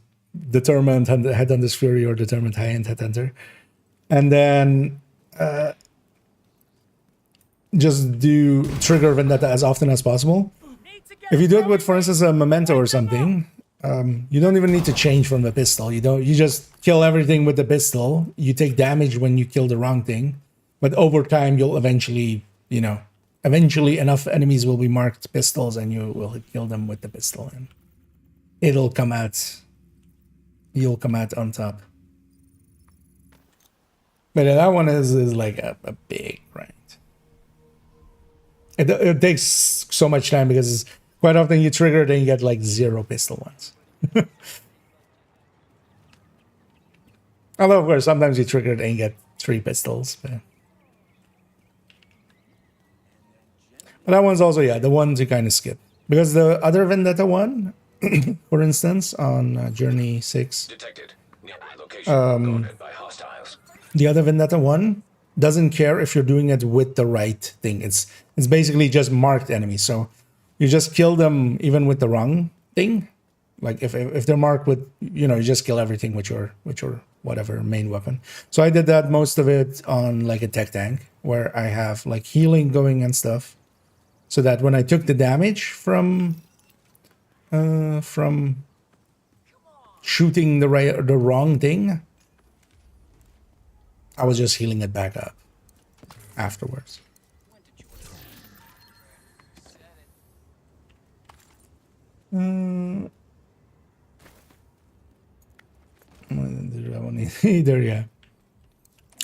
Speaker 1: determined headhunter's fury or determined high-end headhunter, and then just do trigger vendetta as often as possible. If you do it with, for instance, a memento or something, you don't even need to change from the pistol. You just kill everything with the pistol. You take damage when you kill the wrong thing, but over time you'll eventually enough enemies will be marked pistols and you will kill them with the pistol and it'll come out. You'll come out on top. But that one is like a big grind. It takes so much time because quite often you trigger it and you get like 0 pistol ones. Although of course sometimes you trigger it and you get 3 pistols. But that one's also the one to kind of skip. Because the other vendetta one, for instance, on Journey 6,
Speaker 2: Detected. Near location. Guarded by hostiles.
Speaker 1: the other vendetta one doesn't care if you're doing it with the right thing. It's basically just marked enemies. So you just kill them even with the wrong thing. Like if they're marked with, you just kill everything with your whatever main weapon. So I did that most of it on like a tech tank where I have like healing going and stuff. So that when I took the damage from shooting the wrong thing, I was just healing it back up afterwards. I didn't do that one either, yeah.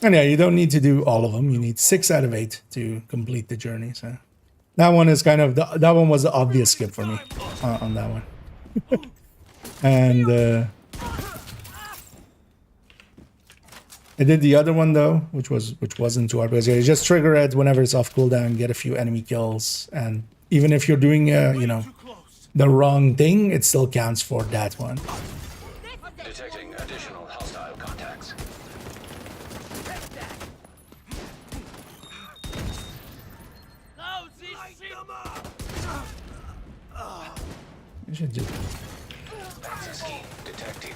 Speaker 1: And yeah, you don't need to do all of them. You need 6 out of 8 to complete the journey. So that one is kind of that one was the obvious skip for me on that one. And I did the other one though, which wasn't too hard because you just trigger it whenever it's off cooldown, get a few enemy kills, and even if you're doing the wrong thing, it still counts for that one.
Speaker 2: Detecting additional hostile contacts.
Speaker 1: You should do.
Speaker 2: Fancy scheme detected.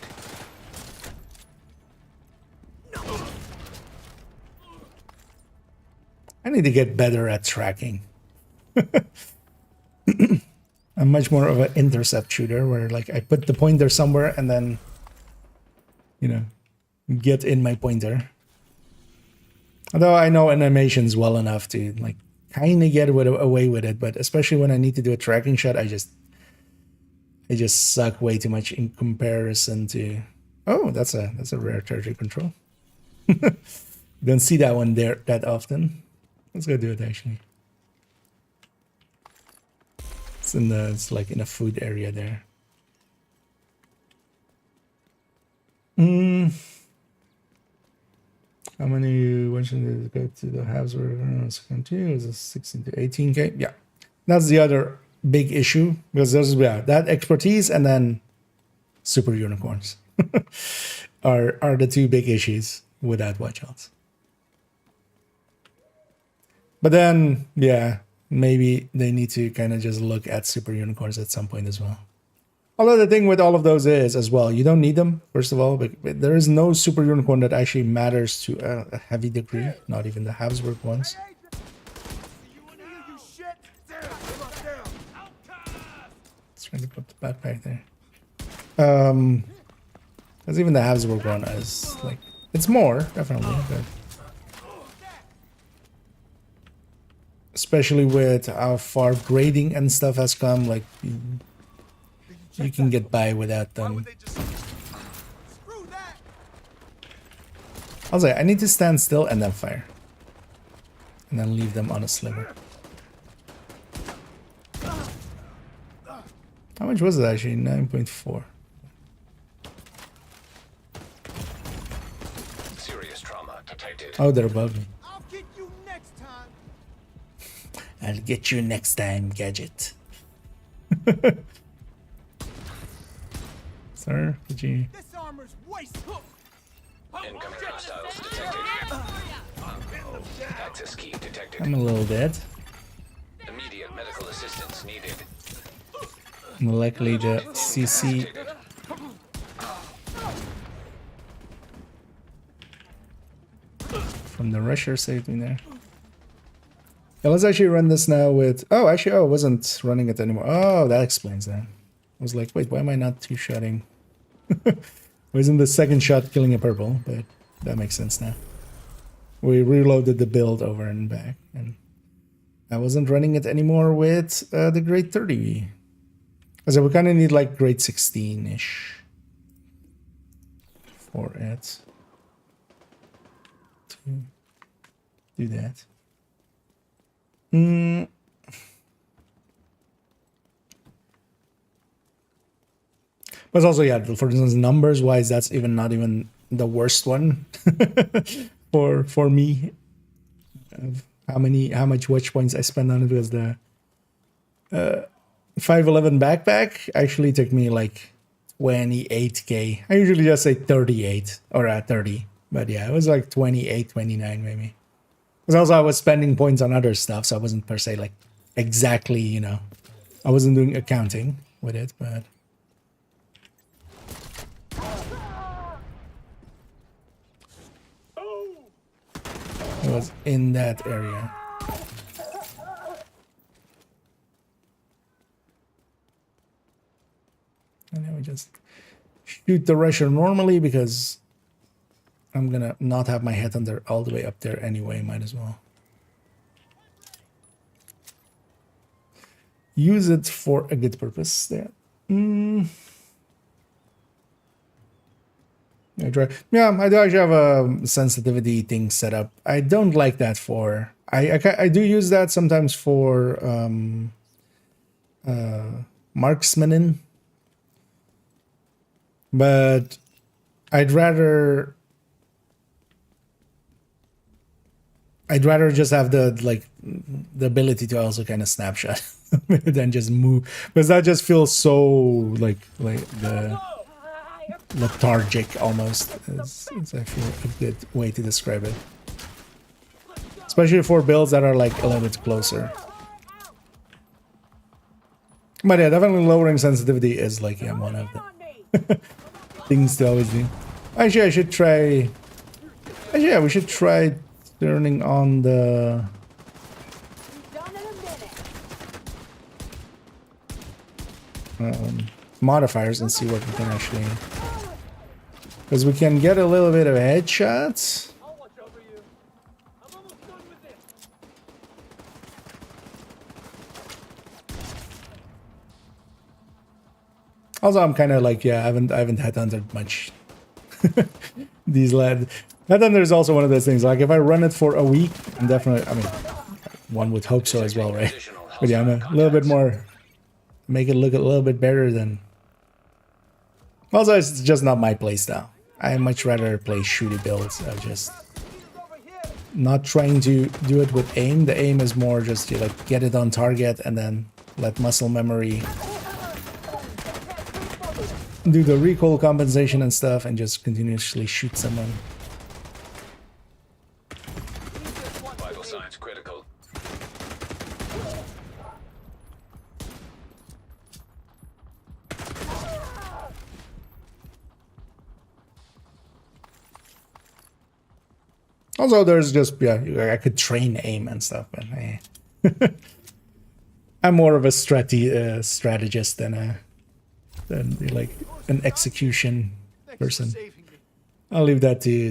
Speaker 1: I need to get better at tracking. I'm much more of an intercept shooter where like I put the pointer somewhere and then get in my pointer. Although I know animations well enough to like kind of get away with it, but especially when I need to do a tracking shot, I just suck way too much in comparison to. Oh, that's a rare territory control. Don't see that one there that often. Let's go do it actually. It's like in a food area there. How many mentioned go to the Habsburg? Second two is a 16 to 18k. Yeah, that's the other big issue because there's that expertise and then super unicorns are the two big issues with that watch outs. But then, yeah, maybe they need to kind of just look at super unicorns at some point as well. Although the thing with all of those is, as well, you don't need them, first of all, but there is no super unicorn that actually matters to a heavy degree, not even the Habsburg ones. Trying to put the backpack there. Because even the Habsburg one is, like, it's more, definitely, but especially with how far grading and stuff has come, like you can get by without them. I was like, I need to stand still and then fire, and then leave them on a sliver. How much was it actually? 9.4.
Speaker 2: Serious trauma detected.
Speaker 1: Oh, they're above me.
Speaker 5: I'll get you next time.
Speaker 1: I'll get you next time, Gadget. Sir, could you?
Speaker 5: This armor's wasteful.
Speaker 2: Incoming hostiles detected. Access key detected.
Speaker 1: I'm a little dead.
Speaker 2: Immediate medical assistance needed.
Speaker 1: Luckily, the CC
Speaker 2: Incapacitated.
Speaker 1: from the rusher saved me there. Yeah, let's actually run this now with... Oh, actually, I wasn't running it anymore. Oh, that explains that. I was like, wait, why am I not two-shotting? Wasn't the second shot killing a purple? But that makes sense now. We reloaded the build over and back, and I wasn't running it anymore with the grade 30. So we kind of need like grade 16-ish for it to do that. But also, yeah, for instance, numbers wise, that's even not even the worst one for me. How much watch points I spent on it was the 511 backpack actually took me like 28k. I usually just say 38 or 30, but yeah, it was like 28, 29 maybe. Because also I was spending points on other stuff, so I wasn't per se like exactly, you know, I wasn't doing accounting with it, but. It was in that area. And then we just shoot the rusher normally because I'm gonna not have my head under all the way up there anyway, might as well. Use it for a good purpose there. I do actually have a sensitivity thing set up. I don't like that for... I do use that sometimes for marksman, but I'd rather just have the ability to also kind of snapshot than just move, because that just feels so like the lethargic almost is I feel a good way to describe it, especially for builds that are like a little bit closer. But yeah, definitely lowering sensitivity is like one of the things to always do. Actually, I should try. Actually, yeah, we should try turning on the modifiers and see what we can actually. Because we can get a little bit of headshots.
Speaker 5: I'll watch over you. I'm almost done with this.
Speaker 1: Also, I'm kind of like, yeah, I haven't headhunted much. These lad. Headhunter is also one of those things. Like, if I run it for a week, I'm definitely. I mean, one would hope so as well, right? But yeah, I'm a little bit more. Make it look a little bit better than. Also, it's just not my playstyle. I much rather play shooty builds. I'm just not trying to do it with aim. The aim is more just to like get it on target and then let muscle memory do the recoil compensation and stuff and just continuously shoot someone.
Speaker 2: Vital signs critical.
Speaker 1: Also, there's just, yeah, I could train aim and stuff, but I'm more of a strategist than like an execution person. I'll leave that to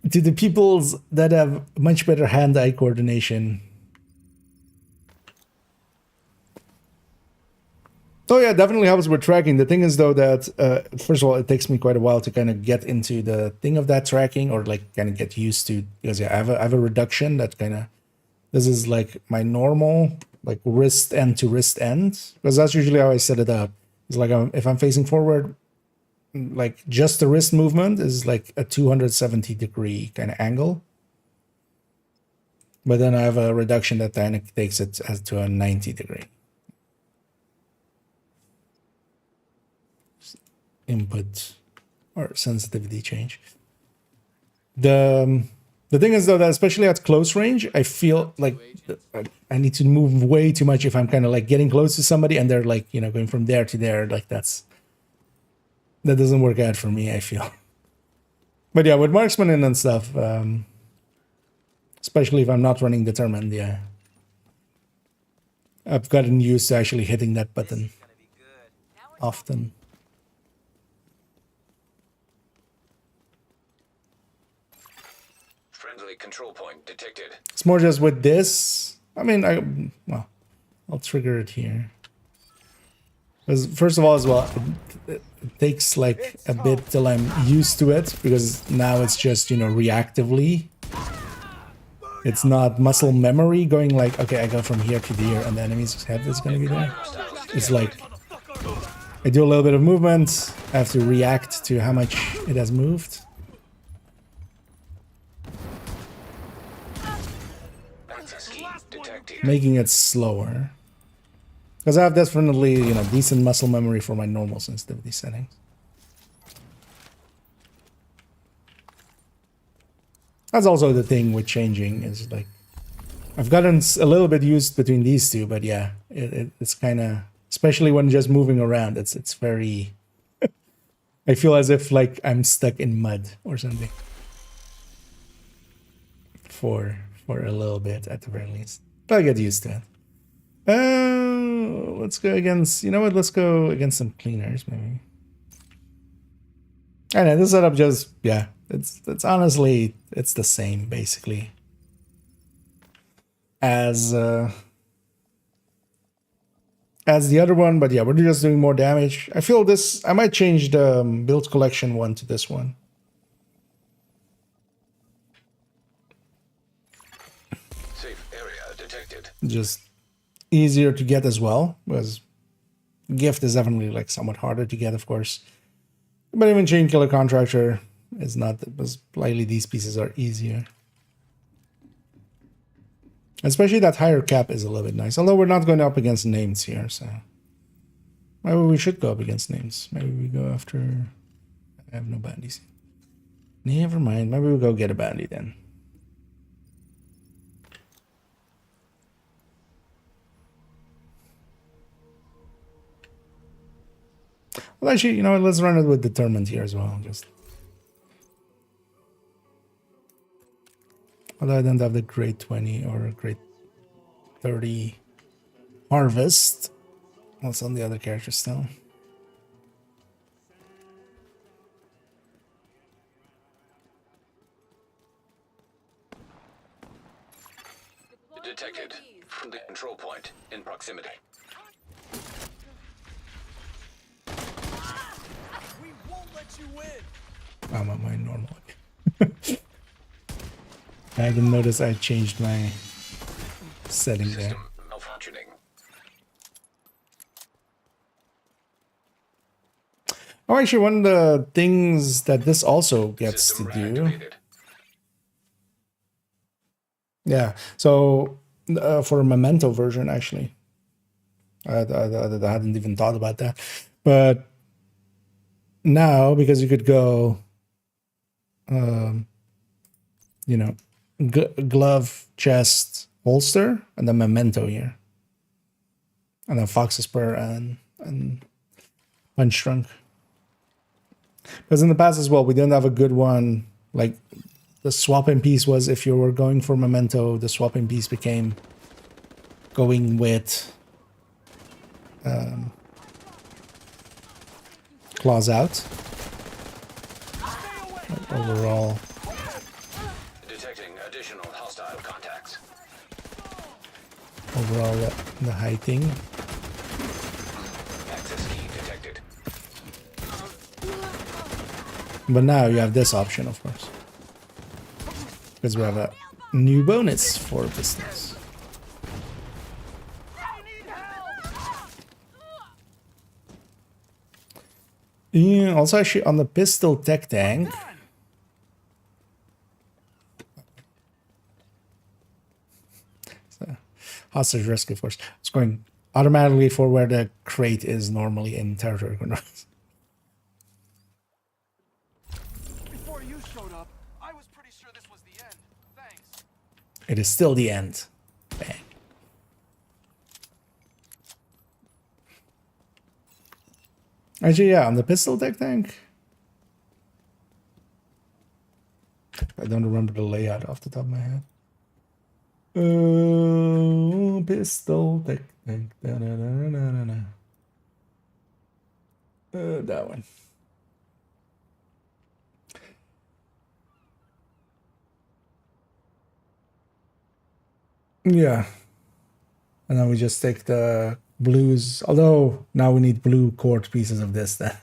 Speaker 1: the peoples that have much better hand-eye coordination. Oh yeah, definitely helps with tracking. The thing is though that first of all, it takes me quite a while to kind of get into the thing of that tracking, or like kind of get used to, because yeah, I have a reduction that kind of, this is like my normal like wrist end to wrist end, because that's usually how I set it up. It's like if I'm facing forward, like just the wrist movement is like a 270-degree kind of angle. But then I have a reduction that kind of takes it to a 90-degree. input or sensitivity change. The thing is though that especially at close range, I feel like I need to move way too much if I'm kind of like getting close to somebody and they're like, you know, going from there to there. Like that doesn't work out for me, I feel. But yeah, with marksman and stuff, especially if I'm not running determined, yeah, I've gotten used to actually hitting that button often.
Speaker 2: Friendly control point detected.
Speaker 1: It's more just with this. I mean, well, I'll trigger it here. Because first of all, as well, it takes like a bit till I'm used to it, because now it's just, you know, reactively. It's not muscle memory going like, okay, I go from here to here and the enemy's head is going to be there. It's like I do a little bit of movement, I have to react to how much it has moved.
Speaker 2: Access key detected.
Speaker 1: Making it slower. Because I have definitely, you know, decent muscle memory for my normal sensitivity settings. That's also the thing with changing, is like I've gotten a little bit used between these two, but yeah, it's kind of, especially when just moving around, it's very I feel as if like I'm stuck in mud or something for a little bit at the very least. But I get used to it. Let's go against, you know what, let's go against some cleaners maybe. I know this setup just, yeah, it's honestly, it's the same basically as the other one, but yeah, we're just doing more damage. I feel this, I might change the build collection one to this one.
Speaker 2: Safe area detected.
Speaker 1: Just easier to get as well, because gift is definitely like somewhat harder to get, of course. But even chain killer contractor is not, because slightly these pieces are easier. Especially that higher cap is a little bit nice. Although we're not going up against names here, so maybe we should go up against names. Maybe we go after. I have no bandies. Never mind. Maybe we'll go get a bandy then. Well, actually, you know what? Let's run it with determined here as well. Just. Although I don't have the grade 20 or grade 30 harvest. That's on the other character still.
Speaker 2: Detected. From the control point in proximity.
Speaker 5: We won't let you win.
Speaker 1: I'm on my normal. I didn't notice I changed my setting there.
Speaker 2: System malfunctioning.
Speaker 1: Oh, actually, one of the things that this also gets
Speaker 2: System
Speaker 1: to do.
Speaker 2: reactivated.
Speaker 1: Yeah, so for a Memento version, actually. I hadn't even thought about that. But now, because you could go, you know, glove, chest, holster, and then Memento here. And then Fox's Spur and Punch Trunk. Because in the past as well, we didn't have a good one. Like, the swapping piece was, if you were going for Memento, the swapping piece became going with claws out. But overall,
Speaker 2: Detecting additional hostile contacts.
Speaker 1: the high thing.
Speaker 2: Access key detected.
Speaker 1: But now you have this option, of course. Because we have a new bonus for pistols. Yeah, also actually on the pistol tech tank. So, hostage risk, of course. It's going automatically for where the crate is normally in territory controls. It is still the end. Bang. Actually, yeah, on the pistol tech tank. I don't remember the layout off the top of my head. Pistol tech tank. That one. Yeah. And then we just take the blues. Although now we need blue cord pieces of this then.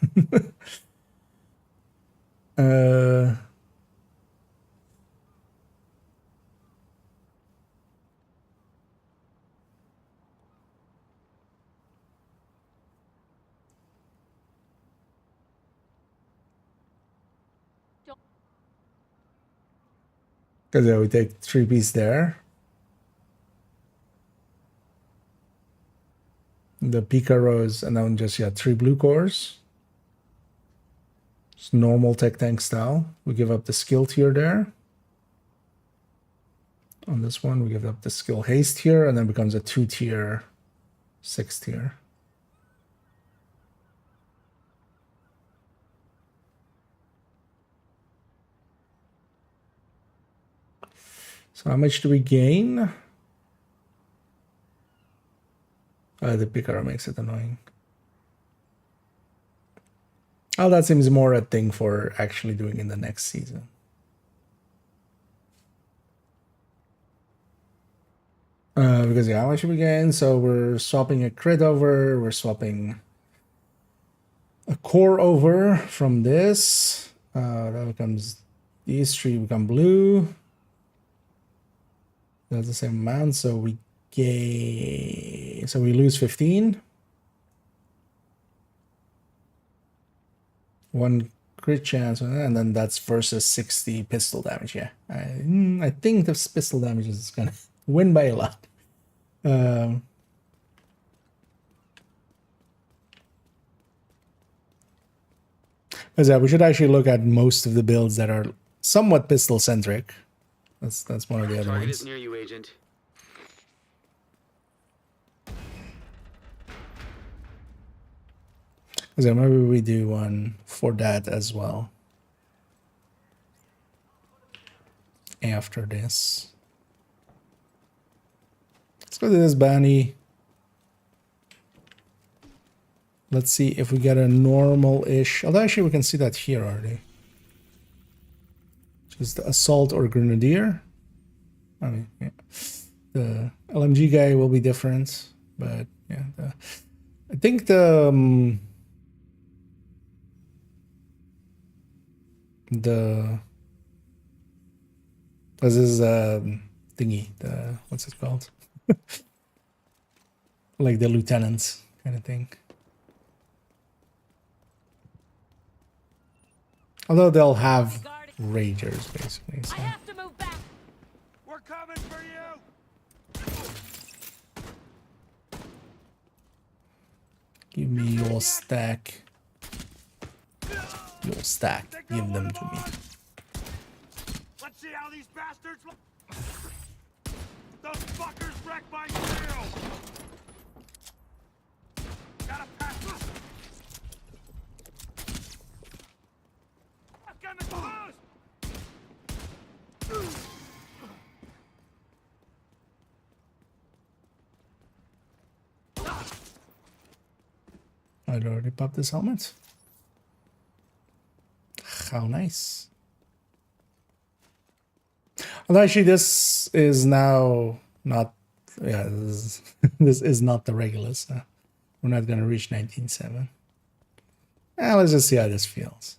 Speaker 1: Because yeah, we take 3 pieces there. The Pika rows, and then just 3 blue cores. It's normal tech tank style. We give up the skill tier there. On this one, we give up the skill haste tier, and then becomes a 2-tier, 6-tier. So how much do we gain? The picker makes it annoying. Oh, that seems more a thing for actually doing in the next season. Because yeah, how much do we gain? So we're swapping a crit over, we're swapping a core over from this. That becomes, these 3 become blue. That's the same amount, so we gain, so we lose 15. 1 crit chance, and then that's versus 60 pistol damage. Yeah, I think this pistol damage is gonna win by a lot. As we should actually look at most of the builds that are somewhat pistol centric. That's one of the other
Speaker 7: Target
Speaker 1: ones.
Speaker 7: is near you, Agent.
Speaker 1: So maybe we do one for that as well. After this. Let's go to this bounty. Let's see if we get a normal-ish. Although actually we can see that here already. Just the assault or grenadier. I mean, yeah. The LMG guy will be different, but yeah, I think the this is thingy, the what's it called? Like the lieutenants kind of thing. Although they'll have ragers basically. So.
Speaker 3: I have to move back.
Speaker 5: We're coming for you!
Speaker 1: Give me your stack. Your stack. Give them to me.
Speaker 5: Let's see how these bastards look. Those fuckers wrecked my shield! Gotta pass this! I've got close!
Speaker 1: I'd already popped this helmet. How nice. Although actually this is now not, yeah, this is not the regular, so we're not gonna reach 19.7. Let's just see how this feels.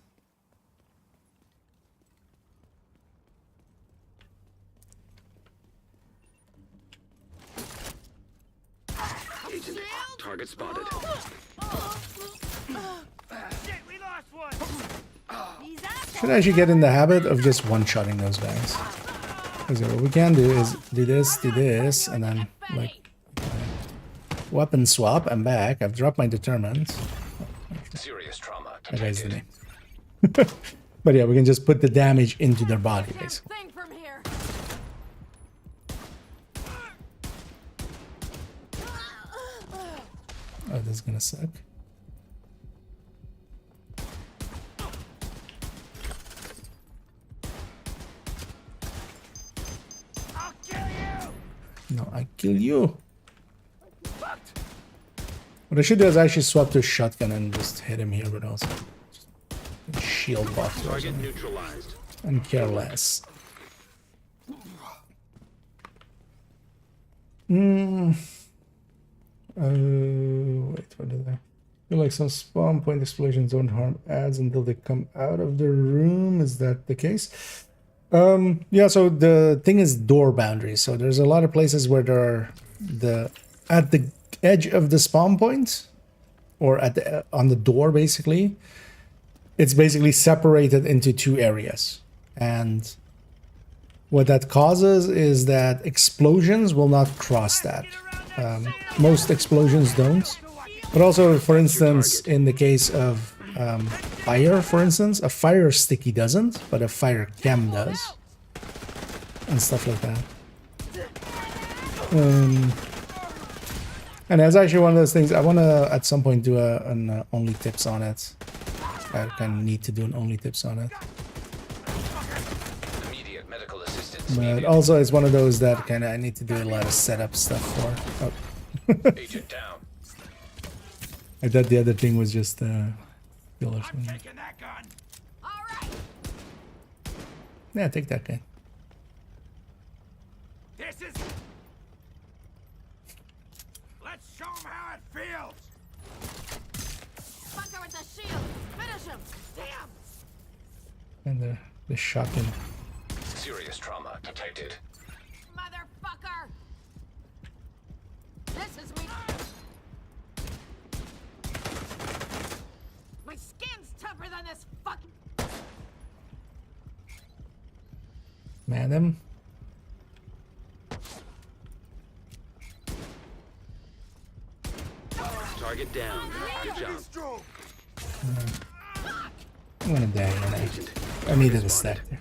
Speaker 7: Agent, target spotted.
Speaker 5: Shit, we lost one!
Speaker 1: Should actually get in the habit of just one-shotting those guys. Because what we can do is do this, and then like weapon swap. I'm back. I've dropped my determinant.
Speaker 2: Serious trauma
Speaker 1: That guy's the
Speaker 2: detected.
Speaker 1: name. But yeah, we can just put the damage into their body, basically.
Speaker 3: Thing from here.
Speaker 1: Oh, this is gonna suck.
Speaker 5: I'll kill you!
Speaker 1: No, I kill you. What I should do is actually swap to a shotgun and just hit him here, but also just shield box
Speaker 7: Target neutralized.
Speaker 1: and care less. Wait, what did I feel like some spawn point explosions don't harm ads until they come out of the room? Is that the case? Yeah, so the thing is door boundaries. So there's a lot of places where there are at the edge of the spawn point, or at the on the door basically, it's basically separated into two areas. And what that causes is that explosions will not cross that. Most explosions don't. But also, for instance, in the case of fire, for instance, a fire sticky doesn't, but a fire cam does. And stuff like that. And that's actually one of those things I want to, at some point, do an only tips on it. I kind of need to do an only tips on it.
Speaker 2: Immediate medical assistance.
Speaker 1: But also, it's one of those that kind of I need to do a lot of setup stuff for. Oh.
Speaker 2: Agent down.
Speaker 1: I thought the other thing was just
Speaker 5: I'm taking that gun.
Speaker 3: All right.
Speaker 1: Yeah, take that guy.
Speaker 5: This is. Let's show him how it feels.
Speaker 3: Fucker with the shield. Finish him. Damn.
Speaker 1: And the shotgun.
Speaker 2: Serious trauma detected.
Speaker 3: Motherfucker. This is me. My skin's tougher than this fucking.
Speaker 1: Madam.
Speaker 7: Target down. Good job.
Speaker 1: I'm gonna die here. I needed a stack there.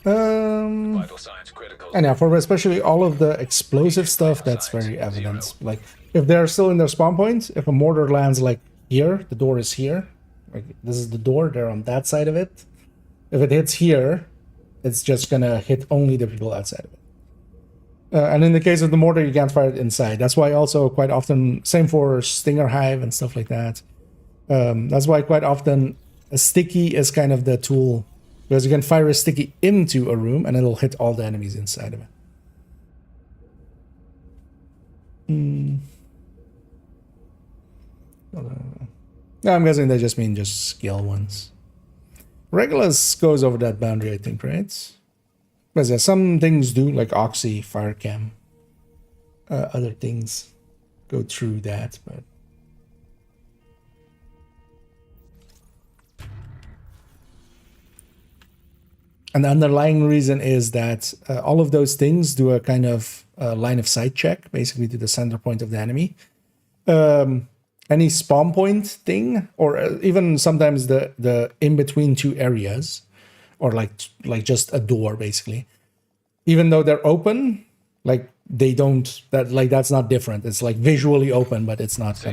Speaker 2: Vital signs critical.
Speaker 1: And yeah, for especially all of the explosive stuff, that's very evident. Like, if they're still in their spawn point, if a mortar lands like here, the door is here. Like, this is the door, they're on that side of it. If it hits here, it's just gonna hit only the people outside of it. And in the case of the mortar, you can't fire it inside. That's why also quite often, same for Stinger Hive and stuff like that. That's why quite often a sticky is kind of the tool, because you can fire a sticky into a room and it'll hit all the enemies inside of it. No, I'm guessing they just mean just skill ones. Regulus goes over that boundary, I think, right? But yeah, some things do, like Oxy, Fire Cam. Other things go through that, but... And the underlying reason is that all of those things do a kind of line of sight check, basically to the center point of the enemy. Any spawn point thing, or even sometimes the in between two areas, or like just a door, basically. Even though they're open, like they don't, that's not different. It's like visually open, but it's not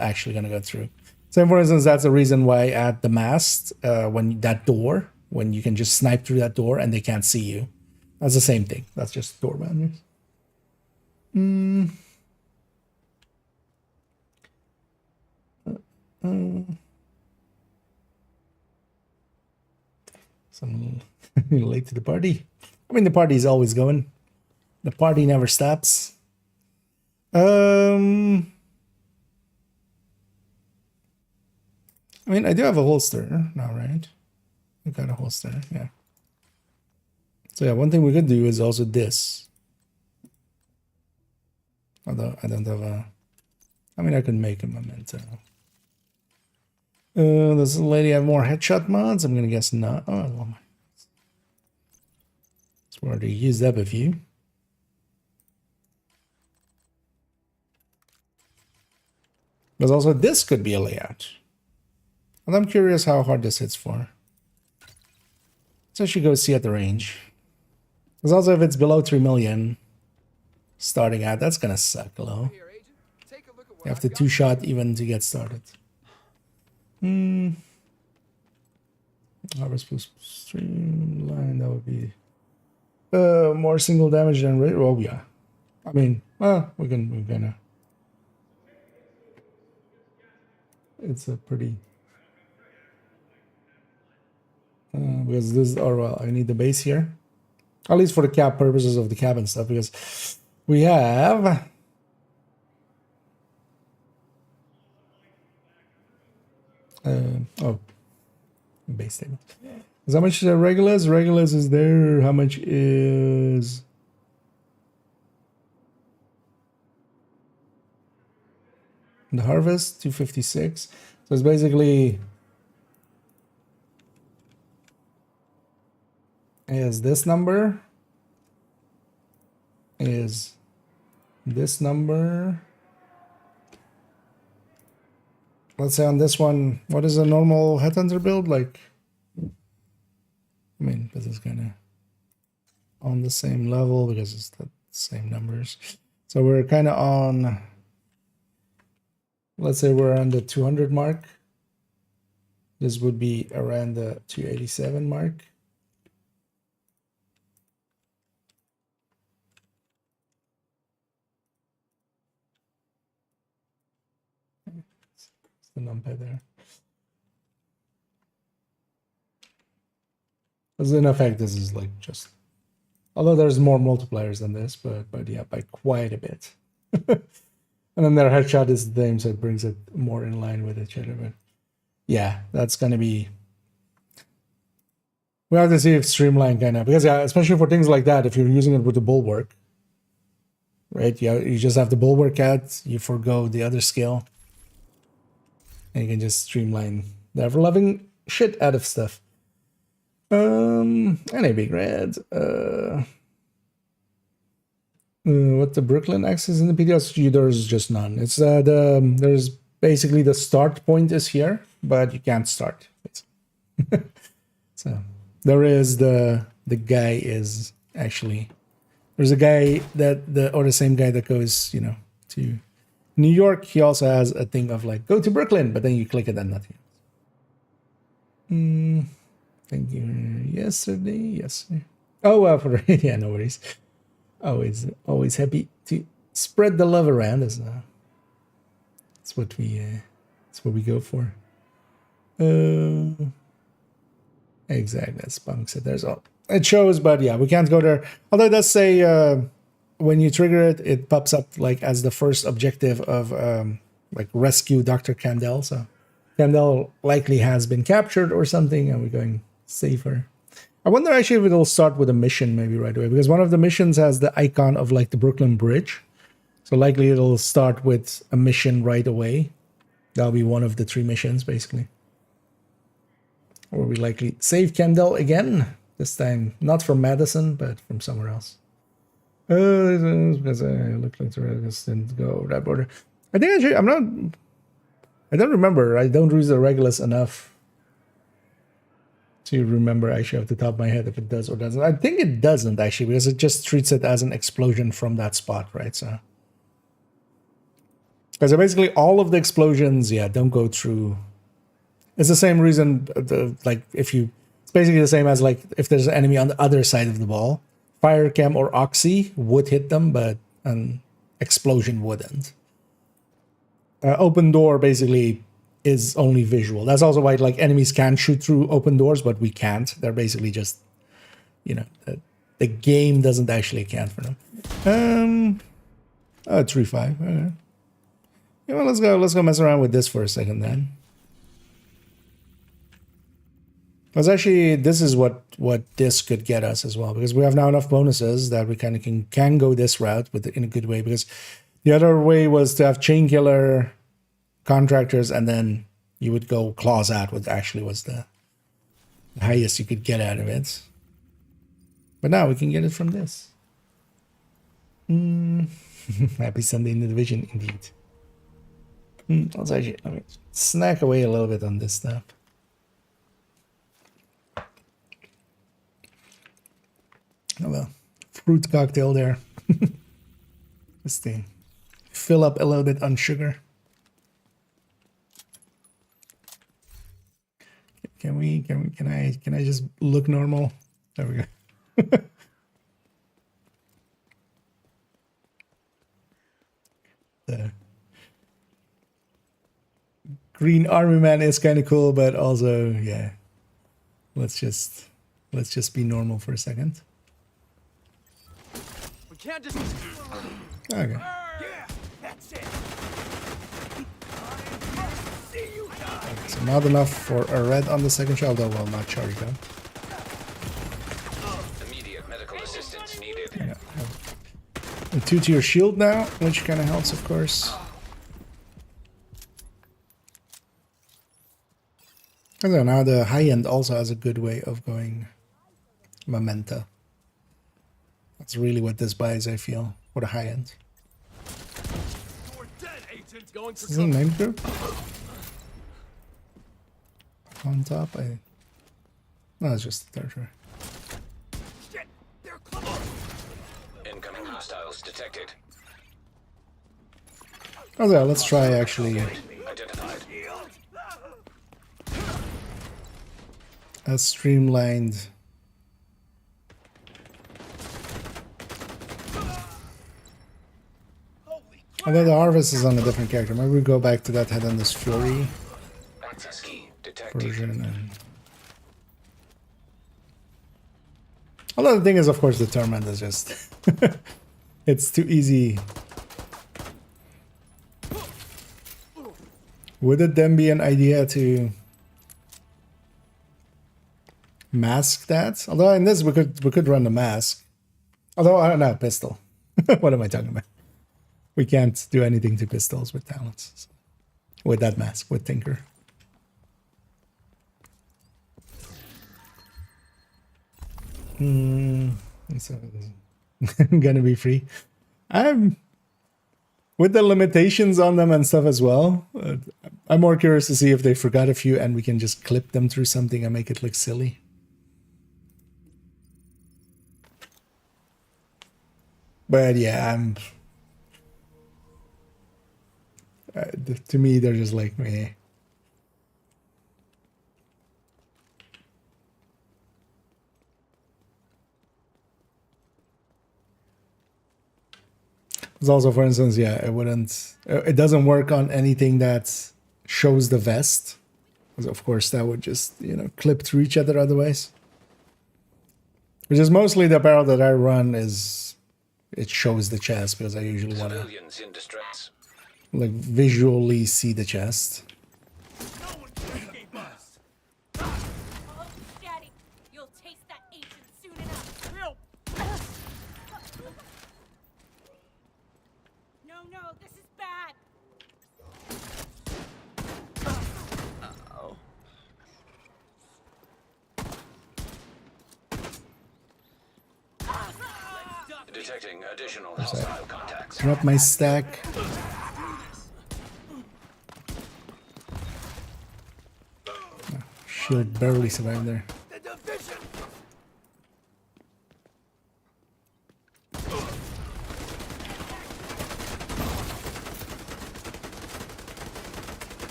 Speaker 1: actually gonna go through. So, for instance, that's the reason why at the mast, when you can just snipe through that door and they can't see you. That's the same thing. That's just door boundaries. Some late to the party. I mean, the party is always going. The party never stops. I mean, I do have a holster now, right? I got a holster, yeah. So yeah, one thing we could do is also this. Although I don't have a... I mean, I could make a memento. Does the lady have more headshot mods? I'm gonna guess not. Oh, well, it's already used up a few. But also this could be a layout. And I'm curious how hard this hits for. So I should go see at the range. Because also if it's below 3 million starting out, that's gonna suck low.
Speaker 8: Here, Agent. Take a look at
Speaker 1: You have to two-shot even to get started. Harvest plus streamline, that would be more single damage than rate. Oh yeah. I mean, well, we're gonna. It's a pretty. Because this, or well, I need the base here, at least for the cap purposes of the cabin stuff, because we have. Oh, base table. Is how much Regulus? Regulus is there. How much is the harvest? 256. So it's basically is this number, is this number. Let's say on this one, what is a normal headhunter build like? I mean, this is kind of on the same level because it's the same numbers. So we're kind of on, let's say we're on the 200 mark. This would be around the 287 mark. It's the numpad there. As in effect, this is like just, although there's more multipliers than this, but yeah, by quite a bit. And then their headshot is the same, so it brings it more in line with each other. But yeah, that's gonna be. We have to see if Streamline kind of, because yeah, especially for things like that, if you're using it with the bulwark, right? You just have the bulwark out, you forgo the other skill, and you can just streamline the ever-loving shit out of stuff. Any big red. What the Brooklyn access in the PTS? There's just none. It's there's basically the start point is here, but you can't start. So there is the guy is actually there's a guy that the same guy that goes to New York. He also has a thing of like go to Brooklyn, but then you click it and nothing. Thank you. Yesterday, yes. Oh, for yeah, no worries. Always happy to spread the love around. That's what we go for. Exactly. As Punk said, there's all it shows, but yeah, we can't go there. Although it does say when you trigger it, it pops up like as the first objective of like rescue Dr. Candell. So Candell likely has been captured or something, and we're going safer. I wonder actually if it'll start with a mission maybe right away, because one of the missions has the icon of like the Brooklyn Bridge. So likely it'll start with a mission right away. That'll be one of the 3 missions basically. Or we likely save Kendall again. This time not from Madison, but from somewhere else. Because I look like the Regulus didn't go over that border. I think actually I don't remember. I don't use the Regulus enough to remember actually off the top of my head if it does or doesn't. I think it doesn't actually, because it just treats it as an explosion from that spot, right? So because basically all of the explosions, yeah, don't go through. It's the same reason, like if you, it's basically the same as like if there's an enemy on the other side of the ball, fire cam or oxy would hit them, but an explosion wouldn't. Open door basically is only visual. That's also why like enemies can shoot through open doors, but we can't. They're basically just, the game doesn't actually account for them. 3-5. Okay. Yeah, well, let's go mess around with this for a second then. Because actually, this is what this could get us as well, because we have now enough bonuses that we kind of can go this route in a good way. Because the other way was to have chain killer, contractors, and then you would go claws out, which actually was the highest you could get out of it. But now we can get it from this. Happy Sunday in the division, indeed. Let me snack away a little bit on this stuff. Oh well, fruit cocktail there. Just to fill up a little bit on sugar. Can I just look normal? There we go. The green army man is kind of cool, but also, yeah. Let's just be normal for a second.
Speaker 5: We can't just.
Speaker 1: Okay.
Speaker 5: Yeah, that's it. See you die.
Speaker 1: So not enough for a red on the second shot, although will not charge them.
Speaker 2: Immediate medical assistance needed.
Speaker 1: Yeah. A 2-tier shield now, which kind of helps, of course. And then now the high end also has a good way of going memento. That's really what this buys, I feel, for the high end.
Speaker 5: You're dead, agent. Going
Speaker 1: Is this a name group? On top, no, it's just the tertiary.
Speaker 5: Shit, they're close.
Speaker 2: Incoming hostiles detected.
Speaker 1: Oh yeah, let's try actually
Speaker 2: Identified.
Speaker 1: a streamlined. Although the harvest is on a different character, maybe we go back to that Head on this Fury
Speaker 2: Access key detected.
Speaker 1: version. And although the thing is, of course, the Torment is just it's too easy. Would it then be an idea to mask that? Although in this we could run the mask. Although I don't know, pistol. What am I talking about? We can't do anything to pistols with talents. So. With that mask, with Tinker. So gonna be free. With the limitations on them and stuff as well, I'm more curious to see if they forgot a few and we can just clip them through something and make it look silly. But yeah, to me, they're just like, meh. It's also, for instance, yeah, it doesn't work on anything that shows the vest. Because of course that would just, clip through each other otherwise. Which is mostly the apparel that I run it shows the chest because I usually want to
Speaker 2: Civilians in distress.
Speaker 1: like visually see the chest.
Speaker 5: No one can escape us.
Speaker 3: Oh, Daddy, you'll taste that agent soon enough.
Speaker 5: Help.
Speaker 3: No, this is bad.
Speaker 2: Detecting additional hostile contacts.
Speaker 1: Drop my stack. Shield barely survived there.
Speaker 5: The division.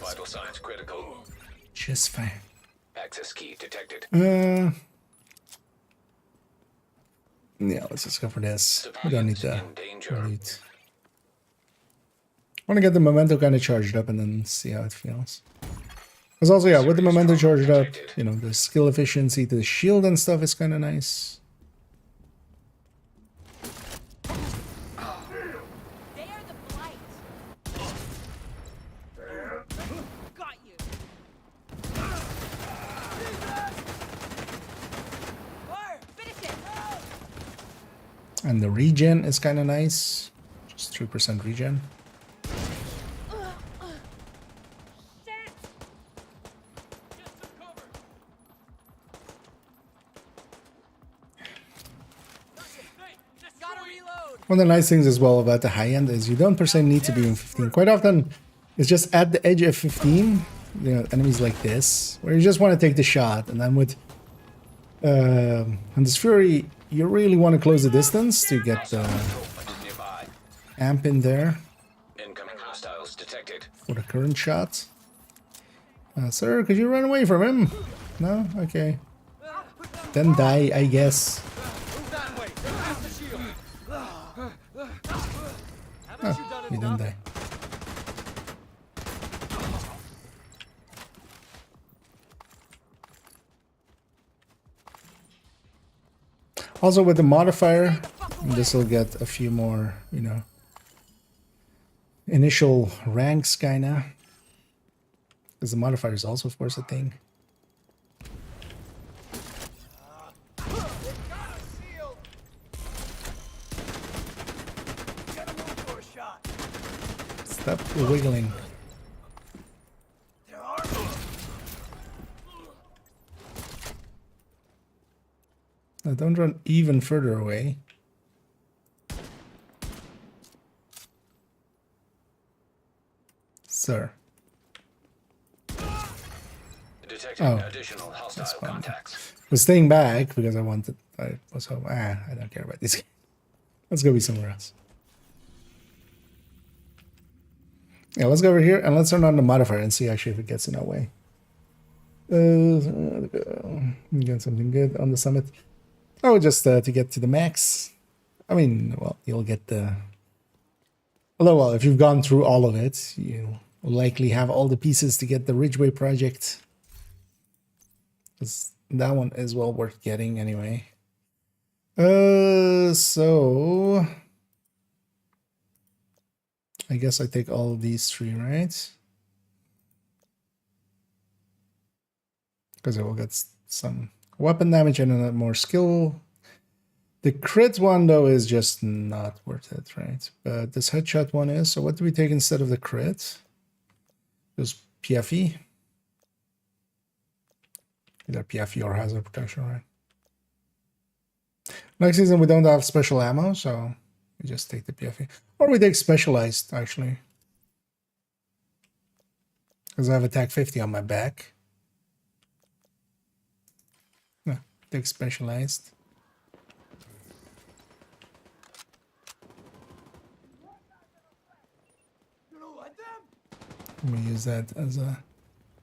Speaker 2: Vital signs critical.
Speaker 1: Just fine.
Speaker 2: Access key detected.
Speaker 1: Yeah, let's just go for this. We don't need the
Speaker 2: In danger.
Speaker 1: loot. I want to get the memento kind of charged up and then see how it feels. Because also, yeah, with the memento charged up, the skill efficiency to the shield and stuff is kind of nice.
Speaker 3: They are the blight. Got you. Fire! Finish it!
Speaker 1: And the regen is kind of nice. Just 3% regen.
Speaker 3: Shit!
Speaker 5: Get some cover.
Speaker 3: Gotta reload.
Speaker 1: One of the nice things as well about the high end is you don't per se need to be in 15. Quite often, it's just at the edge of 15, enemies like this, where you just want to take the shot. And then with on this Fury, you really want to close the distance to get the
Speaker 2: Nearby.
Speaker 1: amp in there
Speaker 2: Incoming hostiles detected.
Speaker 1: for the current shot. Sir, could you run away from him? No? Okay. Then die, I guess. Oh, he didn't die. Also with the modifier, this will get a few more, you know, initial ranks kinda. Because the modifier is also, of course, a thing. Stop wiggling. Now don't run even further away. Sir.
Speaker 2: Detecting
Speaker 1: Oh,
Speaker 2: additional hostile contacts.
Speaker 1: I was staying back because I was home. I don't care about this game. Let's go be somewhere else. Yeah, let's go over here and let's turn on the modifier and see actually if it gets in our way. We got something good on the summit. Oh, just to get to the max. I mean, well, you'll get the... Although, well, if you've gone through all of it, you'll likely have all the pieces to get the Ridgeway project. Because that one is well worth getting anyway. So... I guess I take all of these three, right? Because I will get some weapon damage and a more skill. The crit one, though, is just not worth it, right? But this headshot one is. So what do we take instead of the crit? Just PFE. Either PFE or hazard protection, right? Next season, we don't have special ammo, so we just take the PFE. Or we take specialized, actually. Because I have attack 50 on my back. No, take specialized. Let me use that as a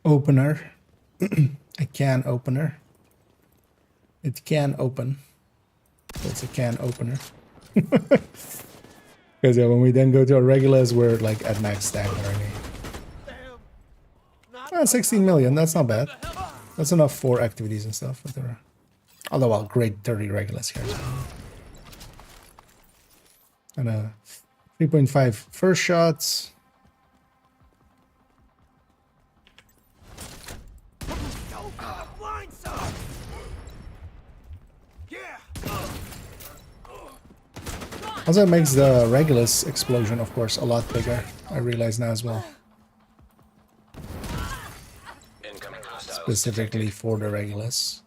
Speaker 1: opener. A can opener. It can open. It's a can opener. Because yeah, when we then go to our regulars, we're like at max stack already. 16 million, that's not bad. That's enough for activities and stuff. Although I'll grade 30 regulars here. So. And a 3.5 first shots. Also, it makes the Regulus explosion, of course, a lot bigger. I realize now as well. Specifically for the Regulus.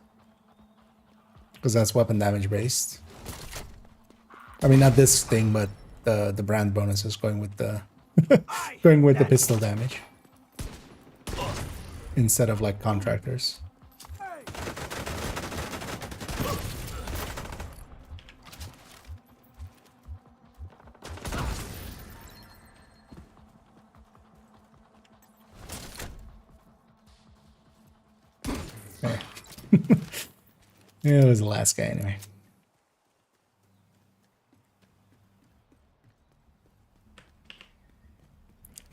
Speaker 1: Because that's weapon damage based. I mean, not this thing, but the brand bonus is going with the going with the pistol damage. Instead of like contractors. Yeah, it was the last guy anyway.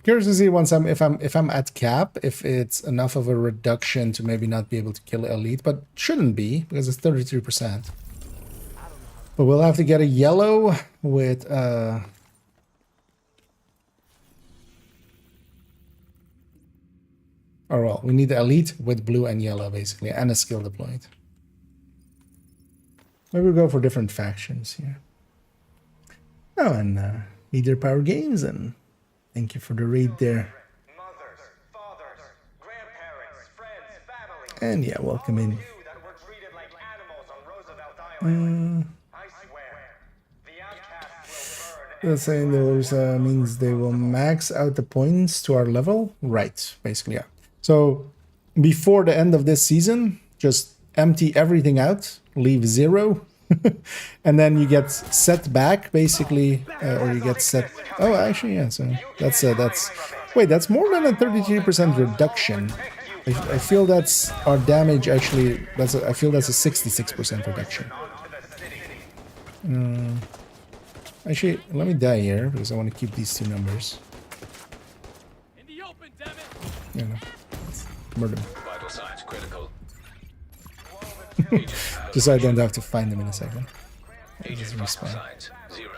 Speaker 1: Curious to see if I'm at cap, if it's enough of a reduction to maybe not be able to kill elite, but shouldn't be because it's 33%. But we'll have to get a yellow with or well, we need the elite with blue and yellow basically, and a skill deployed. Maybe we'll go for different factions here. Oh, and Leader Power Games, and thank you for the raid there.
Speaker 5: Mothers, fathers, grandparents, friends, family.
Speaker 1: And yeah, welcome in.
Speaker 5: You that were treated like animals on Roosevelt Island. I swear, the outcasts will burn.
Speaker 1: They're saying those means they will max out the points to our level? Right, basically, yeah. So, before the end of this season, just empty everything out, leave 0, and then you get set back, basically, or you get set... Oh, actually, yeah, so that's... Wait, that's more than a 33% reduction. I feel that's our damage actually. I feel that's a 66% reduction. Actually, let me die here because I want to keep these two numbers.
Speaker 8: In the open, damn it!
Speaker 1: You know, murder them.
Speaker 2: Vital signs critical.
Speaker 1: Just so I don't have to find them in a second.
Speaker 2: Agent
Speaker 1: Just
Speaker 2: vital
Speaker 1: respawn.
Speaker 2: signs 0.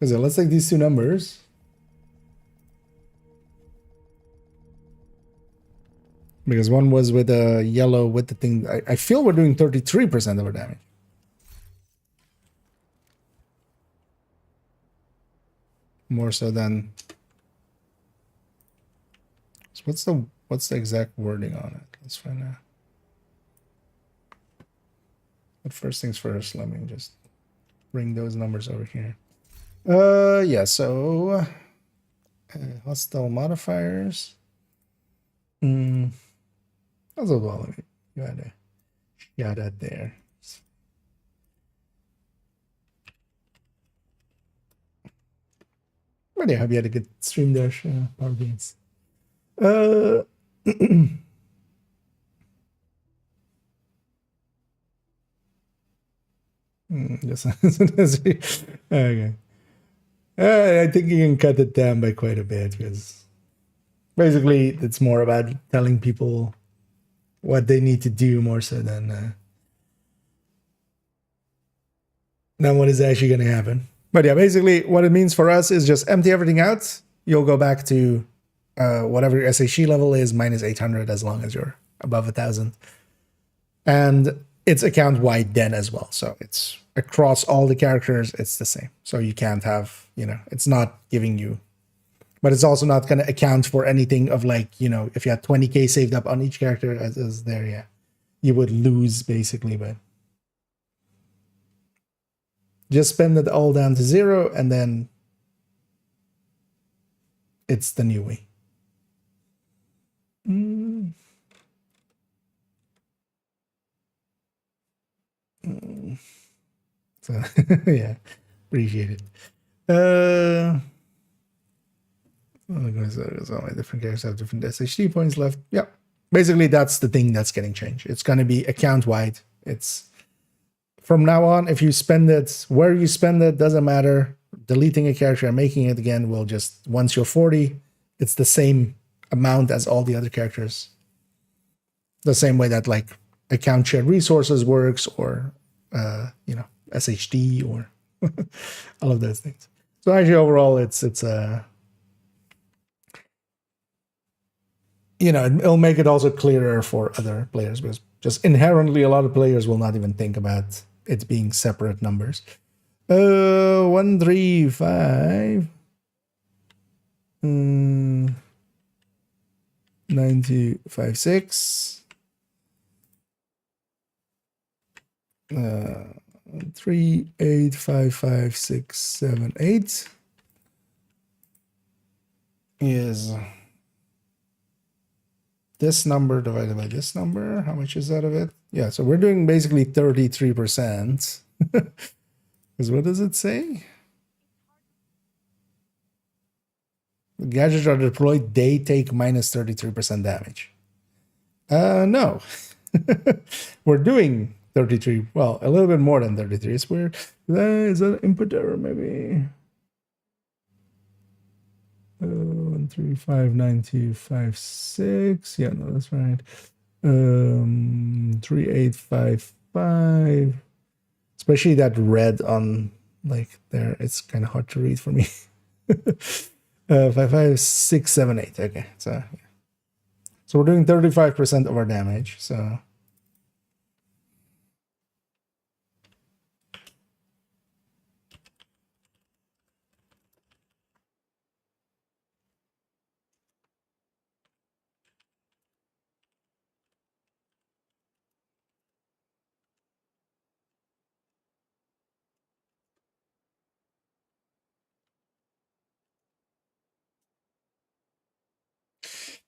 Speaker 1: So let's take these two numbers. Because one was with a yellow with the thing. I feel we're doing 33% of our damage. More so than. So what's the exact wording on it? Let's find out. But first things first, let me just bring those numbers over here. Yeah, so hostile modifiers. That's a well. You had that there. But yeah, I hope you had a good stream there, Power Beans. Just okay. I think you can cut it down by quite a bit because basically it's more about telling people what they need to do more so than what is actually going to happen. But yeah, basically what it means for us is just empty everything out. You'll go back to whatever your SHE level is, minus 800 as long as you're above 1,000. And it's account wide then as well. So it's across all the characters, it's the same. So you can't have, it's not giving you, but it's also not going to account for anything of like, if you had 20k saved up on each character as there, yeah, you would lose basically, but just spend it all down to 0 and then it's the new way. So yeah, appreciate it. So all my different characters have different SHD points left. Yeah, basically that's the thing that's getting changed. It's going to be account wide. It's from now on, if you spend it, where you spend it doesn't matter. Deleting a character and making it again will just, once you're 40, it's the same amount as all the other characters. The same way that like account shared resources works, or SHD, or all of those things. So actually overall it'll make it also clearer for other players, because just inherently a lot of players will not even think about it being separate numbers. 135 9256 3855678 is this number divided by this number. How much is out of it? Yeah, so we're doing basically 33%. Because what does it say? The gadgets are deployed, they take minus 33% damage. No. We're doing 33, well, a little bit more than 33. It's weird. Is that an input error maybe? 1359256. Yeah, no, that's right. 3855. Especially that red on like there, it's kind of hard to read for me. 55678. Okay, so we're doing 35% of our damage. So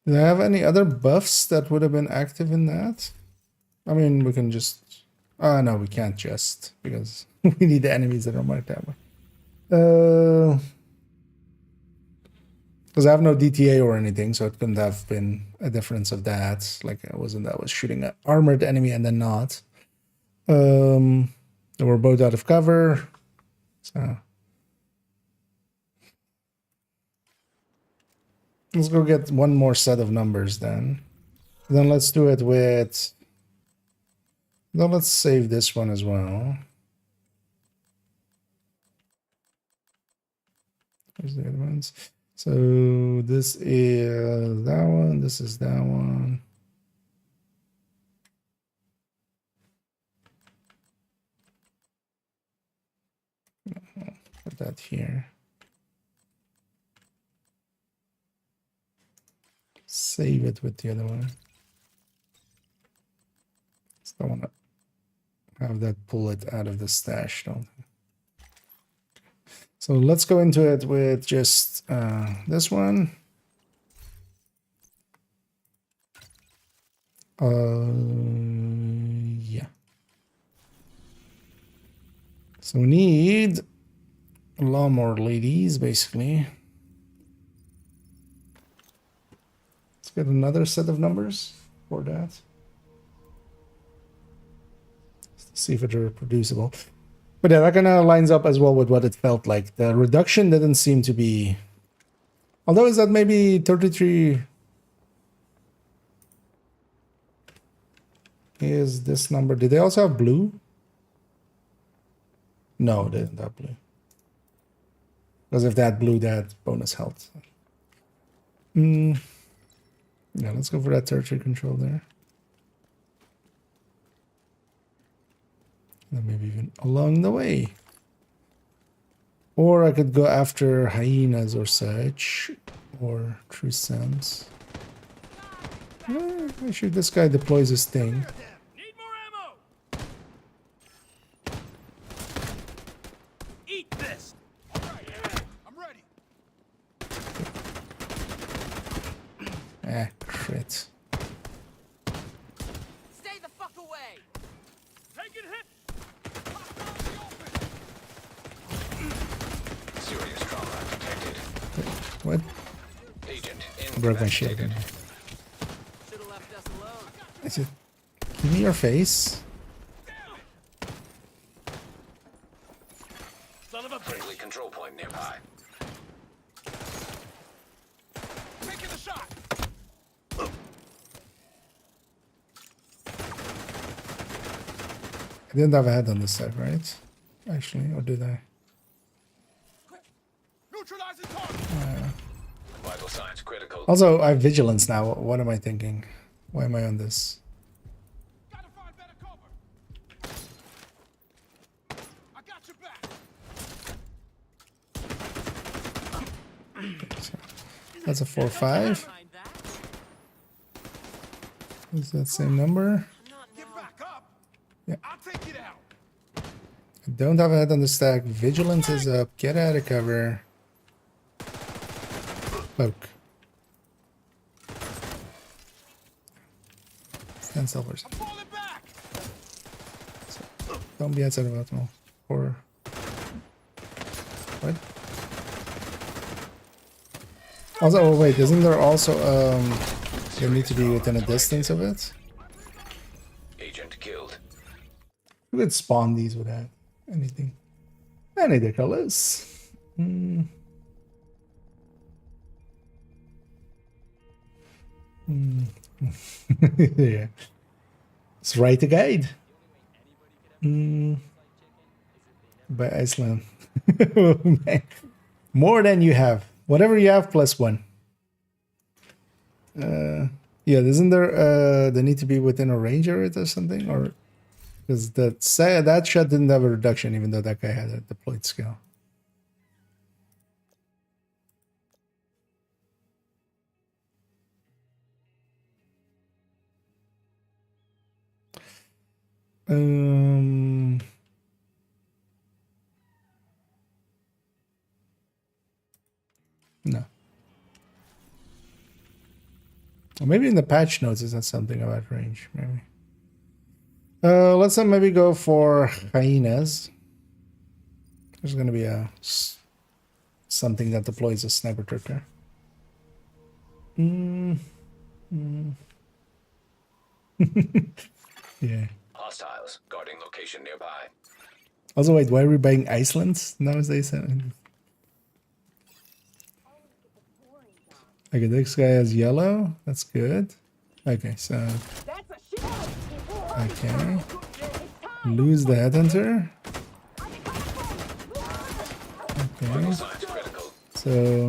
Speaker 1: do I have any other buffs that would have been active in that? I mean, we can just... no, we can't just, because we need the enemies that are marked that way. Because I have no DTA or anything, so it couldn't have been a difference of that. Like I was shooting an armored enemy and then not. They were both out of cover. So let's go get one more set of numbers then. Then let's do it with... Then let's save this one as well. There's the other ones. So this is that one. This is that one. Put that here. Save it with the other one. Still want to have that pull it out of the stash, don't I? So let's go into it with just this one. Yeah. So we need a lot more ladies, basically. Let's get another set of numbers for that. Let's see if it's reproducible. But yeah, that kind of lines up as well with what it felt like. The reduction didn't seem to be... Although is that maybe 33... Is this number... Did they also have blue? No, they didn't have blue. Because if they had blue, they had bonus health. Yeah, let's go for that territory control there. And maybe even along the way. Or I could go after hyenas or such. Or true sense. I shoot this guy deploys his thing.
Speaker 8: Need more ammo. Eat this. All right, I'm ready.
Speaker 1: Crit.
Speaker 8: Stay the fuck away. Taking hit.
Speaker 2: Serious trauma detected.
Speaker 1: What?
Speaker 2: Agent
Speaker 1: Broke my shit.
Speaker 2: incapacitated.
Speaker 8: Should have left us alone.
Speaker 1: I said, give me your face.
Speaker 8: Son of a bitch.
Speaker 2: Friendly control point nearby.
Speaker 8: Taking the shot.
Speaker 1: I didn't have a head on this side, right? Actually, or did I?
Speaker 8: Neutralizing target.
Speaker 2: Vital signs critical.
Speaker 1: Also, I have vigilance now. What am I thinking? Why am I on this?
Speaker 8: Gotta find better cover. I got your back.
Speaker 1: So, that's a 4-5. Is that same number?
Speaker 8: Get back up.
Speaker 1: Yeah.
Speaker 8: I'll take it out.
Speaker 1: I don't have a head on the stack. Vigilance is up. Get out of cover. Poke. 10 silvers.
Speaker 8: I'm falling back.
Speaker 1: Don't be outside of optimal. Or what? Also, oh wait, isn't there also you need to be within a distance of it?
Speaker 2: Agent killed.
Speaker 1: We could spawn these without anything. Any of the colors. Yeah. Let's write a guide. By Iceland. Oh, man. More than you have. Whatever you have plus 1. Yeah, isn't there they need to be within a range area or something? Or because that shot didn't have a reduction even though that guy had a deployed skill. No. Or maybe in the patch notes is that something about range, maybe. Let's maybe go for hyenas. There's gonna be something that deploys a sniper trip there. Yeah.
Speaker 2: Hostiles guarding location nearby.
Speaker 1: Also, wait, why are we buying Iceland nowadays? Okay, this guy has yellow. That's good. Okay, so okay, lose the headhunter. Okay,
Speaker 2: Signs critical.
Speaker 1: so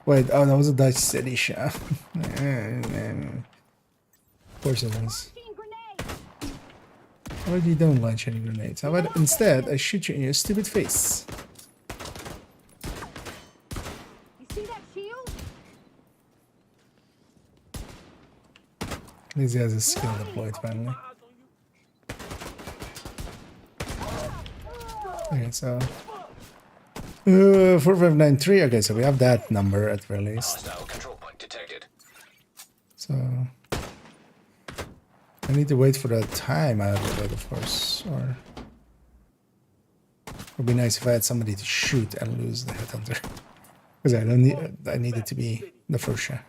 Speaker 1: wait. Oh, that was a Dutch city shot. Of course it was. Why do you don't launch any grenades? How about instead I shoot you in your stupid face?
Speaker 3: You see that shield?
Speaker 1: At least he has a skill deployed finally. Okay, so 4593. Okay, so we have that number at very least.
Speaker 2: Hostile control point detected.
Speaker 1: So I need to wait for the time out of it, of course. Or it would be nice if I had somebody to shoot and lose the headhunter, because I don't need. I need it to be the first shot.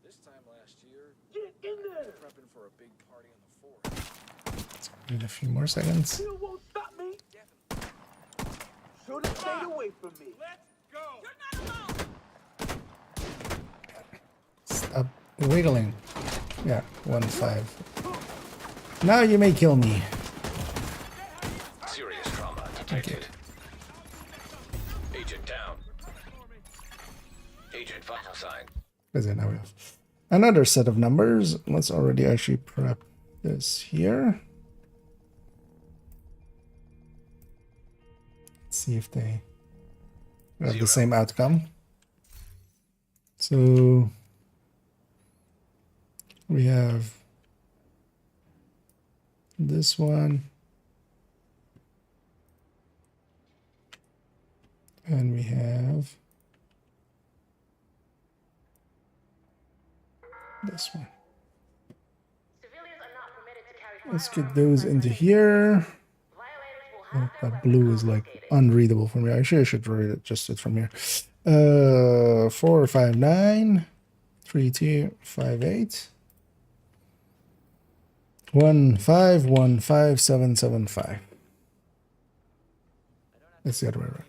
Speaker 8: This time last year, get in there. Prepping for a big party on the 4th.
Speaker 1: Need a few more seconds.
Speaker 8: You won't stop me. Should have stayed away from me. Let's go. You're not alone.
Speaker 1: Stop wiggling. Yeah, 1-5. Now you may kill me.
Speaker 2: Serious trauma detected. Agent down. Agent vital sign.
Speaker 1: Because now we have another set of numbers. Let's already actually prep this here. Let's see if they have the same outcome. So we have this one, and we have this one.
Speaker 4: Civilians are not permitted to carry
Speaker 1: Let's
Speaker 4: firearms.
Speaker 1: get those into here.
Speaker 4: Violators will
Speaker 1: Oh,
Speaker 4: have their
Speaker 1: that blue is like unreadable for me. Actually, I should read it just it from here. 459 3258 1515775. That's the other way around.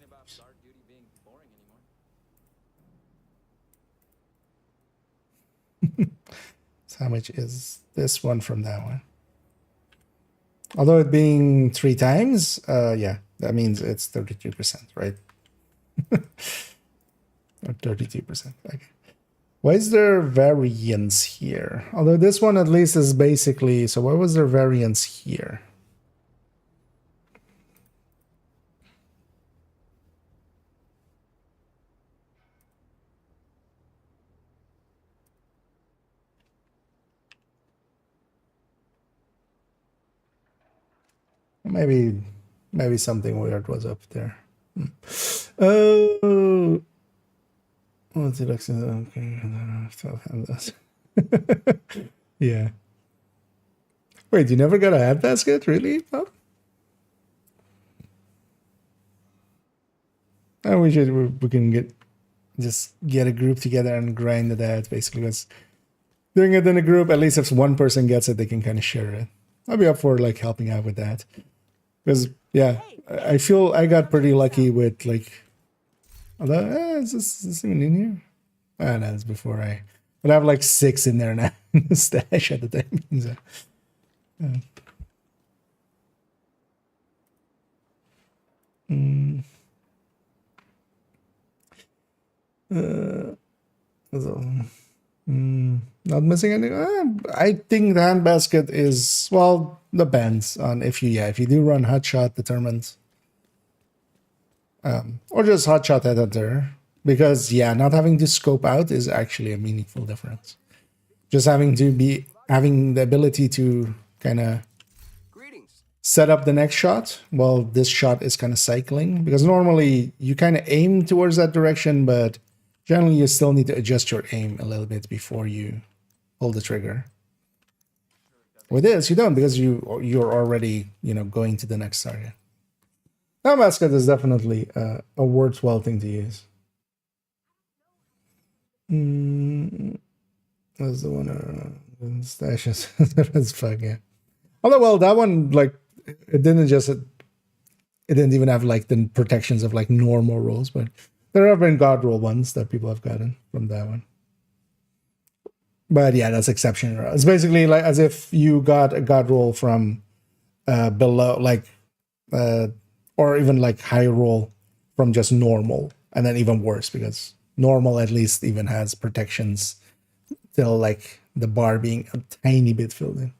Speaker 1: So how much is this one from that one? Although it being 3 times, yeah, that means it's 32%, right? Or 32%. Okay. Why is there variance here? Although this one at least is basically, so why was there variance here? Maybe something weird was up there. Oh, what's it like? Okay, yeah. Wait, you never got a hat basket, really, Bob? I wish we can just get a group together and grind it out. Basically, because doing it in a group, at least if one person gets it, they can kind of share it. I'll be up for like helping out with that. Because yeah, I feel I got pretty lucky with like, although is this even in here? Ah, no, it's before but I have like 6 in there now. Stash at the time. So, not missing anything. I think the handbasket is, well, depends on if you do run hotshot determined, or just hotshot headhunter, because not having to scope out is actually a meaningful difference. Just having the ability to kind of set up the next shot while this shot is kind of cycling, because normally you kind of aim towards that direction, but generally you still need to adjust your aim a little bit before you pull the trigger. With this, you don't because you're already going to the next target. Now, mascot is definitely a worthwhile thing to use. That's the one. Stashes. That's fuck yeah. Although, well, that one like it didn't even have like the protections of like normal rolls, but there have been god roll ones that people have gotten from that one. But yeah, that's exception. It's basically like as if you got a god roll from below, like, or even like high roll from just normal, and then even worse because normal at least even has protections till like the bar being a tiny bit filled in.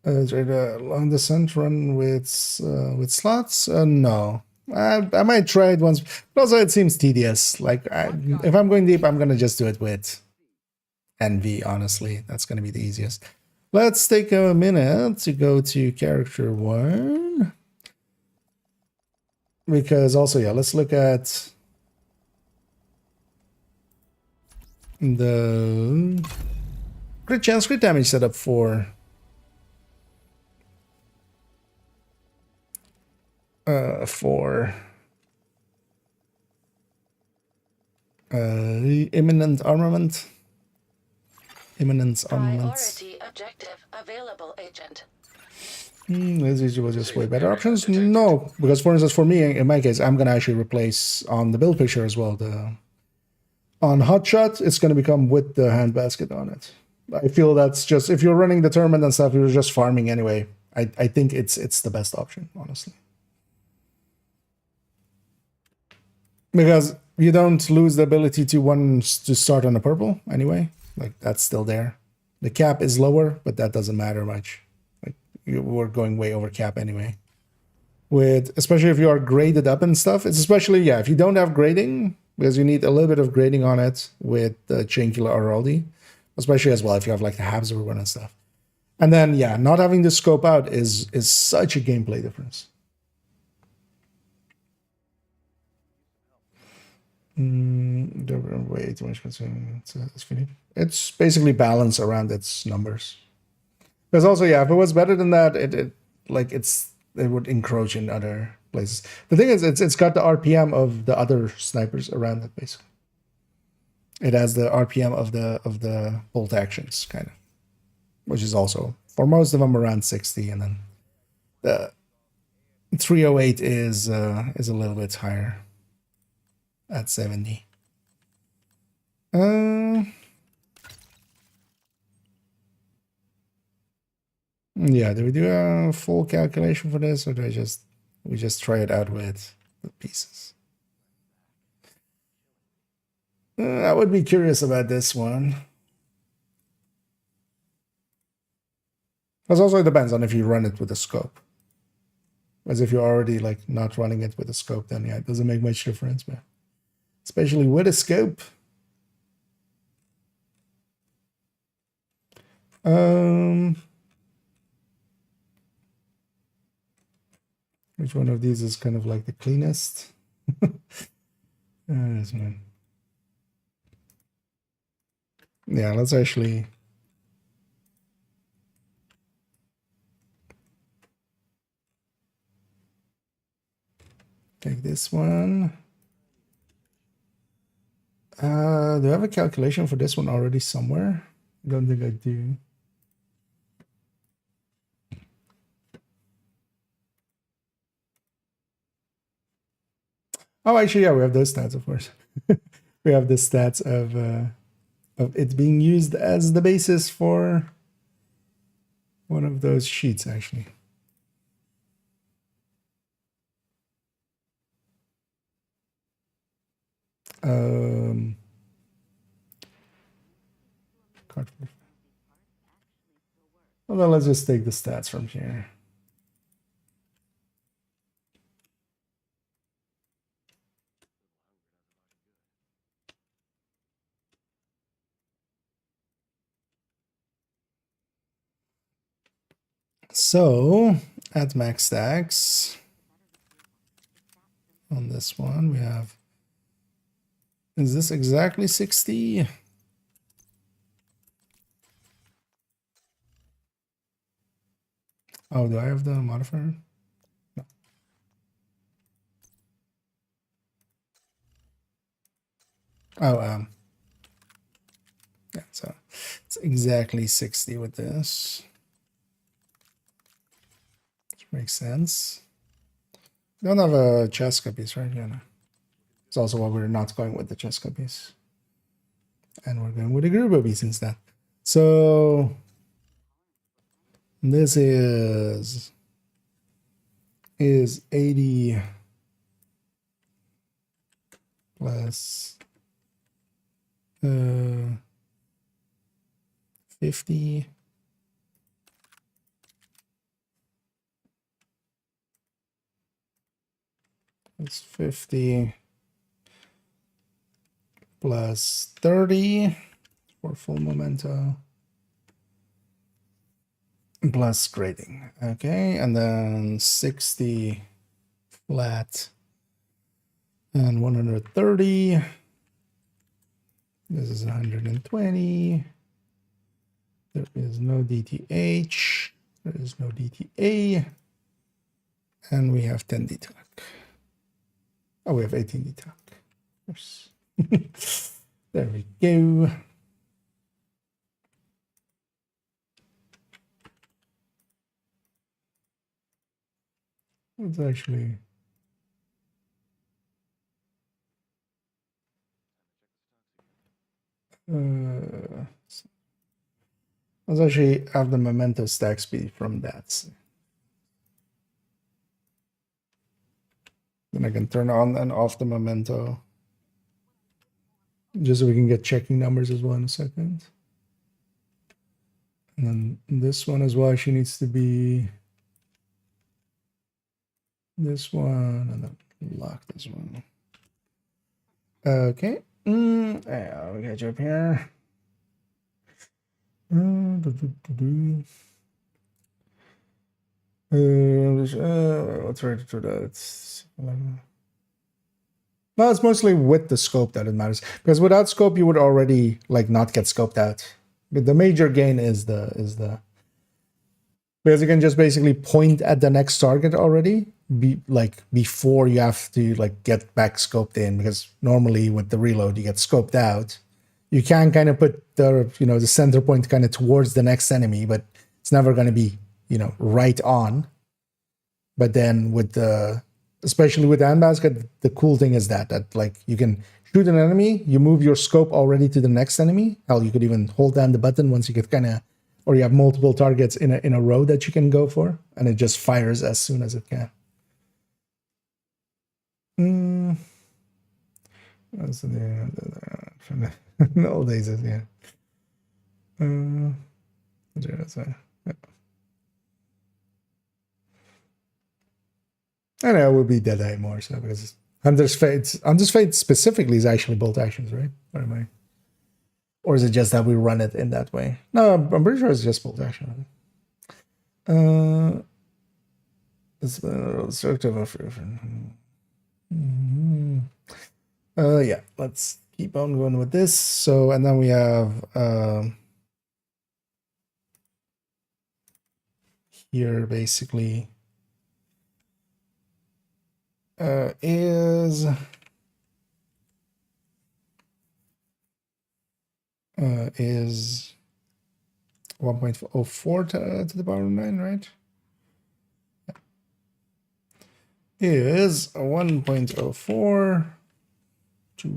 Speaker 1: Is it a long descent run with slots? No. I might try it once, but also it seems tedious. Like, if I'm going deep, I'm gonna just do it with NV, honestly. That's gonna be the easiest. Let's take a minute to go to character 1. Because also, yeah, let's look at the crit chance, crit damage setup for imminent armament. Imminence armaments.
Speaker 4: Priority objective available, Agent.
Speaker 1: As usual, just way better options. No, because for instance, for me, in my case, I'm gonna actually replace on the build picture as well. On hotshot, it's gonna become with the hand basket on it. I feel that's just if you're running the tournament and stuff, you're just farming anyway. I think it's the best option, honestly, because you don't lose the ability to start on a purple anyway. Like that's still there. The cap is lower, but that doesn't matter much. You were going way over cap anyway. Especially if you are graded up and stuff. It's especially, yeah, if you don't have grading, because you need a little bit of grading on it with the Chainkiller Araldi, especially as well if you have like the Habsburg one and stuff. And then, yeah, not having to scope out is such a gameplay difference. Way too much concern. It's basically balance around its numbers. Because also, yeah, if it was better than that, it would encroach in other places. The thing is, it's got the RPM of the other snipers around it, basically. It has the RPM of the bolt actions, kind of, which is also for most of them around 60, and then the 308 is a little bit higher at 70. Yeah, do we do a full calculation for this, or do we just try it out with the pieces? I would be curious about this one. Because also it depends on if you run it with a scope. As if you're already like not running it with a scope, then yeah, it doesn't make much difference, but especially with a scope. Which one of these is kind of like the cleanest? This one. Yeah, let's actually take this one. Do I have a calculation for this one already somewhere? I don't think I do. Oh, actually, yeah, we have those stats, of course. We have the stats of it being used as the basis for one of those sheets, actually. Well, let's just take the stats from here. So, at max stacks, on this one. We have, is this exactly 60? Oh, do I have the modifier? No. Oh, yeah, so it's exactly 60 with this. Which makes sense. Don't have a chest piece, right? Yeah, no. It's also why we're not going with the chest piece. And we're going with the group piece instead. So this is 80 plus 50. It's 50 plus 30 for full memento plus grading. Okay, and then 60 flat and 130. This is 120. There is no DTH. There is no DTA. And we have 10 DTAC. Oh, we have 18 DTAC. Of course. There we go. It's actually let's actually have the memento stack speed from that. Then I can turn on and off the memento. Just so we can get checking numbers as well in a second. And then this one as well, she needs to be this one, and then lock this one. Okay. Yeah, we got you up here. Let's try to do that. No, it's mostly with the scope that it matters, because without scope you would already like not get scoped out. But the major gain is the because you can just basically point at the next target already, before you have to like get back scoped in, because normally with the reload you get scoped out. You can kind of put the the center point kind of towards the next enemy, but it's never going to be right on. But then with the especially with the handbasket, the cool thing is that like you can shoot an enemy, you move your scope already to the next enemy. Hell, you could even hold down the button once you get or you have multiple targets in a row that you can go for, and it just fires as soon as it can. That's the old days, yeah. Yeah. I know it would be Dead Eye more so, because Hunter's Fate specifically is actually bolt actions, right? Or am I? Or is it just that we run it in that way? No, I'm pretty sure it's just bolt action. It's destructive yeah, let's keep on going with this. So, and then we have here basically is 1.04 to the power of 9, right? Is 1.04 to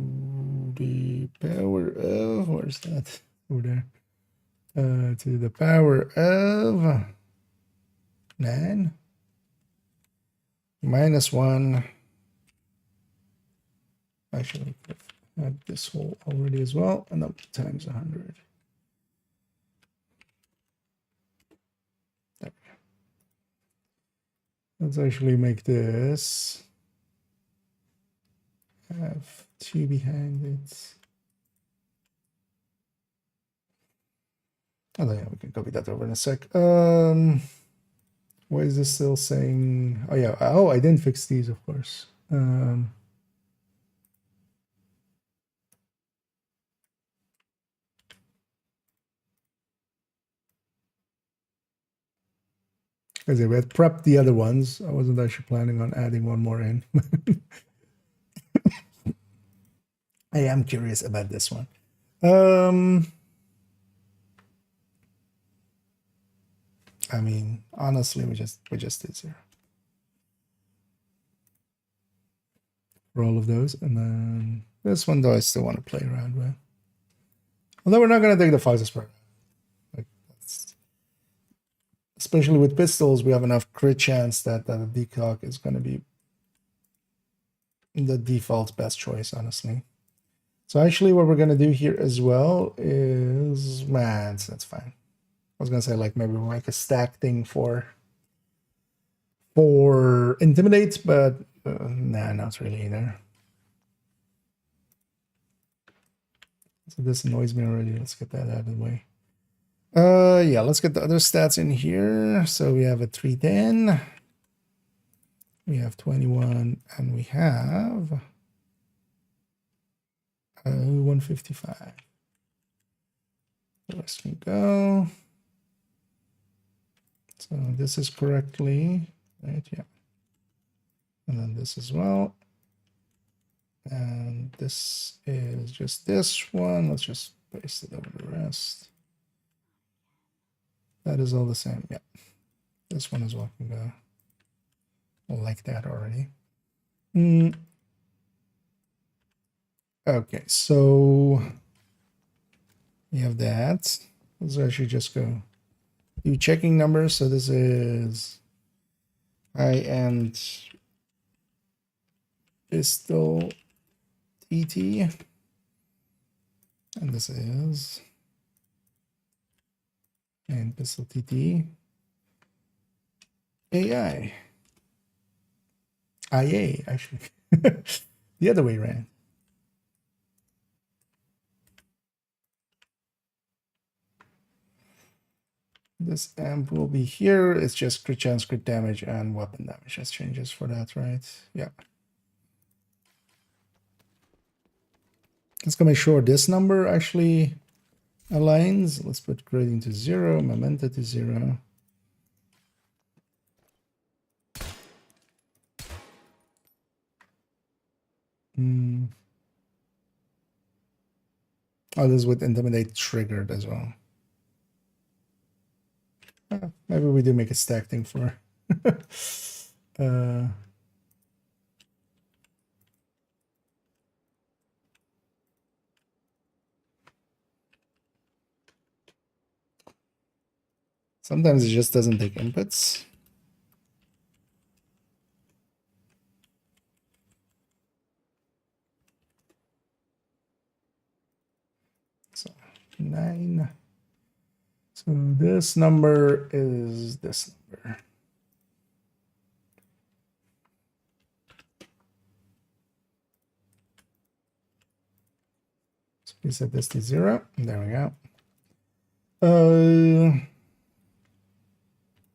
Speaker 1: the power of, where's that? Over there. To the power of 9 minus 1. Actually, I had this whole already as well, and then times 100. There we go. Let's actually make this have 2 behind it. Oh yeah, we can copy that over in a sec. Why is this still saying? Oh yeah. Oh, I didn't fix these, of course. Because we had prepped the other ones. I wasn't actually planning on adding one more in. I am curious about this one. I mean, honestly, we just did 0 for all of those, and then this one though I still want to play around with. Although we're not gonna take the Fox's spread. Like that's, especially with pistols, we have enough crit chance that the decock is gonna be the default best choice, honestly. So actually, what we're gonna do here as well is, man, that's fine. I was gonna say like maybe we'll make a stack thing for intimidate, but nah, not really either. So this annoys me already. Let's get that out of the way. Yeah, let's get the other stats in here. So we have a 310, we have 21, and we have 155. The rest can go. So this is correctly, right? Yeah. And then this as well. And this is just this one. Let's just paste it over the rest. That is all the same. Yeah. This one as well can go. I like that already. Okay, so we have that. Let's actually just go do checking numbers. So this is high-end pistol TT, and this is and pistol TT AI IA actually the other way around. This amp will be here. It's just crit chance, crit damage, and weapon damage. That's changes for that, right? Yeah. Let's go make sure this number actually aligns. Let's put grading to 0, memento to 0. Oh, this is with intimidate triggered as well. Maybe we do make a stack thing for sometimes it just doesn't take inputs. So 9. So this number is this number. So we set this to 0. There we go.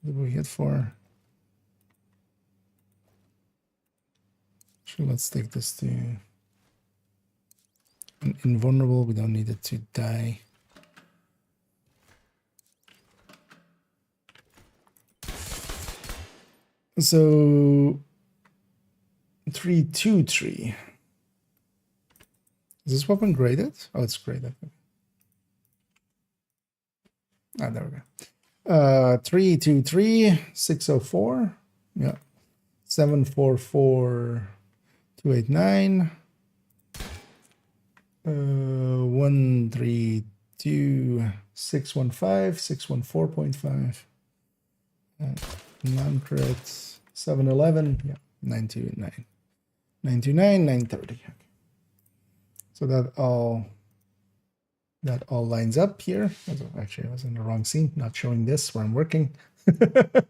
Speaker 1: What did we hit for? Actually, let's take this to an invulnerable. We don't need it to die. So 323. Is this weapon graded? Oh, it's graded. Ah, there we go. 323 604. Yeah. 744 289. 132 615 614.5. Non-crit 711. Yeah. 929. 929 930. Okay. So that all lines up here. Actually, I was in the wrong scene, not showing this where I'm working. Delete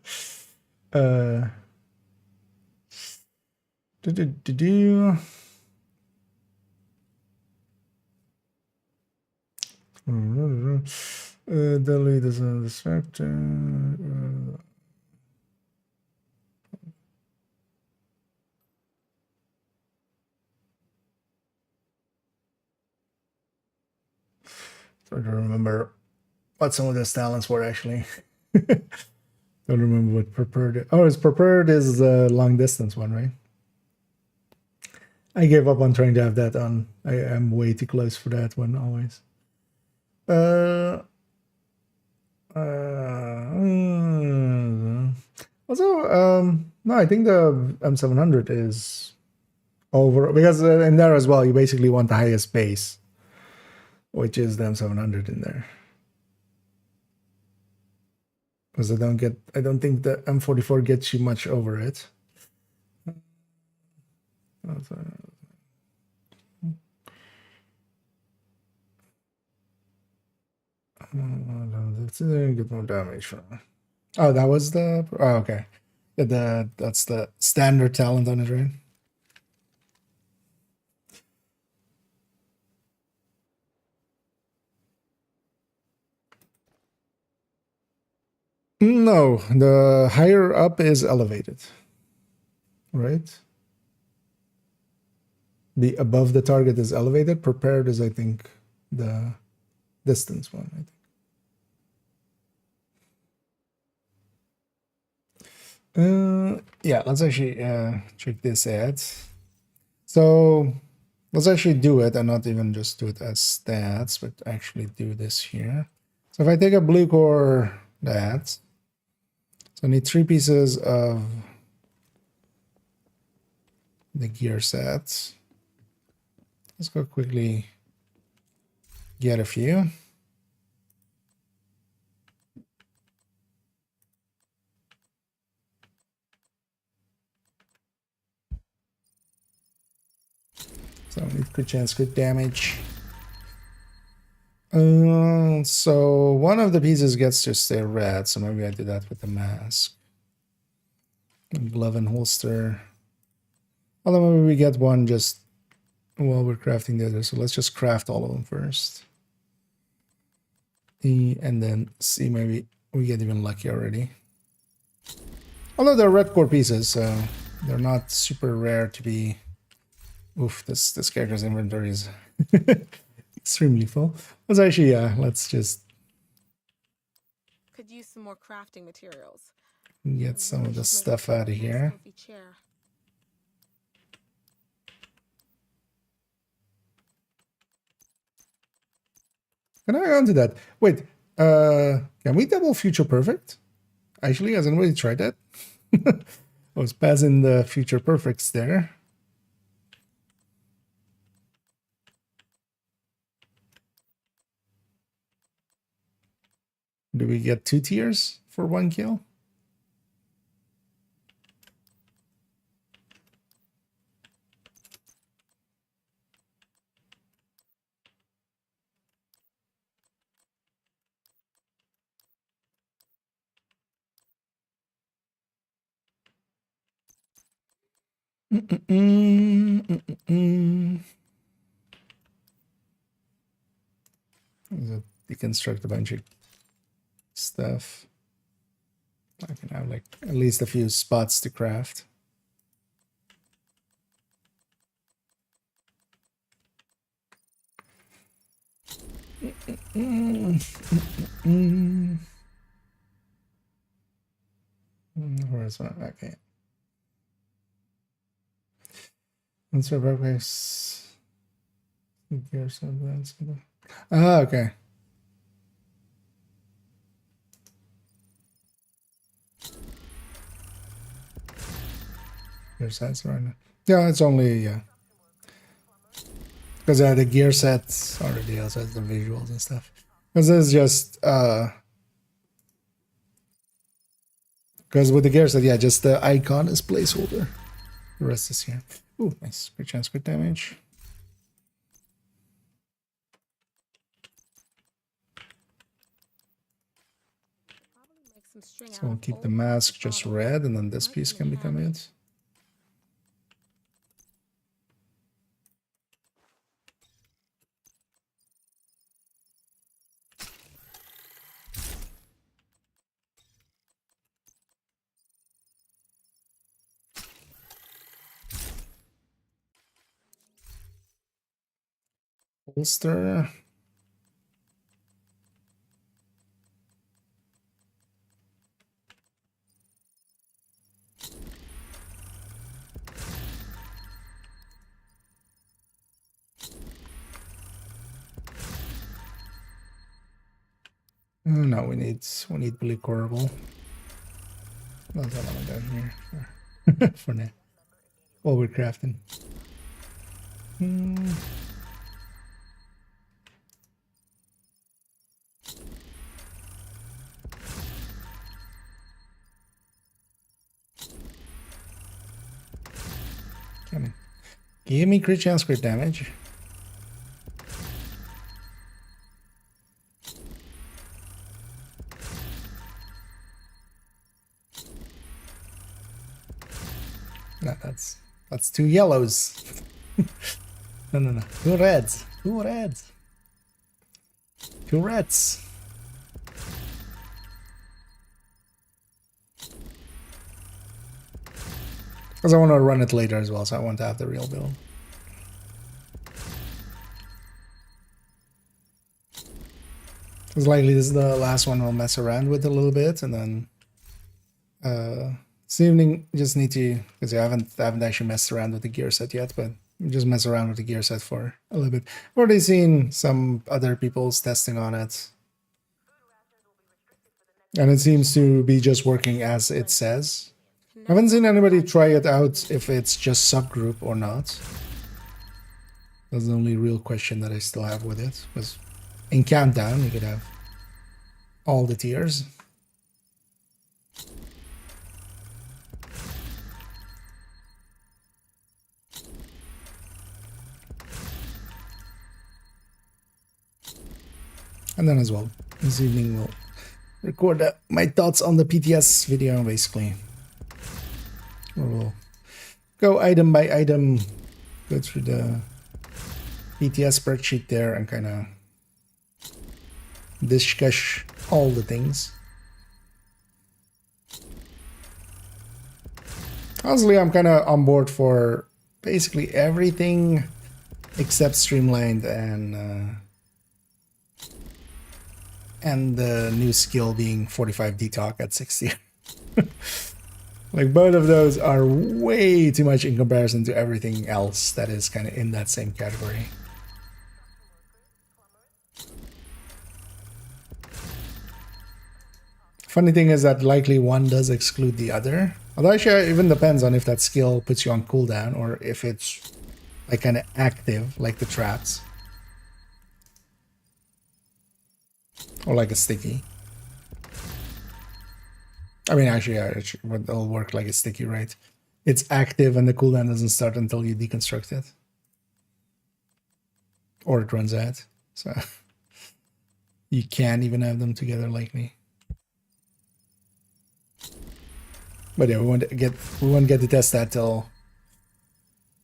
Speaker 1: is a distractor. Trying to remember what some of those talents were actually. Don't remember what prepared is. Oh, it's prepared is the long distance one, right? I gave up on trying to have that on. I am way too close for that one always. Also, no, I think the M700 is over because in there as well, you basically want the highest base, which is the M700 in there. Because I don't think the M44 gets you much over it. Let's get more damage from. Oh, that was the. Oh, okay. Yeah, that's the standard talent on it, right? No, the higher up is elevated, right? The above the target is elevated. Prepared is, I think, the distance one. I think. Yeah, let's actually check this ad. So let's actually do it and not even just do it as stats, but actually do this here. So if I take a blue core that, so I need 3 pieces of the gear sets. Let's go quickly get a few. So I need good chance, good damage. So one of the pieces gets to stay red, so maybe I do that with the mask. Glove and holster. Although maybe we get one just while we're crafting the other, so let's just craft all of them first. And then see, maybe we get even lucky already. Although they're red core pieces, so they're not super rare to be. Oof, this character's inventory is extremely full. Let's actually, let's just
Speaker 6: Could use some more crafting materials.
Speaker 1: get some of the stuff out of here. Can I go on to that? Wait, can we double future perfect? Actually, has anybody tried that? I was passing the future perfects there. Do we get 2 tiers for 1 kill? Deconstruct a bunch of stuff. I can have like at least a few spots to craft. Where's my okay? Let's replace. Ah, okay. Gear sets right now. Yeah, it's only because the gear sets already also has the visuals and stuff. Because it's just because with the gear set, yeah, just the icon is placeholder. The rest is here. Ooh, nice. Good chance, good damage. So we'll keep the mask just red, and then this piece can become it. Holster. No, we need blue coral. That's all I'm down here for now. While we're crafting. Come on. Give me crit chance, crit damage. No, that's 2 yellows. No. 2 reds. 2 reds. 2 reds. Because I want to run it later as well, so I want to have the real build. It's likely this is the last one we'll mess around with a little bit, and then this evening just need to, because I haven't actually messed around with the gear set yet, but just mess around with the gear set for a little bit. I've already seen some other people's testing on it, and it seems to be just working as it says. I haven't seen anybody try it out if it's just subgroup or not. That's the only real question that I still have with it. Because in Countdown, you could have all the tiers. And then as well, this evening we'll record my thoughts on the PTS video, basically. We'll go item by item, go through the PTS spreadsheet there and kind of discuss all the things. Honestly, I'm kind of on board for basically everything except Streamlined and the new skill being 45 detox at 60. Like, both of those are way too much in comparison to everything else that is kind of in that same category. Funny thing is that likely one does exclude the other. Although actually it even depends on if that skill puts you on cooldown or if it's like kind of active, like the traps. Or like a sticky. I mean, actually, yeah, it'll work like a sticky, right? It's active and the cooldown doesn't start until you deconstruct it. Or it runs out. So you can't even have them together likely. But yeah, we won't get to test that till,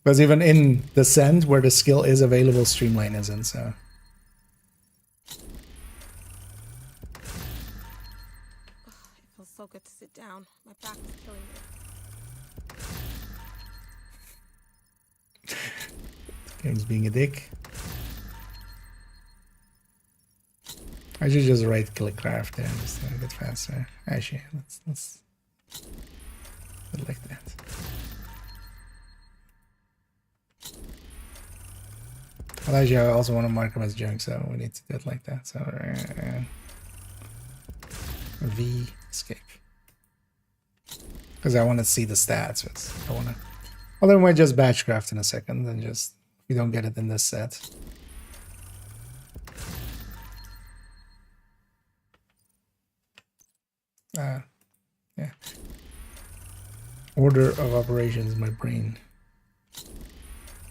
Speaker 1: because even in Descent where the skill is available, Streamline isn't, so.
Speaker 6: It feels so good to sit down. My back is killing me.
Speaker 1: Game's being a dick. I should just right click craft there just to get faster. Actually, let's do it like that. Well, actually, I also want to mark them as junk, so we need to do it like that. So V escape, because I want to see the stats. I want to. Although we might just batch craft in a second, and just we don't get it in this set. Yeah. Order of operations, my brain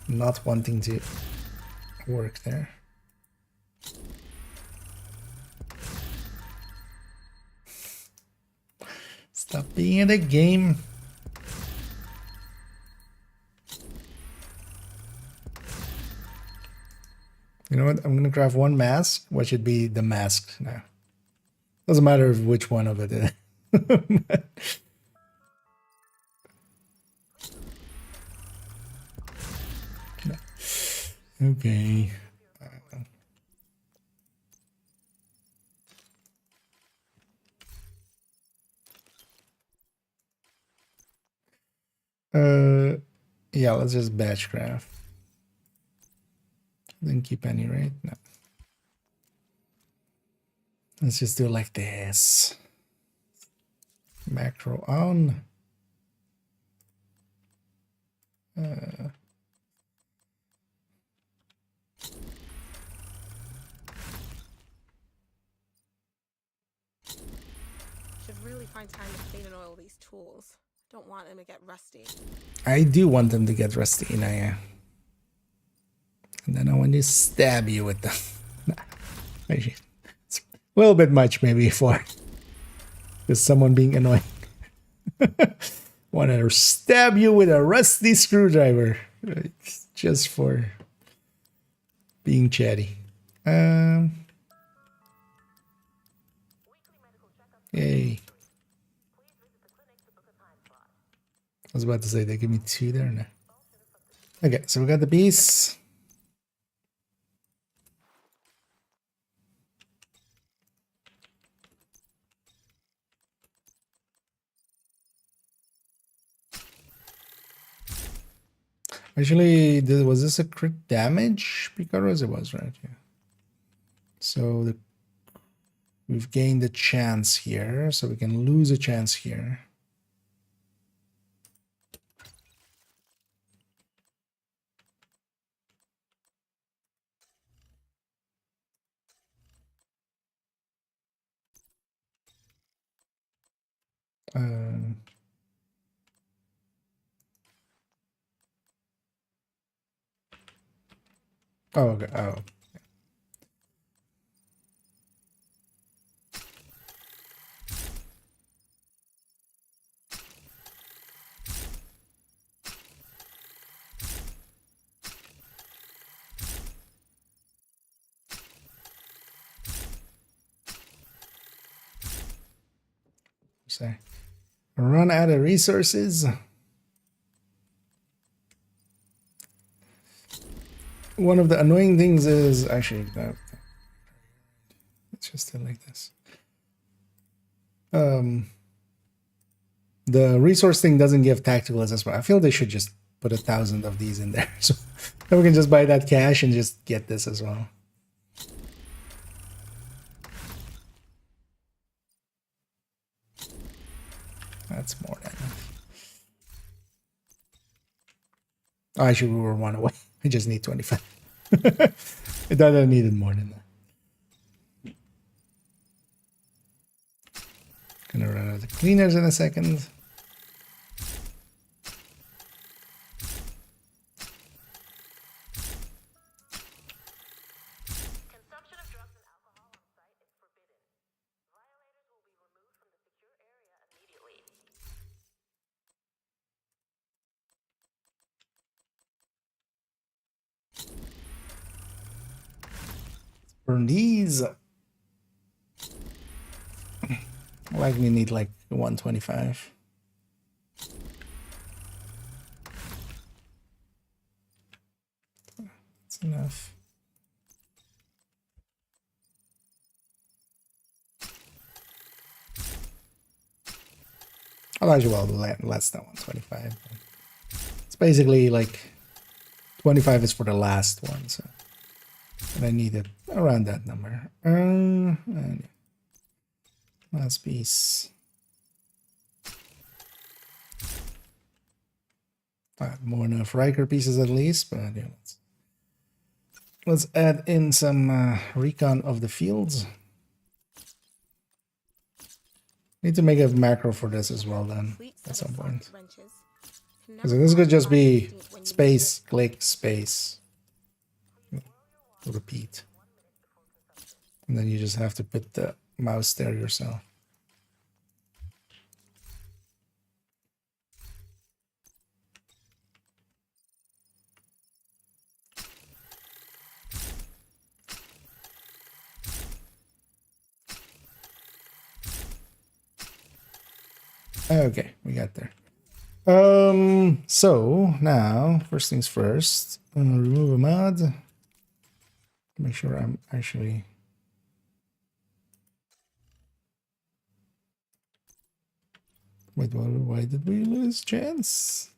Speaker 1: not wanting to work there. Stop being in the game. You know what? I'm gonna craft one mask. What should be the mask now? Doesn't matter which one of it is. Okay. Yeah, let's just batch craft. Didn't keep any, right? No. Let's just do it like this. Macro on.
Speaker 6: Should really find time to clean and oil these tools. Don't want them to get rusty.
Speaker 1: I do want them to get rusty, Naya. And then I want to stab you with them. Actually, it's a little bit much maybe for just someone being annoying. Want to stab you with a rusty screwdriver. Just for being chatty. Yay. I was about to say they give me 2 there now. Okay, so we got the beast. Actually, was this a crit damage? Because it was, right? Yeah. So we've gained a chance here, so we can lose a chance here. Oh, okay. Oh. Say, run out of resources. One of the annoying things is actually that let's just do it like this. The resource thing doesn't give tactical assessment. I feel they should just put 1,000 of these in there, so then we can just buy that cash and just get this as well. That's more than enough. Oh, actually, we were 1 away. I just need 25. I thought I needed more than that. Gonna run out of the cleaners in a second.
Speaker 4: Consumption of drugs and alcohol on site is forbidden. Violators will be removed from the secure area immediately.
Speaker 1: Burn these. Likely need like 125. That's enough. I'll actually well less than 125. It's basically like 25 is for the last one, so and I need it around that number. And last piece. More enough Riker pieces at least, but yeah, let's add in some recon of the fields. Need to make a macro for this as well then at some point. So this could just be space, click, space. Repeat. And then you just have to put the mouse there yourself. Okay, we got there. So now first things first, remove a mod. Make sure I'm actually wait, why did we lose chance?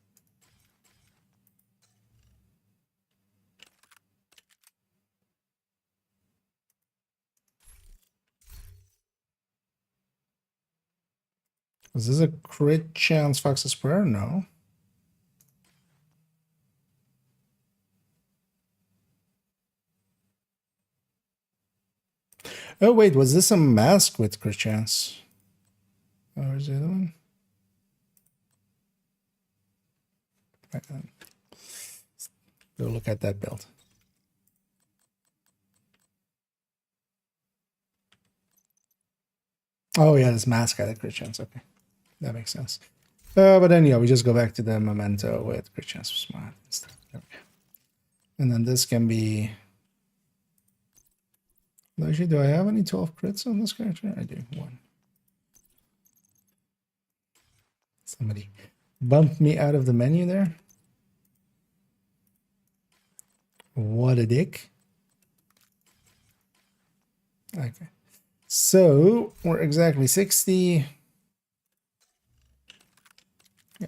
Speaker 1: Was this a crit chance Fox's Prayer? No. Oh, wait, was this a mask with crit chance? Oh, where's the other one? Right on. Go look at that build. Oh, yeah, this mask had a crit chance. Okay, that makes sense. But then, yeah, we just go back to the memento with crit chance for smart and stuff. There we go. And then this can be. Actually, do I have any 12 crits on this character? I do. 1. Somebody bumped me out of the menu there. What a dick. Okay. So we're exactly 60. Yeah.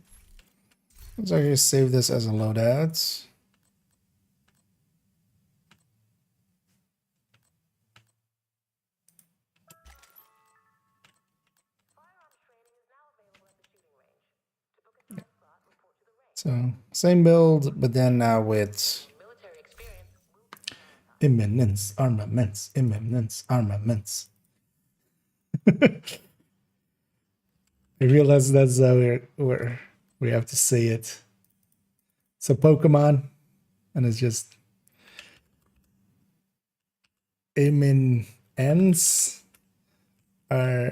Speaker 1: Let's actually save this as a loadout. So same build, but then now with imminence, armaments, armaments. I realize that's how we have to say it. It's a Pokemon, and it's just imminence armaments.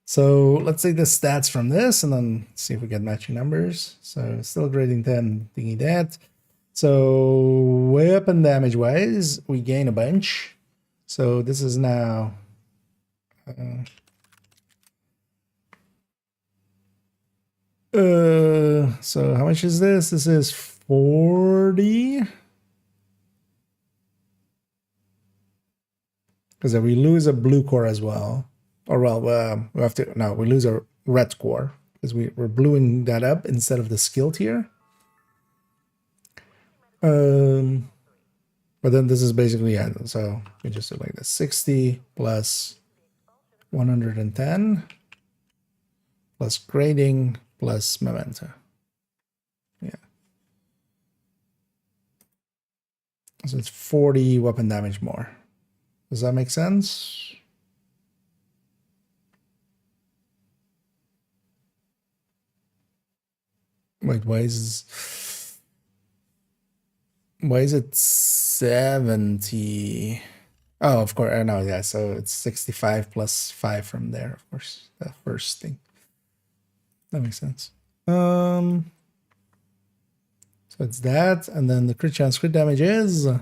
Speaker 1: So let's take the stats from this and then see if we get matching numbers. So still grading 10, thingy that. So weapon damage wise, we gain a bunch. So this is now so how much is this? This is 40. Because we lose a blue core as well. Or well, we have to, no, we lose a red core because we're bluing that up instead of the skill tier. But then this is basically, yeah, so we just do like this 60 plus 110 plus grading plus memento. Yeah. So it's 40 weapon damage more. Does that make sense? Wait, why is it 70? Oh, of course. I know, yeah. So it's 65 plus 5 from there, of course. The first thing. That makes sense. So it's that, and then the crit chance crit damage is, at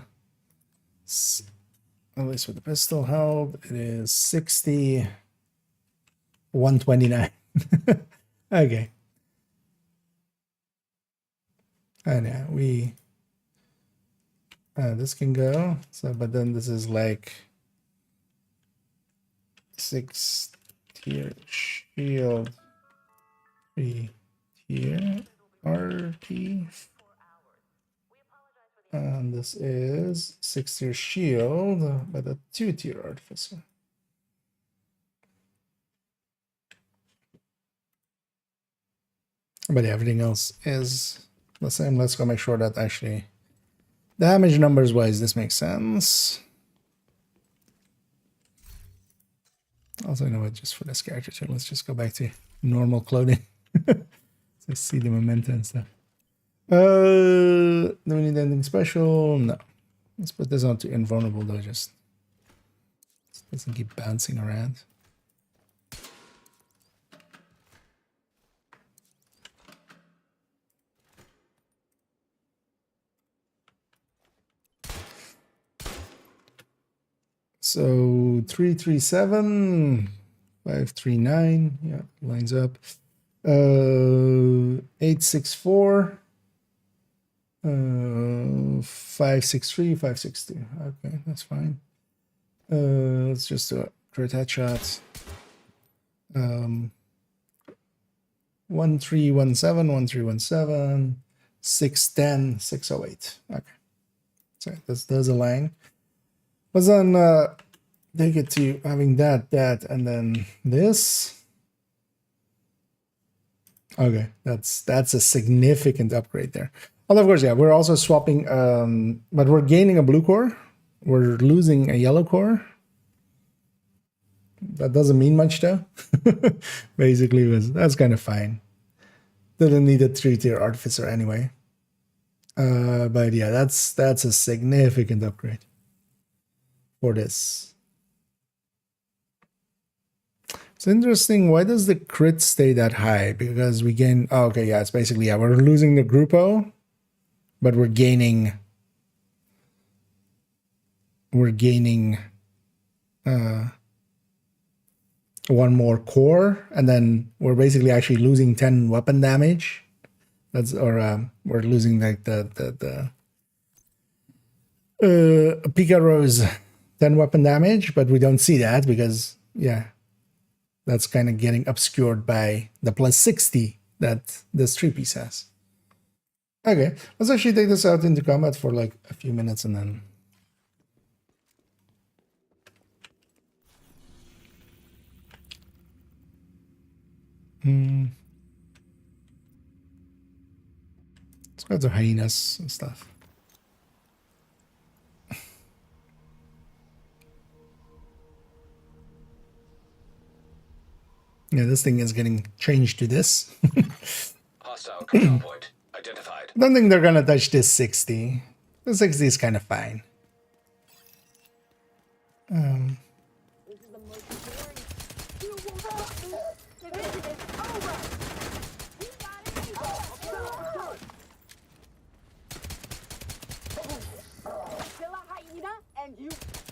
Speaker 1: least with the pistol held, it is 60, 129. Okay. And yeah, we this can go. So, but then this is like 6 tier shield, 3 tier RT, and this is 6 tier shield, but a 2 tier artificer. But yeah, everything else is the same. Let's go make sure that actually damage numbers wise this makes sense. Also, you know what, just for this character too, let's just go back to normal clothing. So see the momentum and stuff. Do we need anything special? No. Let's put this on to invulnerable though, just doesn't keep bouncing around. So 337, 539, yeah, lines up. 864, 563, 562. Okay, that's fine. Let's just do a crit headshot. 1317, 1317, 610, 608. Okay. So there's a line. But then take it to having that, and then this. Okay, that's a significant upgrade there. Although of course, yeah, we're also swapping, but we're gaining a blue core. We're losing a yellow core. That doesn't mean much though. Basically, that's kind of fine. Didn't need a 3-tier artificer anyway. But yeah, that's a significant upgrade for this. It's interesting. Why does the crit stay that high? Because we gain. Oh, okay, yeah, it's basically, yeah, we're losing the Grupo, but we're gaining. We're gaining one more core, and then we're basically actually losing 10 weapon damage. That's, or we're losing like the Picaro's 10 weapon damage, but we don't see that because, yeah, that's kind of getting obscured by the plus 60 that this 3-piece has. Okay, let's actually take this out into combat for like a few minutes and then. Let's go to hyenas and stuff. Yeah, this thing is getting changed to this.
Speaker 2: Hostile control point identified.
Speaker 1: I don't think they're gonna touch this 60. The 60 is kind of fine.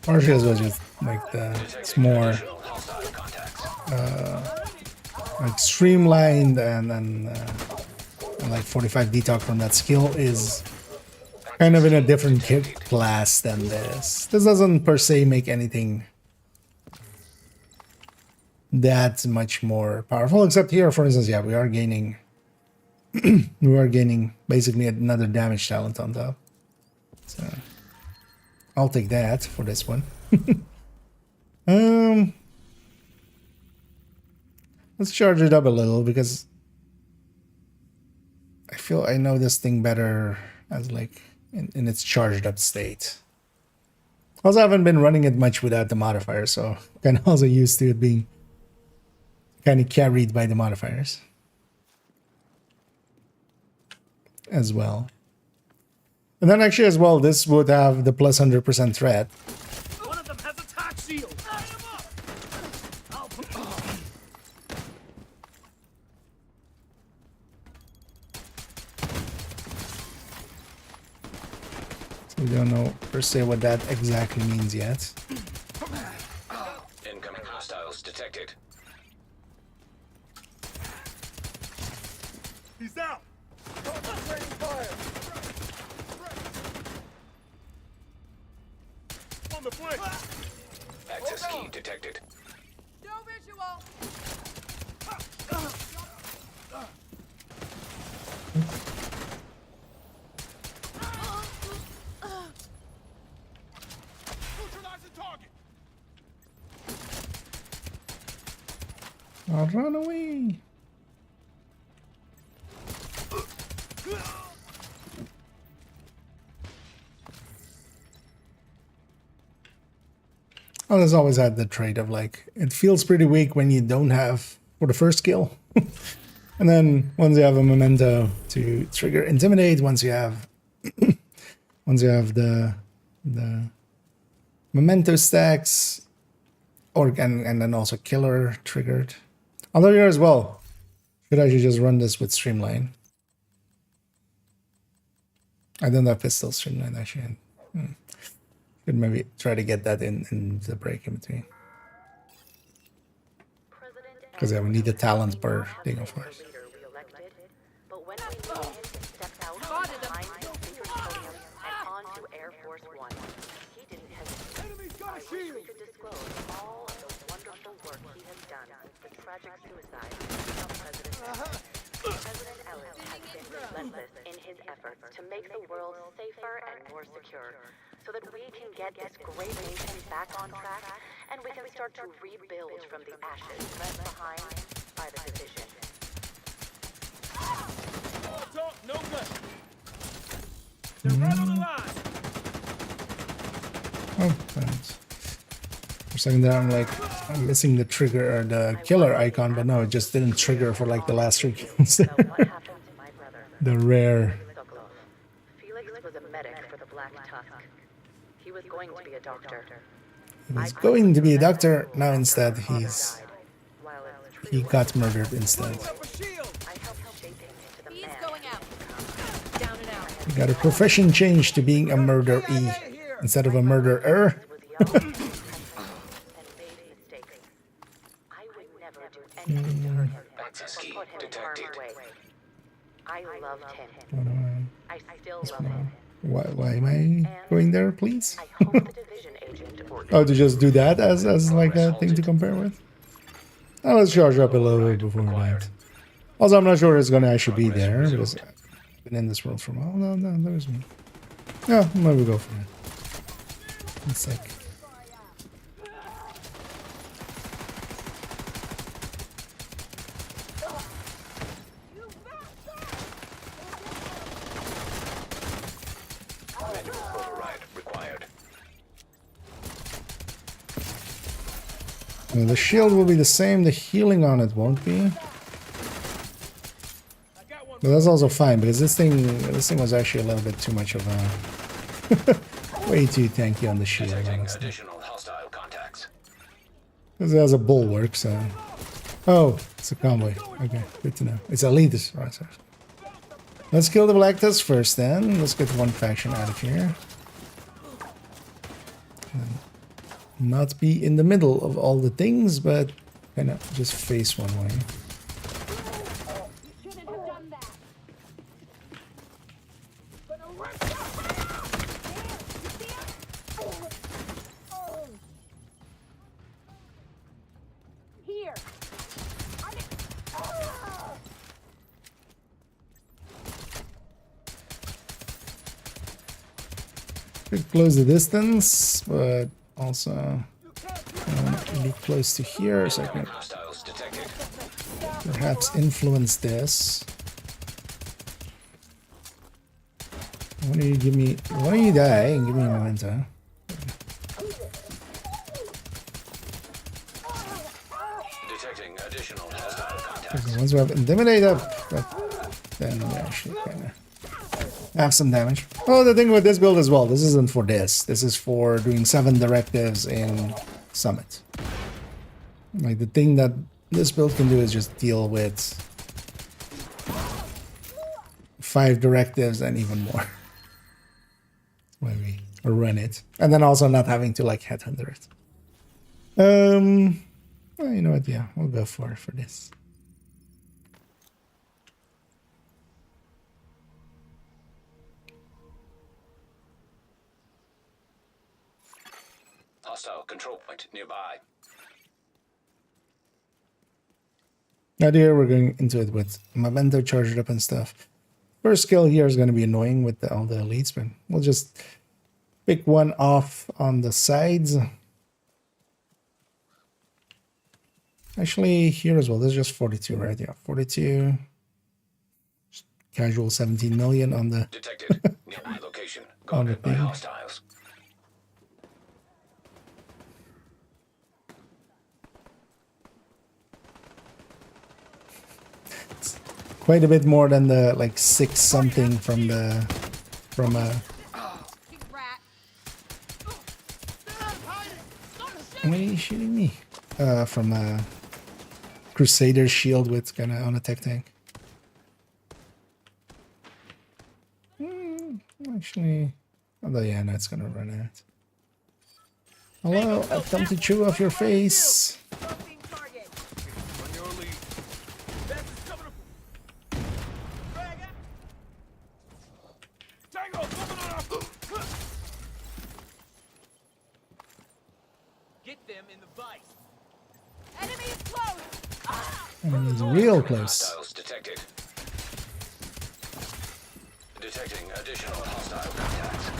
Speaker 1: Partially as well, just like it's more
Speaker 2: Hostile contacts.
Speaker 1: like streamlined, and then like 45 detox from that skill is kind of in a different class than this. This doesn't per se make anything that much more powerful, except here, for instance, yeah, we are gaining we are gaining basically another damage talent on top. So I'll take that for this one. Let's charge it up a little because I feel I know this thing better as like in its charged up state. Also, I haven't been running it much without the modifier, so kind of also used to it being kind of carried by the modifiers as well. And then actually as well, this would have the plus 100% threat.
Speaker 8: One of them has a tack shield.
Speaker 1: So we don't know per se what that exactly means yet.
Speaker 2: Incoming hostiles detected.
Speaker 8: He's out. Concentrating fire. On the flank.
Speaker 2: Access key detected.
Speaker 3: No visual.
Speaker 8: Neutralizing target.
Speaker 1: I'll run away. Oh, there's always had the trait of like, it feels pretty weak when you don't have for the first skill. And then once you have a memento to trigger intimidate, once you have the memento stacks, or and then also killer triggered. Although here as well, should actually just run this with Streamline. I don't have pistol Streamline actually. Could maybe try to get that in the break in between. Because yeah, we need the talent per thing, of course.
Speaker 4: But when we knew him, he stepped out behind the speaker's podium and onto Air Force One. He didn't hesitate.
Speaker 8: Enemy's got a
Speaker 4: I wish
Speaker 8: shield.
Speaker 4: we could disclose all of the wonderful work he has done since the tragic suicide of President Nimble. President Ellis has been relentless in his efforts to make the world safer and more secure, so that we can get this great nation back on track, and we can start to rebuild from the ashes left behind by the division.
Speaker 8: All talk, no play. They're right on the line.
Speaker 1: Oh, thanks. For a second there, I'm missing the trigger or the killer icon, but no, it just didn't trigger for like the last 3 kills.
Speaker 4: So what happened to my brother?
Speaker 1: The rare.
Speaker 4: Felix was a medic for the Black Tusk. He was going to be a doctor.
Speaker 1: He was going to be a doctor. Now instead,
Speaker 4: While it's
Speaker 1: he got murdered instead.
Speaker 8: Up a shield.
Speaker 4: I helped shape him into the
Speaker 3: He's
Speaker 4: man
Speaker 3: going out. Down and out.
Speaker 1: He got a profession change to being a murderee instead of a murderer.
Speaker 4: was young and made mistakes. I would never do anything to hurt him
Speaker 2: Access
Speaker 4: or
Speaker 2: key
Speaker 4: put him in
Speaker 2: detected.
Speaker 4: harm's way. I loved him.
Speaker 1: What am
Speaker 4: I still love him.
Speaker 1: why am I going there, please?
Speaker 4: I hope the division agent or
Speaker 1: Oh, to just do that as like a thing to compare with? Oh, let's charge up a little bit before that. Also, I'm not sure it's gonna actually be there because I've been in this world for a while. No, there is one. Yeah, maybe go for it. One sec.
Speaker 2: Manual override required.
Speaker 1: The shield will be the same, the healing on it won't be. But that's also fine because this thing was actually a little bit too much of a way too tanky on the shield,
Speaker 2: Detecting
Speaker 1: honestly.
Speaker 2: additional hostile contacts.
Speaker 1: Because it has a bulwark, so. Oh, it's a convoy. Okay, good to know. It's elite, right? Sorry. Let's kill the Black Tusk first, then. Let's get one faction out of here. And not be in the middle of all the things, but kind of just face one way.
Speaker 3: You shouldn't have done that. Here.
Speaker 1: Could close the distance, but also be close to here, so I can
Speaker 2: Hostiles detected.
Speaker 1: perhaps influence this. Why don't you give me? Why don't you die and give me a memento?
Speaker 2: Detecting additional hostile contacts.
Speaker 1: Once we have intimidate up, then we actually kind of have some damage. Oh, the thing with this build as well, this isn't for this. This is for doing 7 directives in Summit. Like the thing that this build can do is just deal with 5 directives and even more. Why we run it, and then also not having to like headhunter it. Well, you know what? Yeah, we'll go for this.
Speaker 2: Hostile control point nearby.
Speaker 1: Now here we're going into it with memento charged up and stuff. First skill here is going to be annoying with all the elites, but we'll just pick one off on the sides. Actually, here as well. This is just 42, right? Yeah, 42. Casual 17 million on the.
Speaker 2: Detected. Nearby location.
Speaker 1: On the
Speaker 2: Guarded by
Speaker 1: thing.
Speaker 2: hostiles.
Speaker 1: Quite a bit more than the like 6 something from
Speaker 3: Big rat.
Speaker 1: Why are you shooting me? From a Crusader shield with kind of on a tech tank. Actually, although yeah, no, it's gonna run out. Hello, I've come to chew off your face.
Speaker 3: Roving target.
Speaker 8: On your lead. That's coming up. Drag out. Tango, coming on up. Get them in the vice.
Speaker 3: Enemy is close. Ah!
Speaker 1: And he's real close.
Speaker 2: Hostiles detected. Detecting additional hostile contacts.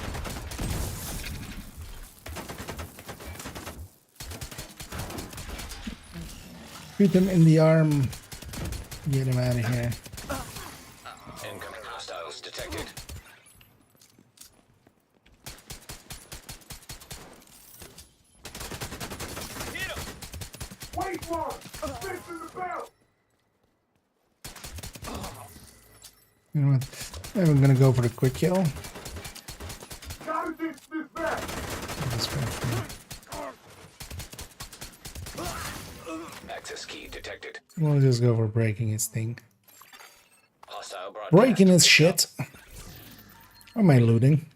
Speaker 1: Shoot him in the arm. Get him out of here.
Speaker 2: Incoming hostiles detected.
Speaker 5: Wait for him! Fist in the belt!
Speaker 1: You know what? I'm gonna go for the quick kill.
Speaker 5: Gotta ditch this back!
Speaker 1: This guy here.
Speaker 2: Access key detected.
Speaker 1: We'll just go for breaking his thing.
Speaker 2: Hostile broadcast.
Speaker 1: Breaking his shit. How am I looting?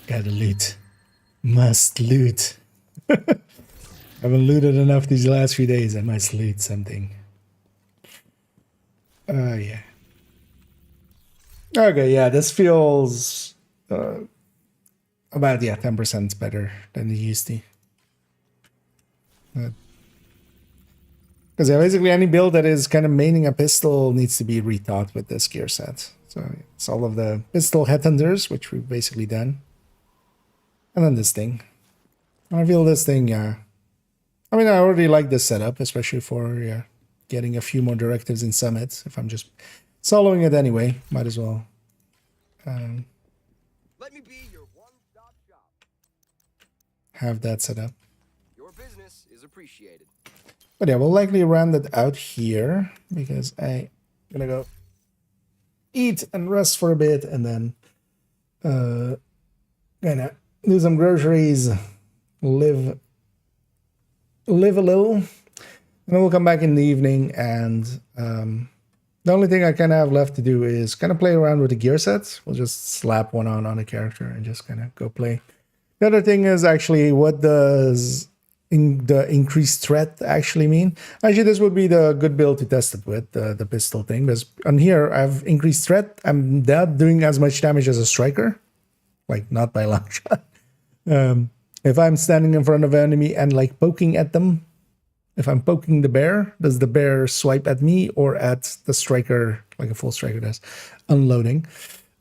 Speaker 1: Gotta loot. Must loot. Haven't looted enough these last few days. I must loot something. Yeah. Okay, yeah, this feels about 10% better than it used to. Because basically any build that is kind of maining a pistol needs to be rethought with this gear set. So it's all of the pistol headhunters, which we've basically done. And then this thing. I feel this thing, yeah. I mean, I already like this setup, especially for getting a few more directives in Summit. If I'm just soloing it anyway, might as well.
Speaker 8: Let me be your one-stop shop.
Speaker 1: Have that set up.
Speaker 8: Your business is appreciated.
Speaker 1: But yeah, we'll likely round it out here because I'm gonna go eat and rest for a bit and then gonna do some groceries, live a little, and then we'll come back in the evening. And the only thing I kind of have left to do is kind of play around with the gear sets. We'll just slap one on a character and just kind of go play. The other thing is actually, what does the increased threat actually mean? Actually, this would be the good build to test it with, the pistol thing, because on here I have increased threat. I'm not doing as much damage as a striker, like not by a long shot. If I'm standing in front of an enemy and like poking at them, if I'm poking the bear, does the bear swipe at me or at the striker, like a full striker does, unloading?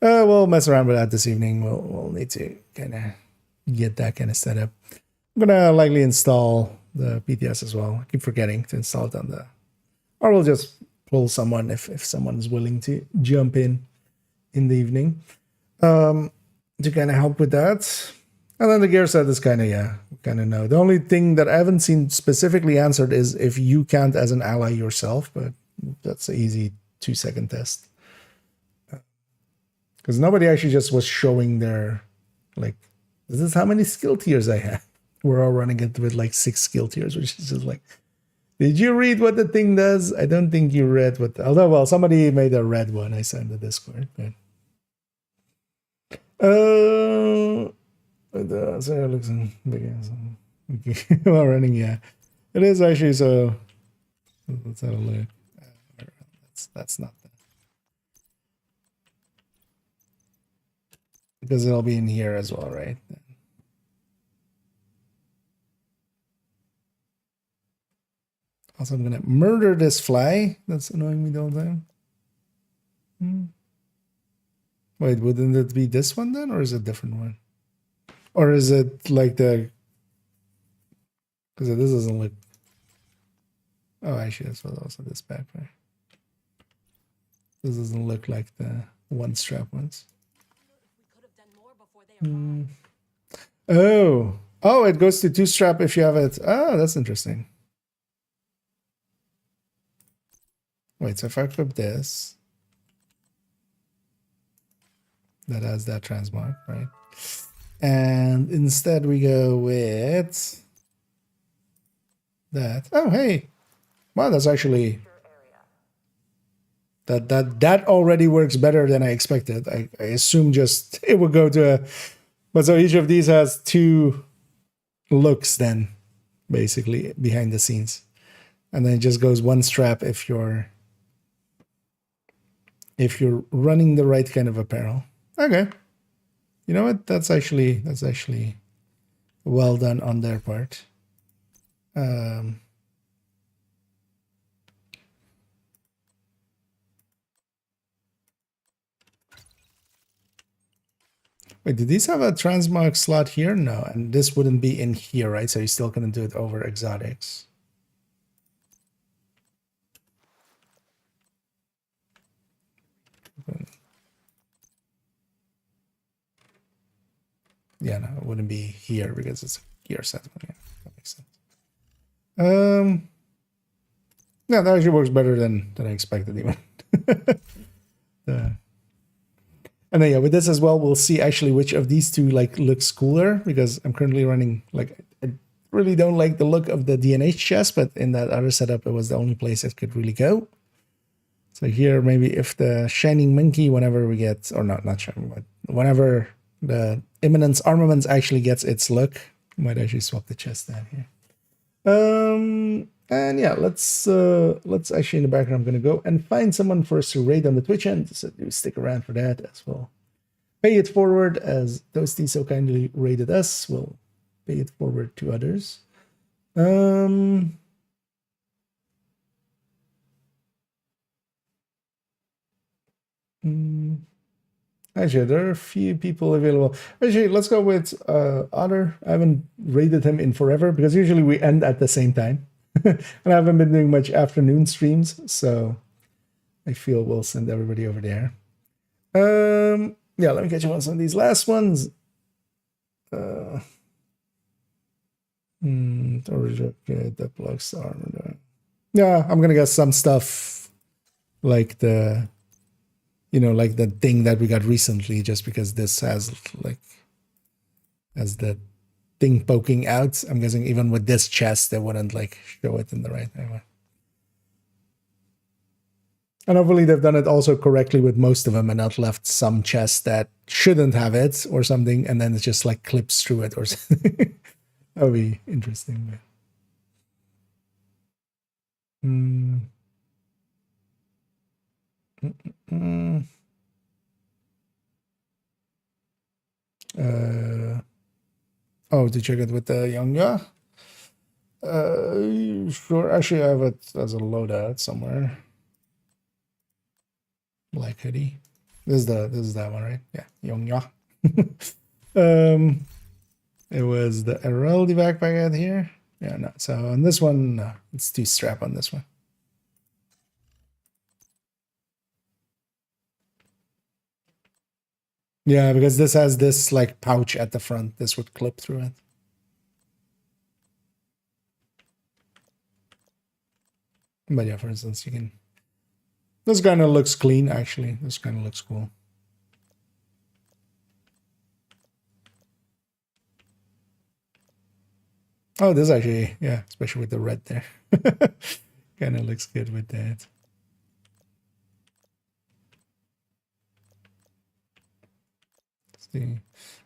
Speaker 1: We'll mess around with that this evening. We'll need to kind of get that kind of set up. I'm gonna likely install the PTS as well. I keep forgetting to install it on the, or we'll just pull someone if someone is willing to jump in the evening to kind of help with that. And then the gear set is kind of know. The only thing that I haven't seen specifically answered is if you count as an ally yourself, but that's an easy 2-second test. Because nobody actually just was showing their, like, this is how many skill tiers I have. We're all running it with like 6 skill tiers, which is just like, did you read what the thing does? I don't think you read what, although, well, somebody made a red one I sent to Discord, but. So it looks big. Okay. Well, running, yeah. It is actually, so let's have a look. That's not that. Because it'll be in here as well, right? Also, I'm gonna murder this fly that's annoying me the whole time. Wait, wouldn't it be this one then, or is it a different one? Or is it like the... Because this doesn't look... Oh, actually, this was also this back, right? This doesn't look like the one strap ones. Oh, it goes to 2 strap if you have it. Oh, that's interesting. Wait, so if I equip this, that has that transmog, right? And instead we go with that. Oh, hey. Wow, that's actually... That already works better than I expected. I assume just it would go to a... But so each of these has 2 looks then, basically, behind the scenes. And then it just goes 1 strap if you're running the right kind of apparel. Okay. You know what? That's actually well done on their part. Wait, did these have a transmog slot here? No, and this wouldn't be in here, right? So you're still gonna do it over exotics. Yeah, no, it wouldn't be here because it's a gear set. Yeah, that makes sense. Yeah, that actually works better than I expected even. And then yeah, with this as well, we'll see actually which of these two like looks cooler, because I'm currently running like I really don't like the look of the DNH chest, but in that other setup, it was the only place it could really go. So here, maybe if the Shining Monkey, whenever we get, or not Shining, but whenever the Imminence Armaments actually gets its look, might actually swap the chest down here. And yeah, let's actually in the background, I'm gonna go and find someone for us to raid on the Twitch end, so do stick around for that as well. Pay it forward, as Toasty so kindly raided us. We'll pay it forward to others. Actually, there are a few people available. Actually, let's go with Otter. I haven't raided him in forever, because usually we end at the same time. And I haven't been doing much afternoon streams, so I feel we'll send everybody over there. Yeah, let me catch you on some of these last ones. That blocks armor. Yeah, I'm gonna get some stuff like the, you know, like the thing that we got recently, just because this has like, as the thing poking out. I'm guessing even with this chest, they wouldn't like show it in the right way. And hopefully they've done it also correctly with most of them, and not left some chests that shouldn't have it or something, and then it just like clips through it or something. That would be interesting. Oh, to check it with the Young sure. Actually, I have it as a loadout somewhere. Black hoodie. This is that one, right? Yeah, Young. It was the Ereldi backpack out here. Yeah, no. So on this one, no, it's too strap on this one. Yeah, because this has this like pouch at the front. This would clip through it. But yeah, for instance, you can. This kind of looks clean, actually. This kind of looks cool. Oh, this actually, yeah, especially with the red there. Kind of looks good with that. Let's see.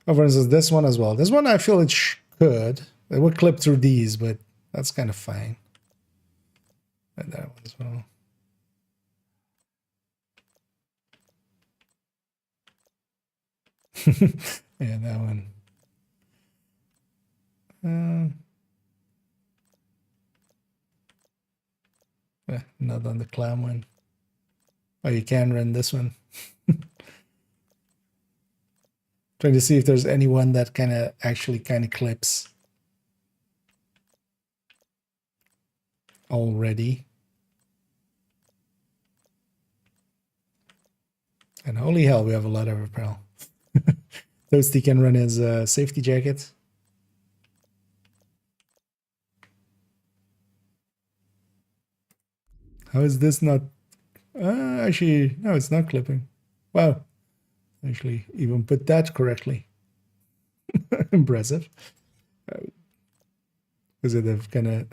Speaker 1: Oh, for instance, this one as well. This one, I feel it could. It would clip through these, but that's kind of fine. And that one as well. Yeah, that one. Not on the clam one. Oh, you can run this one. Trying to see if there's anyone that actually clips already. And holy hell, we have a lot of apparel. Toasty can run his safety jacket. How is this not? Actually, no, it's not clipping. Wow. Actually, even put that correctly. Impressive. Because it have kind of.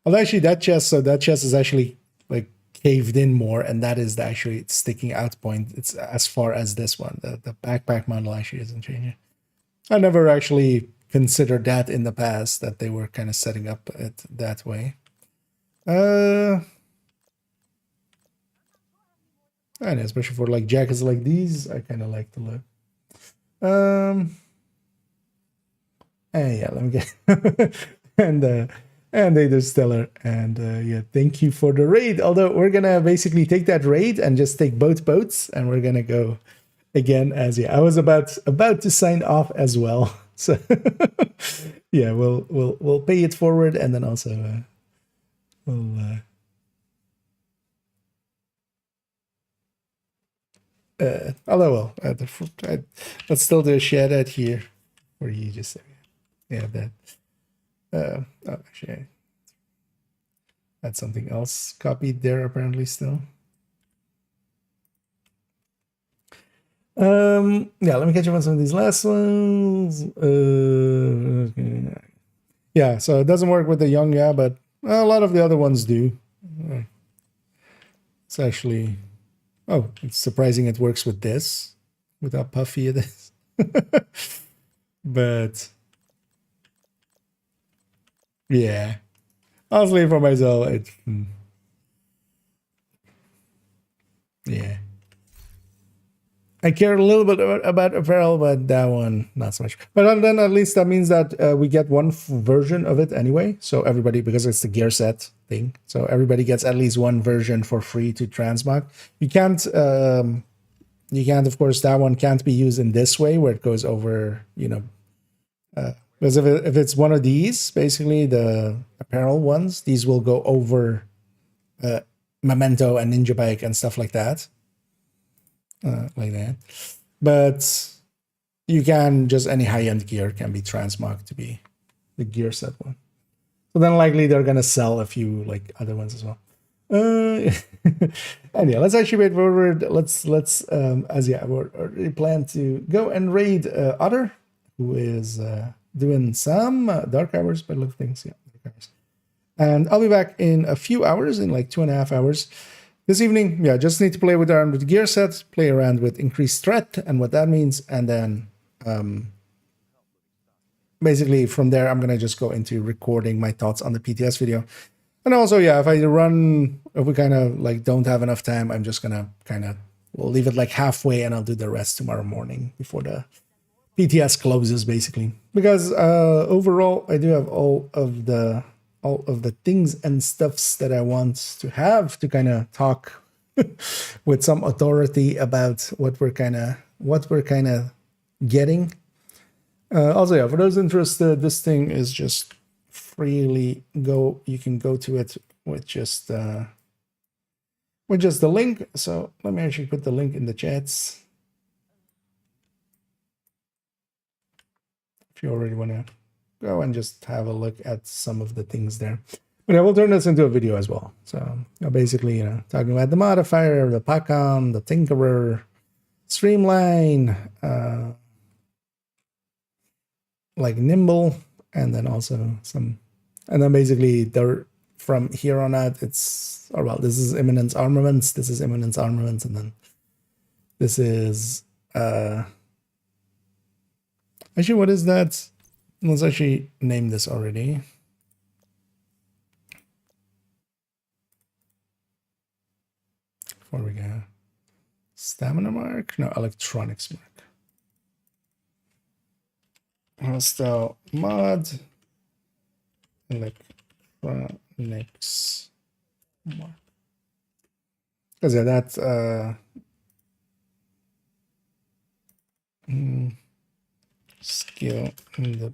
Speaker 1: Well, actually, that chest is actually like caved in more, and that is the actually sticking out point. It's as far as this one. The backpack model actually isn't changing. I never actually considered that in the past, that they were kind of setting up it that way. And especially for like jackets like these, I kind of like the look. And yeah, let me get and And they do stellar. And yeah, thank you for the raid. Although we're gonna basically take that raid and just take both boats, and we're gonna go again as I was about to sign off as well. So yeah, we'll pay it forward, and then also we'll although let's still do a share that here where you just yeah that oh, actually that's something else copied there apparently still. Yeah, let me catch up on some of these last ones. Yeah, so it doesn't work with the young, yeah, but a lot of the other ones do. It's actually, oh, it's surprising it works with this, with how puffy it is. But yeah, honestly, for myself, yeah. I care a little bit about apparel, but that one, not so much. But then at least that means that we get one version of it anyway. So everybody, because it's the gear set thing, so everybody gets at least one version for free to transmog. You can't, of course, that one can't be used in this way where it goes over, you know, because if it's one of these, basically the apparel ones, these will go over Memento and Ninja Bike and stuff like that. Like that, but you can just any high-end gear can be transmogged to be the gear set one. So then likely they're gonna sell a few like other ones as well. And yeah, let's actually wait forward. Let's as yeah, we plan to go and raid Otter, who is doing some dark hours by look things. Yeah, dark hours. And I'll be back in a few hours, in like 2.5 hours. This evening, yeah, just need to play around with the gear sets, play around with increased threat and what that means, and then basically from there, I'm gonna just go into recording my thoughts on the PTS video. And also, yeah, if we kind of like don't have enough time, I'm just gonna we'll leave it like halfway, and I'll do the rest tomorrow morning before the PTS closes, basically. Because overall, I do have all of the things and stuffs that I want to have to kind of talk with some authority about what we're kind of getting. Also, yeah, for those interested, this thing is just freely go. You can go to it with just the link. So let me actually put the link in the chats. If you already want to go and just have a look at some of the things there. But I will turn this into a video as well. So basically, you know, talking about the modifier, the Pacon, the Tinkerer, Streamline, like Nimble, and then also some, and then basically there from here on out, it's, oh well, this is Imminence Armaments, this is Imminence Armaments, and then this is, actually, what is that? Let's actually name this already. Before we go. Stamina mark? No, electronics mark. Hostile mod. Electronics mark. Because yeah, that skill deployed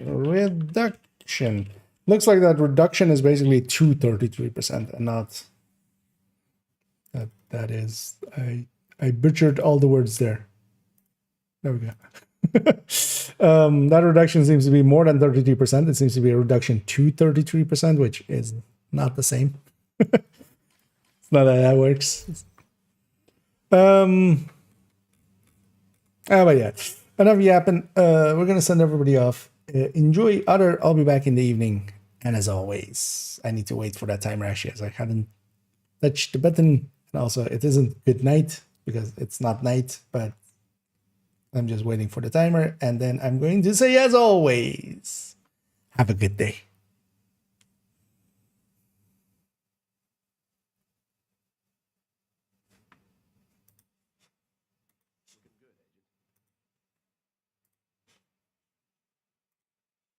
Speaker 1: reduction. Looks like that reduction is basically to 33% and not that is I butchered all the words there. There we go. That reduction seems to be more than 33%. It seems to be a reduction to 33%, which is not the same. It's not how that works. But yeah, enough yapping. We're gonna send everybody off. Enjoy Otter. I'll be back in the evening. And as always, I need to wait for that timer actually, as I hadn't touched the button. And also, it isn't good night because it's not night, but I'm just waiting for the timer. And then I'm going to say, as always, have a good day.